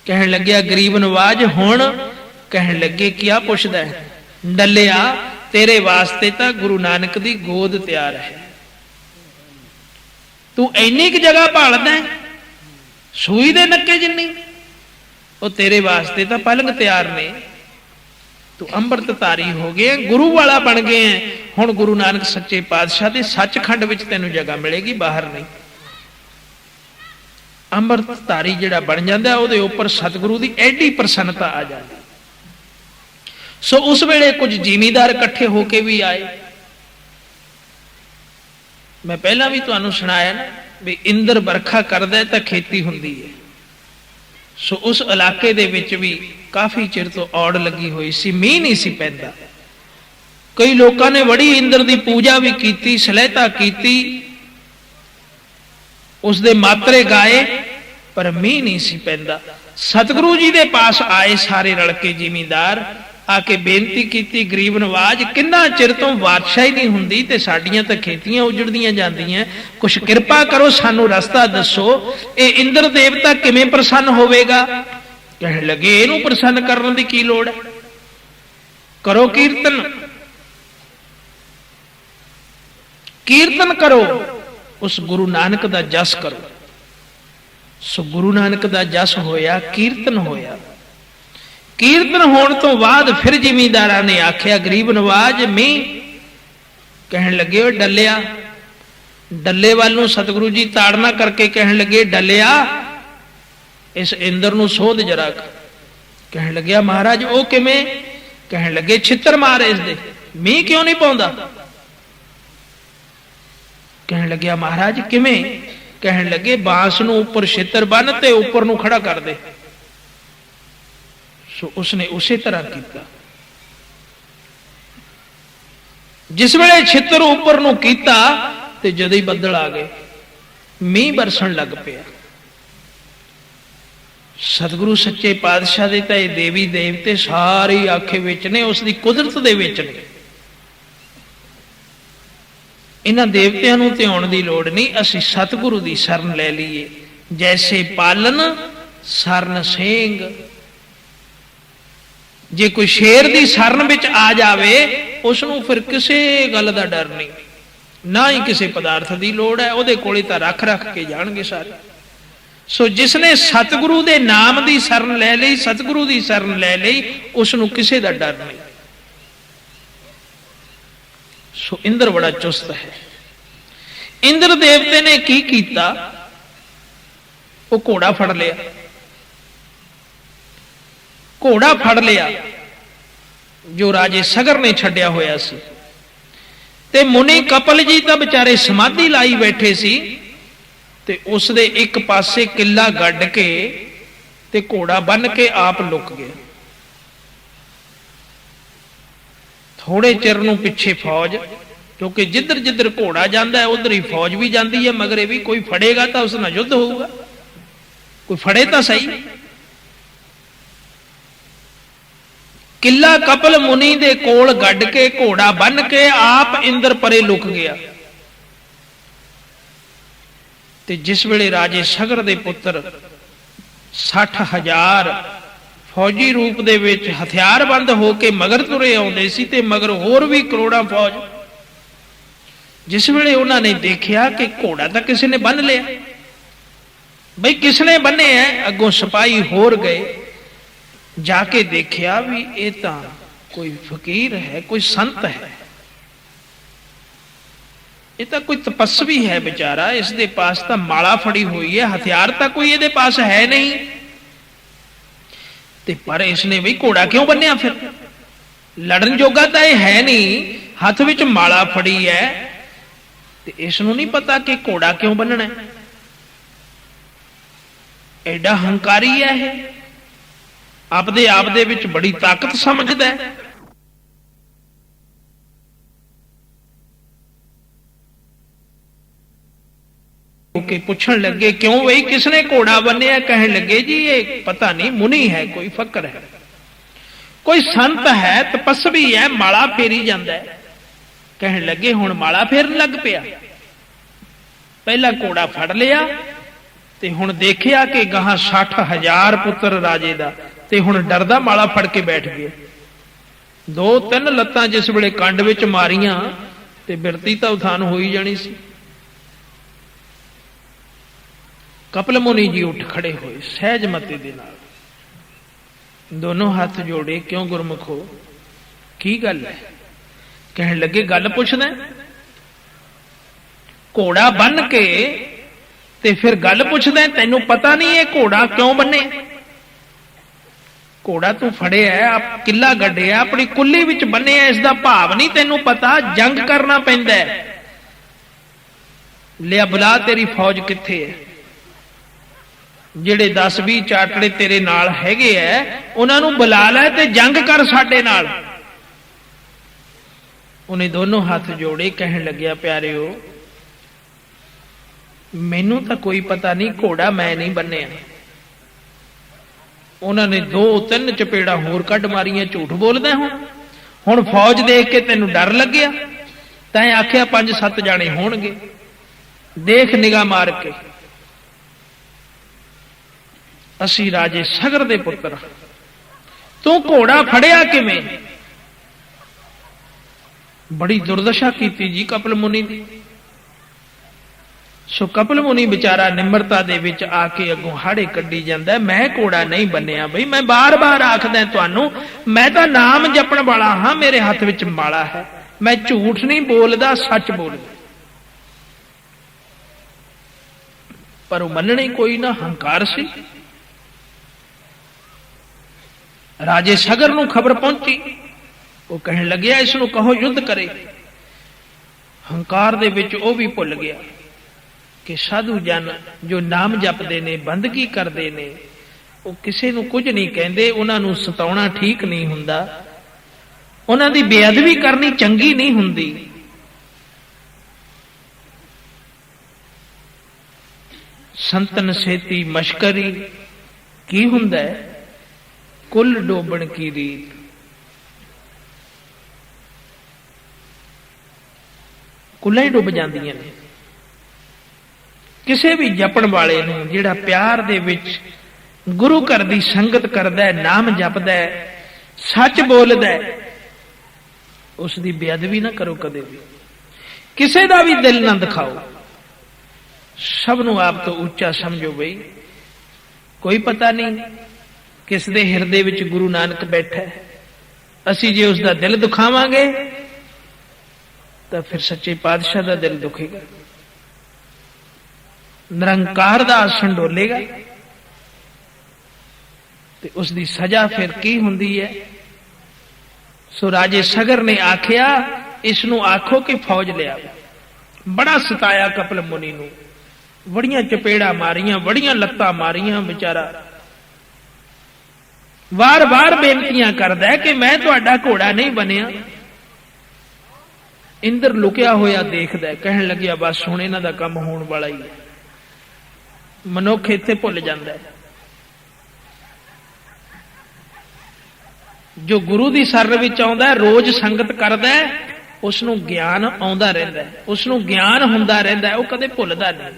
ਕਹਿਣ ਲੱਗਿਆ, ਗਰੀਬ ਨਵਾਜ ਹੁਣ? ਕਹਿਣ ਲੱਗੇ, ਕਿਆ ਪੁੱਛਦਾ ਹੈ? ਡੱਲਿਆ, ਤੇਰੇ ਵਾਸਤੇ ਤਾਂ ਗੁਰੂ ਨਾਨਕ ਦੀ ਗੋਦ ਤਿਆਰ ਹੈ। ਤੂੰ ਇੰਨੀ ਕੁ ਜਗ੍ਹਾ ਭਾਲਦਾ ਹੈ, ਸੂਈ ਦੇ ਨੱਕੇ ਜਿੰਨੀ? ਉਹ ਤੇਰੇ ਵਾਸਤੇ ਤਾਂ ਪਲੰਗ ਤਿਆਰ ਨੇ। ਤੂੰ ਅੰਮ੍ਰਿਤਧਾਰੀ ਹੋ ਗਏ, ਗੁਰੂ ਵਾਲਾ ਬਣ ਗਏ ਹੈ। ਹੁਣ ਗੁਰੂ ਨਾਨਕ ਸੱਚੇ ਪਾਤਸ਼ਾਹ ਦੇ ਸੱਚਖੰਡ ਵਿੱਚ ਤੈਨੂੰ ਜਗ੍ਹਾ ਮਿਲੇਗੀ, ਬਾਹਰ ਨਹੀਂ। ਅੰਮ੍ਰਿਤਧਾਰੀ ਜਿਹੜਾ ਬਣ ਜਾਂਦਾ ਉਹਦੇ ਉੱਪਰ ਸਤਿਗੁਰੂ ਦੀ ਐਡੀ ਪ੍ਰਸੰਨਤਾ ਆ ਜਾਂਦੀ। ਸੋ ਉਸ ਵੇਲੇ ਕੁਝ ਜ਼ਿਮੀਂਦਾਰ ਇਕੱਠੇ ਹੋ ਕੇ ਵੀ ਆਏ। ਮੈਂ ਪਹਿਲਾਂ ਵੀ ਤੁਹਾਨੂੰ ਸੁਣਾਇਆ ਨਾ ਵੀ ਇੰਦਰ ਵਰਖਾ ਕਰਦਾ ਤਾਂ ਖੇਤੀ ਹੁੰਦੀ ਹੈ। ਸੋ ਉਸ ਇਲਾਕੇ ਦੇ ਵਿੱਚ ਵੀ ਕਾਫੀ ਚਿਰ ਤੋਂ ਔੜ ਲੱਗੀ ਹੋਈ ਸੀ, ਮੀਂਹ ਨਹੀਂ ਸੀ ਪੈਂਦਾ। ਕਈ ਲੋਕਾਂ ਨੇ ਬੜੀ ਇੰਦਰ ਦੀ ਪੂਜਾ ਵੀ ਕੀਤੀ, ਸਲਹਿਤਾ ਕੀਤੀ, ਉਸਦੇ ਮਾਤਰੇ ਗਾਏ, ਪਰ ਮੀਂਹ ਨਹੀਂ ਸੀ ਪੈਂਦਾ। ਸਤਿਗੁਰੂ ਜੀ ਦੇ ਪਾਸ ਆਏ ਸਾਰੇ ਰਲ ਕੇ ਜ਼ਿਮੀਂਦਾਰ, ਆ ਕੇ ਬੇਨਤੀ ਕੀਤੀ, ਗਰੀਬ ਨਵਾਜ ਕਿੰਨਾ ਚਿਰ ਤੋਂ ਬਾਦਸ਼ਾਹੀ ਨਹੀਂ ਹੁੰਦੀ ਤੇ ਸਾਡੀਆਂ ਤਾਂ ਖੇਤੀਆਂ ਉਜੜਦੀਆਂ ਜਾਂਦੀਆਂ, ਕੁਛ ਕਿਰਪਾ ਕਰੋ, ਸਾਨੂੰ ਰਸਤਾ ਦੱਸੋ, ਇਹ ਇੰਦਰ ਦੇਵਤਾ ਕਿਵੇਂ ਪ੍ਰਸੰਨ ਹੋਵੇਗਾ? ਕਹਿਣ ਲੱਗੇ, ਇਹਨੂੰ ਪ੍ਰਸੰਨ ਕਰਨ ਦੀ ਕੀ ਲੋੜ ਹੈ? ਕਰੋ ਕੀਰਤਨ, ਕੀਰਤਨ ਕਰੋ, ਉਸ ਗੁਰੂ ਨਾਨਕ ਦਾ ਜਸ ਕਰੋ। ਸੋ ਗੁਰੂ ਨਾਨਕ ਦਾ ਜਸ ਹੋਇਆ, ਕੀਰਤਨ ਹੋਇਆ। ਕੀਰਤਨ ਹੋਣ ਤੋਂ ਬਾਅਦ ਫਿਰ ਜ਼ਿਮੀਂਦਾਰਾਂ ਨੇ ਆਖਿਆ, ਗਰੀਬ ਨਵਾਜ ਮੀਂਹ? ਕਹਿਣ ਲੱਗੇ, ਉਹ ਡੱਲਿਆ। ਡੱਲੇ ਵੱਲ ਨੂੰ ਸਤਿਗੁਰੂ ਜੀ ਤਾੜਨਾ ਕਰਕੇ ਕਹਿਣ ਲੱਗੇ, ਡੱਲਿਆ ਇਸ ਇੰਦਰ ਨੂੰ ਸੋਧ ਜਰਾ। ਕਹਿਣ ਲੱਗਿਆ, ਮਹਾਰਾਜ ਉਹ ਕਿਵੇਂ? ਕਹਿਣ ਲੱਗੇ, ਛਿੱਤਰ ਮਾਰ ਇਸ ਦੇ, ਮੀਂਹ ਕਿਉਂ ਨਹੀਂ ਪਾਉਂਦਾ? ਕਹਿਣ ਲੱਗਿਆ, ਮਹਾਰਾਜ ਕਿਵੇਂ? ਕਹਿਣ ਲੱਗੇ, ਬਾਂਸ ਨੂੰ ਉੱਪਰ ਛਿੱਤਰ ਬੰਨ ਤੇ ਉੱਪਰ ਨੂੰ ਖੜਾ ਕਰ ਦੇ। ਸੋ ਉਸਨੇ ਉਸੇ ਤਰ੍ਹਾਂ ਕੀਤਾ। ਜਿਸ ਵੇਲੇ ਛਿੱਤਰ ਉੱਪਰ ਨੂੰ ਕੀਤਾ ਤੇ ਜਦੋਂ ਹੀ ਬੱਦਲ ਆ ਗਏ, ਮੀਂਹ ਬਰਸਣ ਲੱਗ ਪਿਆ। ਸਤਿਗੁਰੂ ਸੱਚੇ ਪਾਤਸ਼ਾਹ ਦੇ ਤਾਂ ਇਹ ਦੇਵੀ ਦੇਵਤੇ ਸਾਰੇ ਆਖੇ ਵਿੱਚ ਨੇ, ਉਸ ਦੀ ਕੁਦਰਤ ਦੇ ਵਿੱਚ ਨੇ। ਇਹਨਾਂ ਦੇਵਤਿਆਂ ਨੂੰ ਧਿਆਉਣ ਦੀ ਲੋੜ ਨਹੀਂ, ਅਸੀਂ ਸਤਿਗੁਰੂ ਦੀ ਸ਼ਰਨ ਲੈ ਲਈਏ। ਜੈਸੇ ਪਾਲਨ ਸਰਨ ਸਿੰਘ। ਜੇ ਕੋਈ ਸ਼ੇਰ ਦੀ ਸ਼ਰਨ ਵਿੱਚ ਆ ਜਾਵੇ, ਉਸ ਨੂੰ ਫਿਰ ਕਿਸੇ ਗੱਲ ਦਾ ਡਰ ਨਹੀਂ, ਨਾ ਹੀ ਕਿਸੇ ਪਦਾਰਥ ਦੀ ਲੋੜ ਹੈ, ਉਹਦੇ ਕੋਲੇ ਤਾਂ ਰੱਖ ਕੇ ਜਾਣਗੇ ਸਾਰੇ। ਸੋ ਜਿਸ ਨੇ ਸਤਿਗੁਰੂ ਦੇ ਨਾਮ ਦੀ ਸ਼ਰਨ ਲੈ ਲਈ, ਸਤਿਗੁਰੂ ਦੀ ਸ਼ਰਨ ਲੈ ਲਈ, ਉਸ ਨੂੰ ਕਿਸੇ ਦਾ ਡਰ ਨਹੀਂ। ਸੋ ਇੰਦਰ ਬੜਾ ਚੁਸਤ ਹੈ। ਇੰਦਰ ਦੇਵਤੇ ਨੇ ਕੀ ਕੀਤਾ? ਉਹ ਘੋੜਾ ਫੜ ਲਿਆ। ਘੋੜਾ ਫੜ ਲਿਆ ਜੋ ਰਾਜੇ ਸਗਰ ਨੇ ਛੱਡਿਆ ਹੋਇਆ ਸੀ, ਤੇ ਮੁਨੀ ਕਪਲ ਜੀ ਤਾਂ ਵਿਚਾਰੇ ਸਮਾਧੀ ਲਾਈ ਬੈਠੇ ਸੀ, ਤੇ ਉਸ ਦੇ ਇੱਕ ਪਾਸੇ ਕਿੱਲਾ ਗੱਡ ਕੇ ਤੇ ਘੋੜਾ ਬੰਨ ਕੇ ਆਪ ਲੁਕ ਗਿਆ। ਥੋੜੇ ਚਿਰ ਨੂੰ ਪਿੱਛੇ ਫੌਜ, ਕਿਉਂਕਿ ਜਿੱਧਰ ਜਿੱਧਰ ਘੋੜਾ ਜਾਂਦਾ ਹੈ ਉਧਰ ਹੀ ਫੌਜ ਵੀ ਜਾਂਦੀ ਹੈ, ਮਗਰ ਇਹ ਵੀ ਕੋਈ ਫੜੇਗਾ ਤਾਂ ਉਸ ਨਾਲ ਯੁੱਧ ਹੋਊਗਾ, ਕੋਈ ਫੜੇ ਤਾਂ ਸਹੀ। ਕਿੱਲਾ ਕਪਲ ਮੁਨੀ ਦੇ ਕੋਲ ਗੱਡ ਕੇ ਘੋੜਾ ਬੰਨ ਕੇ ਆਪ ਇੰਦਰ ਪਰੇ ਲੁਕ ਗਿਆ। ਤੇ ਜਿਸ ਵੇਲੇ ਰਾਜੇ ਸਗਰ ਦੇ ਪੁੱਤਰ 60,000 ਫੌਜੀ ਰੂਪ ਦੇ ਵਿੱਚ ਹਥਿਆਰਬੰਦ ਹੋ ਕੇ ਮਗਰ ਤੁਰੇ ਆਉਂਦੇ ਸੀ ਤੇ ਮਗਰ ਹੋਰ ਵੀ ਕਰੋੜਾਂ ਫੌਜ, ਜਿਸ ਵੇਲੇ ਉਹਨਾਂ ਨੇ ਦੇਖਿਆ ਕਿ ਘੋੜਾ ਤਾਂ ਕਿਸੇ ਨੇ ਬੰਨ ਲਿਆ, ਬਈ ਕਿਸ ਨੇ ਬੰਨਿਆ, ਅੱਗੋਂ ਸਿਪਾਹੀ ਹੋਰ ਗਏ, ਜਾ ਕੇ ਦੇਖਿਆ ਵੀ ਇਹ ਤਾਂ ਕੋਈ ਫਕੀਰ ਹੈ, ਕੋਈ ਸੰਤ ਹੈ, ਇਹ ਤਾਂ ਕੋਈ ਤਪਸਵੀ ਹੈ ਵਿਚਾਰਾ, ਇਸ ਦੇ ਪਾਸ ਤਾਂ ਮਾਲਾ ਫੜੀ ਹੋਈ ਹੈ, ਹਥਿਆਰ ਤਾਂ ਕੋਈ ਇਹਦੇ ਪਾਸ ਹੈ ਨਹੀਂ। ਤੇ ਪਰ ਇਸਨੇ ਵੀ ਘੋੜਾ ਕਿਉਂ ਬੰਨਿਆ? ਫਿਰ ਲੜਨ ਜੋਗਾ ਤਾਂ ਇਹ ਹੈ ਨਹੀਂ, ਹੱਥ ਵਿੱਚ ਮਾਲਾ ਫੜੀ ਹੈ, ਤੇ ਇਸ ਨੂੰ ਨਹੀਂ ਪਤਾ ਕਿ ਘੋੜਾ ਕਿਉਂ ਬੰਨਣਾ। ਐਡਾ ਹੰਕਾਰੀ ਹੈ ਇਹ, ਆਪਦੇ ਆਪ ਦੇ ਵਿੱਚ ਬੜੀ ਤਾਕਤ ਸਮਝਦਾ ਹੈ। ਕਿ ਪੁੱਛਣ ਲੱਗੇ ਕਿਉਂ ਬਈ ਕਿਸਨੇ ਘੋੜਾ ਬੰਨਿਆ? ਕਹਿਣ ਲੱਗੇ ਜੀ ਇਹ ਪਤਾ ਨਹੀਂ, ਮੁਨੀ ਹੈ, ਕੋਈ ਫਕਰ ਹੈ, ਕੋਈ ਸੰਤ ਹੈ, ਤਪਸਵੀ ਹੈ, ਮਾਲਾ ਫੇਰੀ ਜਾਂਦਾ ਹੈ। ਕਹਿਣ ਲੱਗੇ ਹੁਣ ਮਾਲਾ ਫੇਰਨ ਲੱਗ ਪਿਆ। ਪਹਿਲਾਂ ਘੋੜਾ ਫੜ ਲਿਆ ਤੇ ਹੁਣ ਦੇਖਿਆ ਕਿ ਗਾਹਾਂ 60,000 ਪੁੱਤਰ ਰਾਜੇ ਦਾ, ਤੇ ਹੁਣ ਡਰਦਾ ਮਾਲਾ ਫੜ ਕੇ ਬੈਠ ਗਿਆ। 2-3 ਲੱਤਾਂ ਜਿਸ ਵੇਲੇ ਕੰਡ ਵਿੱਚ ਮਾਰੀਆਂ ਤੇ ਬਿਰਤੀ ਤਾਂ ਉਥਾਨ ਹੋਈ ਜਾਣੀ ਸੀ। ਕਪਲ ਮੁਨੀ ਜੀ ਉੱਠ ਖੜੇ ਹੋਏ ਸਹਿਜ ਮਤੀ ਦੇ ਨਾਲ, ਦੋਨੋਂ ਹੱਥ ਜੋੜੇ, ਕਿਉਂ ਗੁਰਮੁਖੋ ਕੀ ਗੱਲ ਹੈ? ਕਹਿਣ ਲੱਗੇ ਗੱਲ ਪੁੱਛਦਾ, ਘੋੜਾ ਬੰਨ ਕੇ ਤੇ ਫਿਰ ਗੱਲ ਪੁੱਛਦਾ, ਤੈਨੂੰ ਪਤਾ ਨਹੀਂ ਇਹ ਘੋੜਾ ਕਿਉਂ ਬੰਨੇ? ਘੋੜਾ ਤੂੰ ਫੜਿਆ, ਕਿੱਲਾ ਗੱਡਿਆ, ਆਪਣੀ ਕੁੱਲੀ ਵਿੱਚ ਬੰਨਿਆ, ਇਸ ਦਾ ਭਾਵ ਨਹੀਂ ਤੈਨੂੰ ਪਤਾ? ਜੰਗ ਕਰਨਾ ਪੈਂਦਾ ਹੈ। ਲਿਆ ਬੁਲਾ ਤੇਰੀ ਫੌਜ ਕਿੱਥੇ ਹੈ? ਜਿਹੜੇ 10-20 ਚਾਟੜੇ ਤੇਰੇ ਨਾਲ ਹੈਗੇ ਐ ਉਹਨਾਂ ਨੂੰ ਬੁਲਾ ਲੈ ਤੇ ਜੰਗ ਕਰ ਸਾਡੇ ਨਾਲ। ਉਹਨੇ ਦੋਨੋਂ ਹੱਥ ਜੋੜੇ, ਕਹਿਣ ਲੱਗਿਆ ਪਿਆਰਿਓ ਮੈਨੂੰ ਤਾਂ ਕੋਈ ਪਤਾ ਨਹੀਂ, ਘੋੜਾ ਮੈਂ ਨਹੀਂ ਬੰਨਿਆ। ਉਹਨਾਂ ਨੇ 2-3 ਚਪੇੜਾ ਹੋਰ ਕੱਢ ਮਾਰੀਆਂ। ਝੂਠ ਬੋਲਦਾ ਹੁਣ ਫੌਜ ਦੇਖ ਕੇ ਤੈਨੂੰ ਡਰ ਲੱਗਿਆ? ਤੈਂ ਆਖਿਆ 5-7 ਜਾਣੇ ਹੋਣਗੇ, ਦੇਖ ਨਿਗਾਹ ਮਾਰ ਕੇ, ਅਸੀਂ ਰਾਜੇ ਸਗਰ ਦੇ ਪੁੱਤਰ, ਤੂੰ ਘੋੜਾ ਫੜਿਆ ਕਿਵੇਂ? ਬੜੀ ਦੁਰਦਸ਼ਾ ਕੀਤੀ ਜੀ ਕਪਲ ਮੁਨੀ ਦੀ। ਸੋ ਕਪਲ ਮੁਨੀ ਵਿਚਾਰਾ ਨਿਮਰਤਾ ਦੇ ਵਿੱਚ ਆ ਕੇ ਅੱਗੋਂ ਹਾੜੇ ਕੱਢੀ ਜਾਂਦਾ, ਮੈਂ ਘੋੜਾ ਨਹੀਂ ਬੰਨਿਆ ਬਈ, ਮੈਂ ਬਾਰ-ਬਾਰ ਆਖਦਾ ਤੁਹਾਨੂੰ, ਮੈਂ ਤਾਂ ਨਾਮ ਜਪਣ ਵਾਲਾ ਹਾਂ, ਮੇਰੇ ਹੱਥ ਵਿੱਚ ਮਾਲਾ ਹੈ, ਮੈਂ ਝੂਠ ਨਹੀਂ ਬੋਲਦਾ, ਸੱਚ ਬੋਲਦਾ। ਪਰ ਉਹ ਮੰਨਣੇ ਕੋਈ ਨਾ, ਹੰਕਾਰ ਸੀ। ਰਾਜੇ ਸਗਰ ਨੂੰ ਖਬਰ ਪਹੁੰਚੀ, ਉਹ ਕਹਿਣ ਲੱਗਿਆ ਇਸ ਨੂੰ ਕਹੋ ਯੁੱਧ ਕਰੇ। ਹੰਕਾਰ ਦੇ ਵਿੱਚ ਉਹ ਵੀ ਭੁੱਲ ਗਿਆ ਕਿ ਸਾਧੂ ਜਨ ਜੋ ਨਾਮ ਜਪਦੇ ਨੇ, ਬੰਦਗੀ ਕਰਦੇ ਨੇ, ਉਹ ਕਿਸੇ ਨੂੰ ਕੁਝ ਨਹੀਂ ਕਹਿੰਦੇ, ਉਹਨਾਂ ਨੂੰ ਸਤਾਉਣਾ ਠੀਕ ਨਹੀਂ ਹੁੰਦਾ, ਉਹਨਾਂ ਦੀ ਬੇਅਦਬੀ ਕਰਨੀ ਚੰਗੀ ਨਹੀਂ ਹੁੰਦੀ। ਸੰਤਨ ਸੇਤੀ ਮਸ਼ਕਰੀ ਕੀ ਹੁੰਦਾ ਹੈ? ਕੁੱਲ ਡੋਬਣ ਕੀ ਰੀਤ। ਕੁੱਲਾਂ ਹੀ ਡੁੱਬ ਜਾਂਦੀਆਂ ਨੇ। ਕਿਸੇ ਵੀ ਜਪਣ ਵਾਲੇ ਨੂੰ ਜਿਹੜਾ ਪਿਆਰ ਦੇ ਵਿੱਚ ਗੁਰੂ ਘਰ ਦੀ ਸੰਗਤ ਕਰਦਾ ਹੈ, ਨਾਮ ਜਪਦਾ ਹੈ, ਸੱਚ ਬੋਲਦਾ ਹੈ, ਉਸ ਦੀ ਬੇਅਦਬੀ ਨਾ ਕਰੋ ਕਦੇ ਵੀ, ਕਿਸੇ ਦਾ ਵੀ ਦਿਲ ਨਾ ਦਿਖਾਓ, ਸਭ ਨੂੰ ਆਪ ਤੋਂ ਉੱਚਾ ਸਮਝੋ। ਬਈ ਕੋਈ ਪਤਾ ਨਹੀਂ ਕਿਸ ਦੇ ਹਿਰਦੇ ਵਿੱਚ ਗੁਰੂ ਨਾਨਕ ਬੈਠਾ ਹੈ, ਅਸੀਂ ਜੇ ਉਸ ਦਾ ਦਿਲ ਦੁਖਾਵਾਂਗੇ ਤਾਂ ਫਿਰ ਸੱਚੇ ਪਾਤਸ਼ਾਹ ਦਾ ਦਿਲ ਦੁਖੇਗਾ, ਨਿਰੰਕਾਰ ਦਾ ਆਸਣ ਡੋਲੇਗਾ, ਤੇ ਉਸ ਦੀ ਸਜ਼ਾ ਫਿਰ ਕੀ ਹੁੰਦੀ ਹੈ। ਸੋ ਰਾਜੇ ਸਗਰ ਨੇ ਆਖਿਆ ਇਸ ਨੂੰ ਆਖੋ ਕਿ ਫੌਜ ਲਿਆ। ਬੜਾ ਸਤਾਇਆ ਕਪਲ ਮੁਨੀ ਨੂੰ, ਬੜੀਆਂ ਚਪੇੜਾਂ ਮਾਰੀਆਂ, ਬੜੀਆਂ ਲੱਤਾਂ ਮਾਰੀਆਂ, ਵਿਚਾਰਾ ਵਾਰ-ਵਾਰ ਬੇਨਤੀਆਂ ਕਰਦਾ ਕਿ ਮੈਂ ਤੁਹਾਡਾ ਘੋੜਾ ਨਹੀਂ ਬਣਿਆ। ਇੰਦਰ ਲੁਕਿਆ ਹੋਇਆ ਦੇਖਦਾ, ਕਹਿਣ ਲੱਗਿਆ ਬਸ ਹੁਣ ਇਹਨਾਂ ਦਾ ਕੰਮ ਹੋਣ ਵਾਲਾ ਹੀ ਹੈ। ਮਨੁੱਖ ਇੱਥੇ ਭੁੱਲ ਜਾਂਦਾ ਹੈ। ਜੋ ਗੁਰੂ ਦੀ ਸ਼ਰਨ ਵਿੱਚ ਆਉਂਦਾ ਹੈ, ਰੋਜ਼ ਸੰਗਤ ਕਰਦਾ ਹੈ, ਉਸ ਨੂੰ ਗਿਆਨ ਆਉਂਦਾ ਰਹਿੰਦਾ ਹੈ, ਉਸ ਨੂੰ ਗਿਆਨ ਹੁੰਦਾ ਰਹਿੰਦਾ ਹੈ, ਉਹ ਕਦੇ ਭੁੱਲਦਾ ਨਹੀਂ।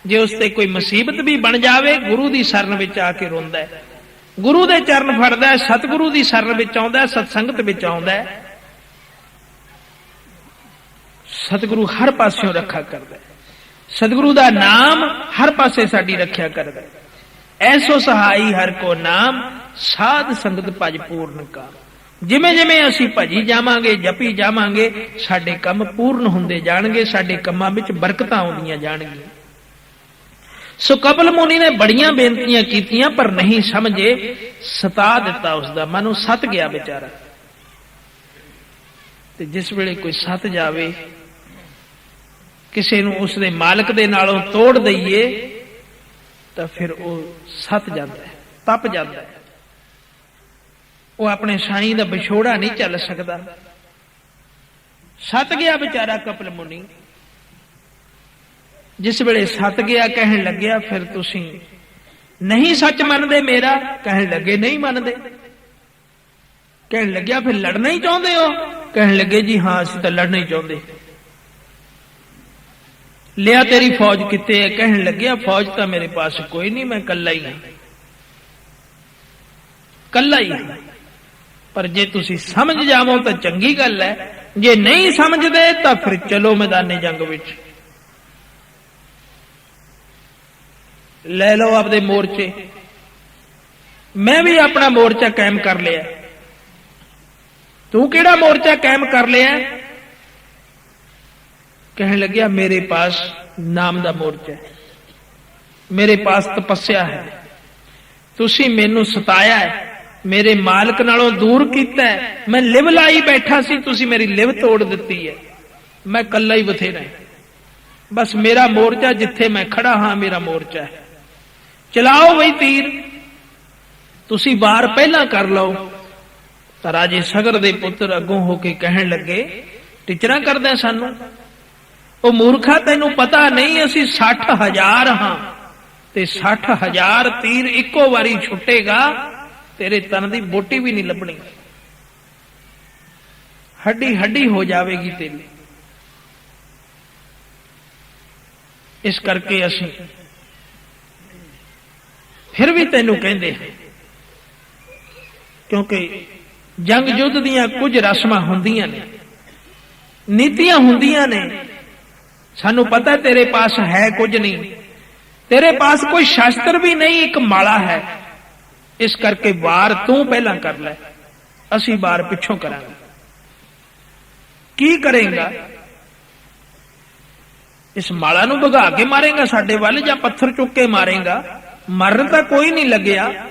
ਜੇ ਉਸ ਤੇ ਕੋਈ ਮੁਸੀਬਤ ਵੀ ਬਣ ਜਾਵੇ, ਗੁਰੂ ਦੀ ਸ਼ਰਨ ਵਿੱਚ ਆ ਕੇ ਰੋਂਦਾ ਹੈ, ਗੁਰੂ ਦੇ ਚਰਨ ਫੜਦਾ ਹੈ, ਸਤਿਗੁਰੂ ਦੀ ਸ਼ਰਨ ਵਿੱਚ ਆਉਂਦਾ ਹੈ, ਸਤਸੰਗਤ ਵਿੱਚ ਆਉਂਦਾ ਹੈ। ਸਤਿਗੁਰੂ ਹਰ ਪਾਸਿਓਂ ਰੱਖਿਆ ਕਰਦਾ ਹੈ, ਸਤਿਗੁਰੂ ਦਾ ਨਾਮ ਹਰ ਪਾਸੇ ਸਾਡੀ ਰੱਖਿਆ ਕਰਦਾ ਹੈ। ਐਸੋ ਸਹਾਈ ਹਰ ਕੋ ਨਾਮ, ਸਾਧ ਸੰਗਤ ਭਜ ਪੂਰਨ ਕਾ। ਜਿਵੇਂ ਜਿਵੇਂ ਅਸੀਂ ਭਜੀ ਜਾਵਾਂਗੇ, ਜਪੀ ਜਾਵਾਂਗੇ, ਸਾਡੇ ਕੰਮ ਪੂਰਨ ਹੁੰਦੇ ਜਾਣਗੇ, ਸਾਡੇ ਕੰਮਾਂ ਵਿੱਚ ਬਰਕਤਾਂ ਆਉਂਦੀਆਂ ਜਾਣਗੀਆਂ। ਸੋ ਕਪਿਲ ਮੁਨੀ ਨੇ ਬੜੀਆਂ ਬੇਨਤੀਆਂ ਕੀਤੀਆਂ, ਪਰ ਨਹੀਂ ਸਮਝੇ, ਸਤਾ ਦਿੱਤਾ ਉਸਦਾ ਮਨ, ਉਹ ਸੱਤ ਗਿਆ ਵਿਚਾਰਾ। ਤੇ ਜਿਸ ਵੇਲੇ ਕੋਈ ਸੱਤ ਜਾਵੇ, ਕਿਸੇ ਨੂੰ ਉਸਦੇ ਮਾਲਕ ਦੇ ਨਾਲੋਂ ਤੋੜ ਦਈਏ, ਤਾਂ ਫਿਰ ਉਹ ਸੱਤ ਜਾਂਦਾ ਹੈ, ਤਪ ਜਾਂਦਾ ਹੈ। ਉਹ ਆਪਣੇ ਸਾਈਂ ਦਾ ਵਿਛੋੜਾ ਨਹੀਂ ਚੱਲ ਸਕਦਾ। ਸੱਤ ਗਿਆ ਵਿਚਾਰਾ ਕਪਿਲ ਮੁਨੀ। ਜਿਸ ਵੇਲੇ ਸੱਤ ਗਿਆ, ਕਹਿਣ ਲੱਗਿਆ ਫਿਰ ਤੁਸੀਂ ਨਹੀਂ ਸੱਚ ਮੰਨਦੇ ਮੇਰਾ? ਕਹਿਣ ਲੱਗੇ ਨਹੀਂ ਮੰਨਦੇ। ਕਹਿਣ ਲੱਗਿਆ ਫਿਰ ਲੜਨਾ ਹੀ ਚਾਹੁੰਦੇ ਹੋ? ਕਹਿਣ ਲੱਗੇ ਜੀ ਹਾਂ, ਅਸੀਂ ਤਾਂ ਲੜਨਾ ਹੀ ਚਾਹੁੰਦੇ। ਲਿਆ ਤੇਰੀ ਫੌਜ ਕਿੱਥੇ ਹੈ? ਕਹਿਣ ਲੱਗਿਆ ਫੌਜ ਤਾਂ ਮੇਰੇ ਪਾਸ ਕੋਈ ਨਹੀਂ, ਮੈਂ ਕੱਲਾ ਹੀ ਹਾਂ, ਕੱਲਾ ਹੀ ਹਾਂ। ਪਰ ਜੇ ਤੁਸੀਂ ਸਮਝ ਜਾਵੋ ਤਾਂ ਚੰਗੀ ਗੱਲ ਹੈ, ਜੇ ਨਹੀਂ ਸਮਝਦੇ ਤਾਂ ਫਿਰ ਚਲੋ ਮੈਦਾਨੇ ਜੰਗ ਵਿੱਚ, ਲੈ ਲਓ ਆਪਦੇ ਮੋਰਚੇ। ਮੈਂ ਵੀ ਆਪਣਾ ਮੋਰਚਾ ਕਾਇਮ ਕਰ ਲਿਆ। ਤੂੰ ਕਿਹੜਾ ਮੋਰਚਾ ਕਾਇਮ ਕਰ ਲਿਆ? ਕਹਿਣ ਲੱਗਿਆ ਮੇਰੇ ਪਾਸ ਨਾਮ ਦਾ ਮੋਰਚਾ ਹੈ, ਮੇਰੇ ਪਾਸ ਤਪੱਸਿਆ ਹੈ। ਤੁਸੀਂ ਮੈਨੂੰ ਸਤਾਇਆ ਹੈ, ਮੇਰੇ ਮਾਲਕ ਨਾਲੋਂ ਦੂਰ ਕੀਤਾ ਹੈ, ਮੈਂ ਲਿਵ ਲਾਈ ਬੈਠਾ ਸੀ, ਤੁਸੀਂ ਮੇਰੀ ਲਿਵ ਤੋੜ ਦਿੱਤੀ ਹੈ। ਮੈਂ ਕੱਲਾ ਹੀ ਬਥੇਰਾ, ਬਸ ਮੇਰਾ ਮੋਰਚਾ ਜਿੱਥੇ ਮੈਂ ਖੜਾ ਹਾਂ, ਮੇਰਾ ਮੋਰਚਾ ਹੈ। ਚਲਾਓ ਬਈ ਤੀਰ, ਤੁਸੀਂ ਵਾਰ ਪਹਿਲਾਂ ਕਰ ਲਓ। ਤਾਂ ਰਾਜੇ ਸਗਰ ਦੇ ਪੁੱਤਰ ਅੱਗੋਂ ਹੋ ਕੇ ਕਹਿਣ ਲੱਗੇ, ਟਿਚਰਾਂ ਕਰਦਾ ਸਾਨੂੰ? ਉਹ ਮੂਰਖਾ, ਤੈਨੂੰ ਪਤਾ ਨਹੀਂ ਅਸੀਂ 60,000 ਹਾਂ, ਤੇ 60,000 ਤੀਰ ਇੱਕੋ ਵਾਰੀ ਛੁੱਟੇਗਾ, ਤੇਰੇ ਤਨ ਦੀ ਬੋਟੀ ਵੀ ਨਹੀਂ ਲੱਭਣੀ, ਹੱਡੀ ਹੱਡੀ ਹੋ ਜਾਵੇਗੀ ਤੇਰੀ। ਇਸ ਕਰਕੇ ਅਸੀਂ ਫਿਰ ਵੀ ਤੈਨੂੰ ਕਹਿੰਦੇ, ਕਿਉਂਕਿ ਜੰਗ ਯੁੱਧ ਦੀਆਂ ਕੁਝ ਰਸਮਾਂ ਹੁੰਦੀਆਂ ਨੇ, ਨੀਤੀਆਂ ਹੁੰਦੀਆਂ ਨੇ। ਸਾਨੂੰ ਪਤਾ ਤੇਰੇ ਪਾਸ ਹੈ ਕੁਝ ਨਹੀਂ, ਤੇਰੇ ਪਾਸ ਕੋਈ ਸ਼ਾਸਤਰ ਵੀ ਨਹੀਂ, ਇੱਕ ਮਾਲਾ ਹੈ। ਇਸ ਕਰਕੇ ਵਾਰ ਤੂੰ ਪਹਿਲਾਂ ਕਰ ਲੈ, ਅਸੀਂ ਵਾਰ ਪਿੱਛੋਂ ਕਰਾਂਗੇ। ਕੀ ਕਰੇਗਾ? ਇਸ ਮਾਲਾ ਨੂੰ ਭਗਾ ਕੇ ਮਾਰੇਗਾ ਸਾਡੇ ਵੱਲ, ਜਾਂ ਪੱਥਰ ਚੁੱਕ ਕੇ ਮਾਰੇਗਾ? ਮਰਨ ਤਾਂ ਕੋਈ ਨਹੀਂ ਲੱਗਿਆ,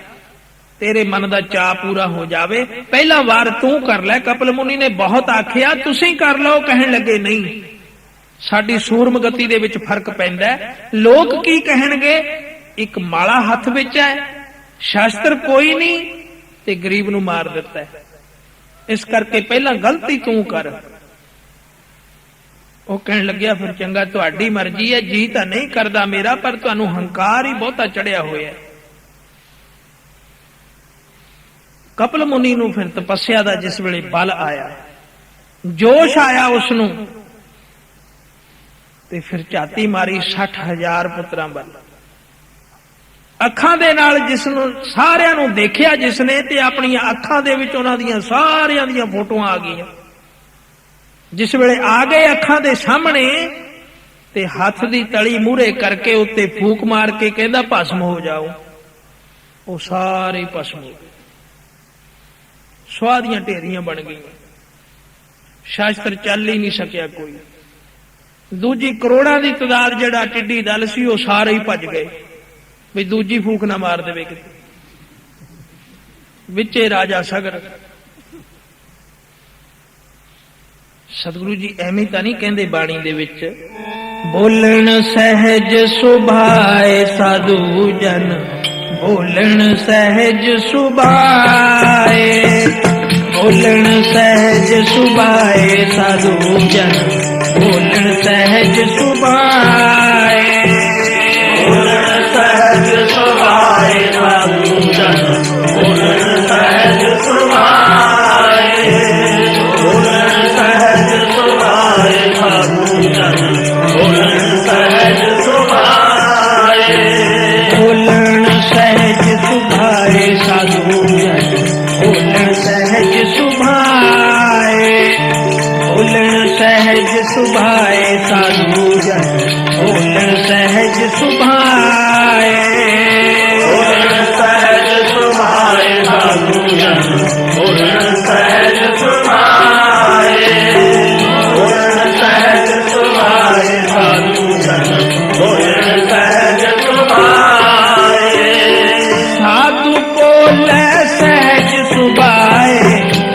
ਤੇਰੇ ਮਨ ਦਾ ਚਾਅ ਪੂਰਾ ਹੋ ਜਾਵੇ, ਪਹਿਲਾ ਵਾਰ ਤੂੰ ਕਰ ਲੈ। ਕਪਿਲ ਮੁਨੀ ਨੇ ਬਹੁਤ ਆਖਿਆ ਤੁਸੀਂ ਕਰ ਲਓ, ਕਹਿਣ ਲੱਗੇ ਨਹੀਂ, ਸਾਡੀ ਸੂਰਮਗਤੀ ਦੇ ਵਿੱਚ ਫਰਕ ਪੈਂਦਾ ਹੈ। ਲੋਕ ਕੀ ਕਹਿਣਗੇ? ਇੱਕ ਮਾਲਾ ਹੱਥ ਵਿੱਚ ਹੈ, ਸ਼ਾਸਤਰ ਕੋਈ ਨਹੀਂ, ਤੇ ਗਰੀਬ ਨੂੰ ਮਾਰ ਦਿੱਤਾ ਹੈ। ਇਸ ਕਰਕੇ ਪਹਿਲਾਂ ਗਲਤੀ ਤੂੰ ਕਰ। ਉਹ ਕਹਿਣ ਲੱਗਿਆ ਫਿਰ ਚੰਗਾ, ਤੁਹਾਡੀ ਮਰਜ਼ੀ ਹੈ, ਜੀ ਤਾਂ ਨਹੀਂ ਕਰਦਾ ਮੇਰਾ, ਪਰ ਤੁਹਾਨੂੰ ਹੰਕਾਰ ਹੀ ਬਹੁਤਾ ਚੜਿਆ ਹੋਇਆ। ਕਪਿਲ ਮੁਨੀ ਨੂੰ ਫਿਰ ਤਪੱਸਿਆ ਦਾ ਜਿਸ ਵੇਲੇ ਬਲ ਆਇਆ, ਜੋਸ਼ ਆਇਆ ਉਸ ਨੂੰ, ਤੇ ਫਿਰ ਝਾਤੀ ਮਾਰੀ 60,000 ਪੁੱਤਰਾਂ ਵੱਲ। ਅੱਖਾਂ ਦੇ ਨਾਲ ਜਿਸ ਨੂੰ ਸਾਰਿਆਂ ਨੂੰ ਦੇਖਿਆ ਜਿਸਨੇ, ਤੇ ਆਪਣੀਆਂ ਅੱਖਾਂ ਦੇ ਵਿੱਚ ਉਹਨਾਂ ਦੀਆਂ ਸਾਰਿਆਂ ਦੀਆਂ ਫੋਟੋਆਂ ਆ ਗਈਆਂ। ਜਿਸ ਵੇਲੇ ਆ ਗਏ ਅੱਖਾਂ ਦੇ ਸਾਹਮਣੇ, ਤੇ ਹੱਥ ਦੀ ਤਲੀ ਮੂਹਰੇ ਕਰਕੇ ਉੱਤੇ ਫੂਕ ਮਾਰ ਕੇ ਕਹਿੰਦਾ ਭਸਮ ਹੋ ਜਾਓ। ਉਹ ਸਾਰੇ ਭਸਮ ਹੋ ਗਏ, ਸੁਆਹ ਦੀਆਂ ਢੇਰੀਆਂ ਬਣ ਗਈਆਂ, ਸ਼ਾਸਤਰ ਚੱਲ ਹੀ ਨਹੀਂ ਸਕਿਆ ਕੋਈ। ਦੂਜੀ ਕਰੋੜਾਂ ਦੀ ਤਾਦਾਦ ਜਿਹੜਾ ਟਿੱਡੀ ਦਲ ਸੀ, ਉਹ ਸਾਰੇ ਹੀ ਭੱਜ ਗਏ ਵੀ ਦੂਜੀ ਫੂਕ ਨਾ ਮਾਰ ਦੇਵੇ ਕਿਤੇ। ਵਿੱਚੇ ਰਾਜਾ ਸਗਰ। ਸਤਿਗੁਰੂ ਜੀ ਐਵੇਂ ਤਾਂ ਨਹੀਂ ਕਹਿੰਦੇ ਬਾਣੀ ਦੇ ਵਿੱਚ, ਬੋਲਣ ਸਹਿਜ ਸੁਭਾਏ ਸਾਧੂ ਜਨ, ਬੋਲਣ ਸਹਿਜ ਸੁਭਾਏ, ਬੋਲਣ ਸਹਿਜ ਸੁਭਾਏ ਸਾਧੂ ਜਨ, ਬੋਲਣ ਸਹਿਜ ਸੁਭਾਏ, ਬੋਲਣ ਸਹਿਜ ਸੁਭਾਏ ਸਾਧੂ ਜਨ, ਬੋਲਣ ਸਹਿਜ ਸੁਭਾਏ। ਸੁਭਾਏ ਸਾਧੂ ਜਨ ਬੋਲਣ ਸਹਿਜ ਸੁਭਾਏ ਬੋਲਣ ਸਹਿਜ ਸੁਭਾਏ ਸਾਧੂ ਜਨ ਬੋਲਣ ਸਹਿਜ ਸੁਭਾਏ ਬੋਲਣ ਸਹਿਜ ਸੁਭਾਏ ਸਾਧੂ ਜਨ ਬੋਲਣ ਸਹਿਜ ਸੁਭਾਏ ਸਾਧੂ ਬੋਲੇ ਸਹਿਜ ਸੁਭਾਏ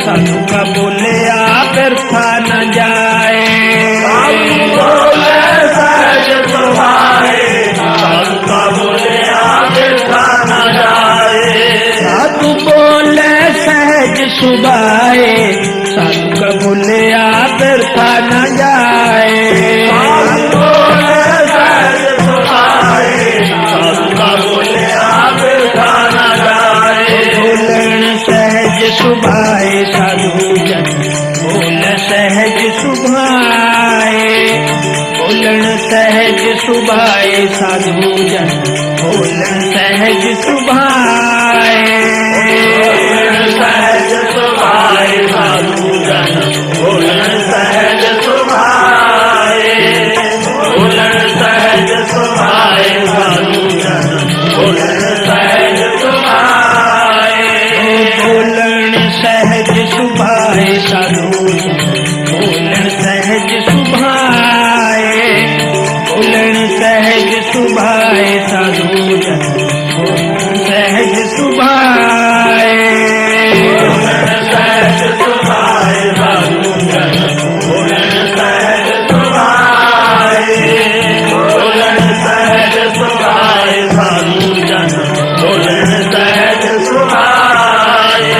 ਸਾਧੂ ਕਾ ਬੋਲਿਆ ਬਿਰਥਾ ਨ ਜਾਏ ਸਾਧੂ ਬੋਲੇ ਸਹਿਜ ਸੁਭਾਏ ਸਾਧੂ ਕਾ ਬੋਲਿਆ ਬਿਰਥਾ ਨ ਜਾਏ ਸਾਧੂ ਬੋਲੇ ਸਹਿਜ ਸੁਭਾਏ ਸਾਧੂ ਕਾ ਬੋਲਿਆ ਬਿਰਥਾ ਨ ਜਾਏ ਸਾਧੂ ਬੋਲੇ ਸਹਿਜ ਸੁਭਾਏ ਸਾਧੂ ਕਾ ਬੋਲਿਆ ਬਿਰਥਾ ਨ ਜਾਏ ਬੋਲਣ ਸਹਿਜ ਸੁਭਾਏ ਸਾਧੂ ਜਨ ਬੋਲ ਸਹਿਜ ਸੁਭਾਏ ਬੋਲਣ ਸਹਿਜ ਸੁਭਾਏ ਸਾਧੂ ਜਨ ਬੋਲਣ ਸਹਿਜ ਸੁਭਾਏ ਬੋਲਣ ਸਹਿਜ ਸੁਭਾਏ ਸਾਧੂ ਜਨ ਬੋਲਣ ਸਹਿਜ ਸੁਭਾਏ ਬੋਲਣ ਸਹਿਜ ਸੁਭਾਏ ਸਾਧੂ ਜਨ ਬੋਲਣ ਸਹਿਜ ਸੁਭਾਏ ਬੋਲਣ ਸਹਿਜ ਸੁਭਾਏ ਸਾਧੂ ਜਨ ਬੋਲਣ ਸਹਿਜ ਸੁਭਾਏ ਬੋਲਣ ਸਹਿਜ ਸੁਭਾਏ ਸਾਧੂ ਜਨ ਬੋਲਣ ਸਹਿਜ ਸੁਭਾਏ ਬੋਲਣ ਸਹਿਜ ਸੁਭਾਏ ਸਾਧੂ ਜਨ ਬੋਲਣ ਸਹਿਜ ਸੁਭਾਏ ਬੋਲਣ ਸਹਿਜ ਸੁਭਾਏ ਸਾਧੂ ਜਨ ਬੋਲਣ ਸਹਿਜ ਸੁਭਾਏ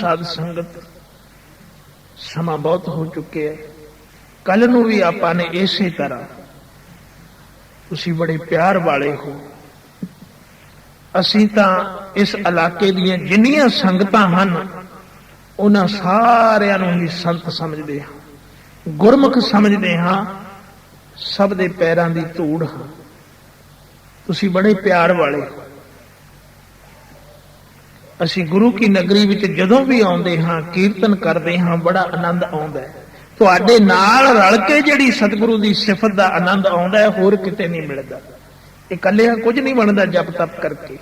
ਸਾਧ ਸੰਗਤ ਸਮਾਂ ਬਹੁਤ ਹੋ ਚੁੱਕਿਆ ਹੈ। ਕੱਲ ਨੂੰ ਵੀ ਆਪਾਂ ਨੇ ਇਸੇ ਤਰ੍ਹਾਂ, ਤੁਸੀਂ ਬੜੇ ਪਿਆਰ ਵਾਲੇ ਹੋ, ਅਸੀਂ ਤਾਂ ਇਸ ਇਲਾਕੇ ਦੀਆਂ ਜਿੰਨੀਆਂ ਸੰਗਤਾਂ ਹਨ ਉਹਨਾਂ ਸਾਰਿਆਂ ਨੂੰ ਹੀ ਸੰਤ ਸਮਝਦੇ ਹਾਂ, ਗੁਰਮੁਖ ਸਮਝਦੇ ਹਾਂ, ਸਭ ਦੇ ਪੈਰਾਂ ਦੀ ਧੂੜ ਹਾਂ। ਤੁਸੀਂ ਬੜੇ ਪਿਆਰ ਵਾਲੇ ਹੋ। ਅਸੀਂ ਗੁਰੂ ਕੀ ਨਗਰੀ ਵਿੱਚ ਜਦੋਂ ਵੀ ਆਉਂਦੇ ਹਾਂ, ਕੀਰਤਨ ਕਰਦੇ ਹਾਂ, ਬੜਾ ਆਨੰਦ ਆਉਂਦਾ ਹੈ। ਤੁਹਾਡੇ ਨਾਲ ਰਲ ਕੇ ਜਿਹੜੀ ਸਤਿਗੁਰੂ ਦੀ ਸਿਫਤ ਦਾ ਆਨੰਦ ਆਉਂਦਾ ਹੈ, ਹੋਰ ਕਿਤੇ ਨਹੀਂ ਮਿਲਦਾ। ਇਕੱਲਿਆਂ ਕੁਝ ਨਹੀਂ ਬਣਦਾ ਜਪ ਤਪ ਕਰਕੇ।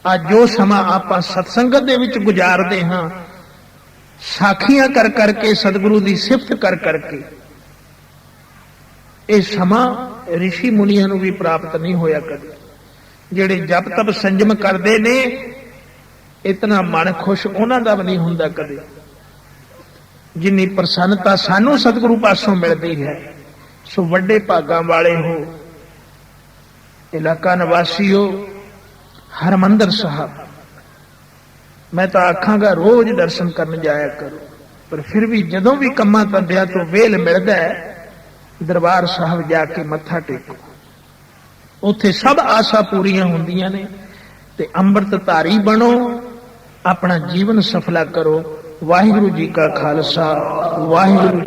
ਅੱਜ ਜੋ ਸਮਾਂ ਆਪਾਂ ਸਤਸੰਗਤ ਦੇ ਵਿੱਚ ਗੁਜ਼ਾਰਦੇ ਹਾਂ, ਸਾਖੀਆਂ ਕਰ ਕਰਕੇ, ਸਤਿਗੁਰੂ ਦੀ ਸਿਫਤ ਕਰ ਕਰਕੇ, ਇਹ ਸਮਾਂ ਰਿਸ਼ੀ ਮੁਨੀਆਂ ਨੂੰ ਵੀ ਪ੍ਰਾਪਤ ਨਹੀਂ ਹੋਇਆ ਕਦੇ। ਜਿਹੜੇ ਜਪ ਤਪ ਸੰਜਮ ਕਰਦੇ ਨੇ, ਇਤਨਾ ਮਨ ਖੁਸ਼ ਉਹਨਾਂ ਦਾ ਵੀ ਨਹੀਂ ਹੁੰਦਾ ਕਦੇ, ਜਿੰਨੀ ਪ੍ਰਸੰਨਤਾ ਸਾਨੂੰ ਸਤਿਗੁਰੂ ਪਾਸੋਂ ਮਿਲਦੀ ਹੈ। ਸੋ ਵੱਡੇ ਭਾਗਾਂ ਵਾਲੇ ਹੋ, ਇਲਾਕਾ ਨਿਵਾਸੀਓ, ਹਰਮੰਦਰ ਸਾਹਿਬ ਮੈਂ ਤਾਂ ਆਖਾਂਗਾ ਰੋਜ਼ ਦਰਸ਼ਨ ਕਰਨ ਜਾਇਆ ਕਰੋ, ਪਰ ਫਿਰ ਵੀ ਜਦੋਂ ਵੀ ਕੰਮਾਂ ਧੰਦਿਆਂ ਤੋਂ ਵੇਲ ਮਿਲਦਾ ਹੈ, ਦਰਬਾਰ ਸਾਹਿਬ ਜਾ ਕੇ ਮੱਥਾ ਟੇਕੋ। ਉੱਥੇ ਸਭ ਆਸਾਂ ਪੂਰੀਆਂ ਹੁੰਦੀਆਂ ਨੇ, ਤੇ ਅੰਮ੍ਰਿਤ ਧਾਰੀ ਬਣੋ, ਆਪਣਾ ਜੀਵਨ ਸਫਲਾ ਕਰੋ। ਵਾਹਿਗੁਰੂ ਜੀ ਕਾ ਖਾਲਸਾ, ਵਾਹਿਗੁਰੂ।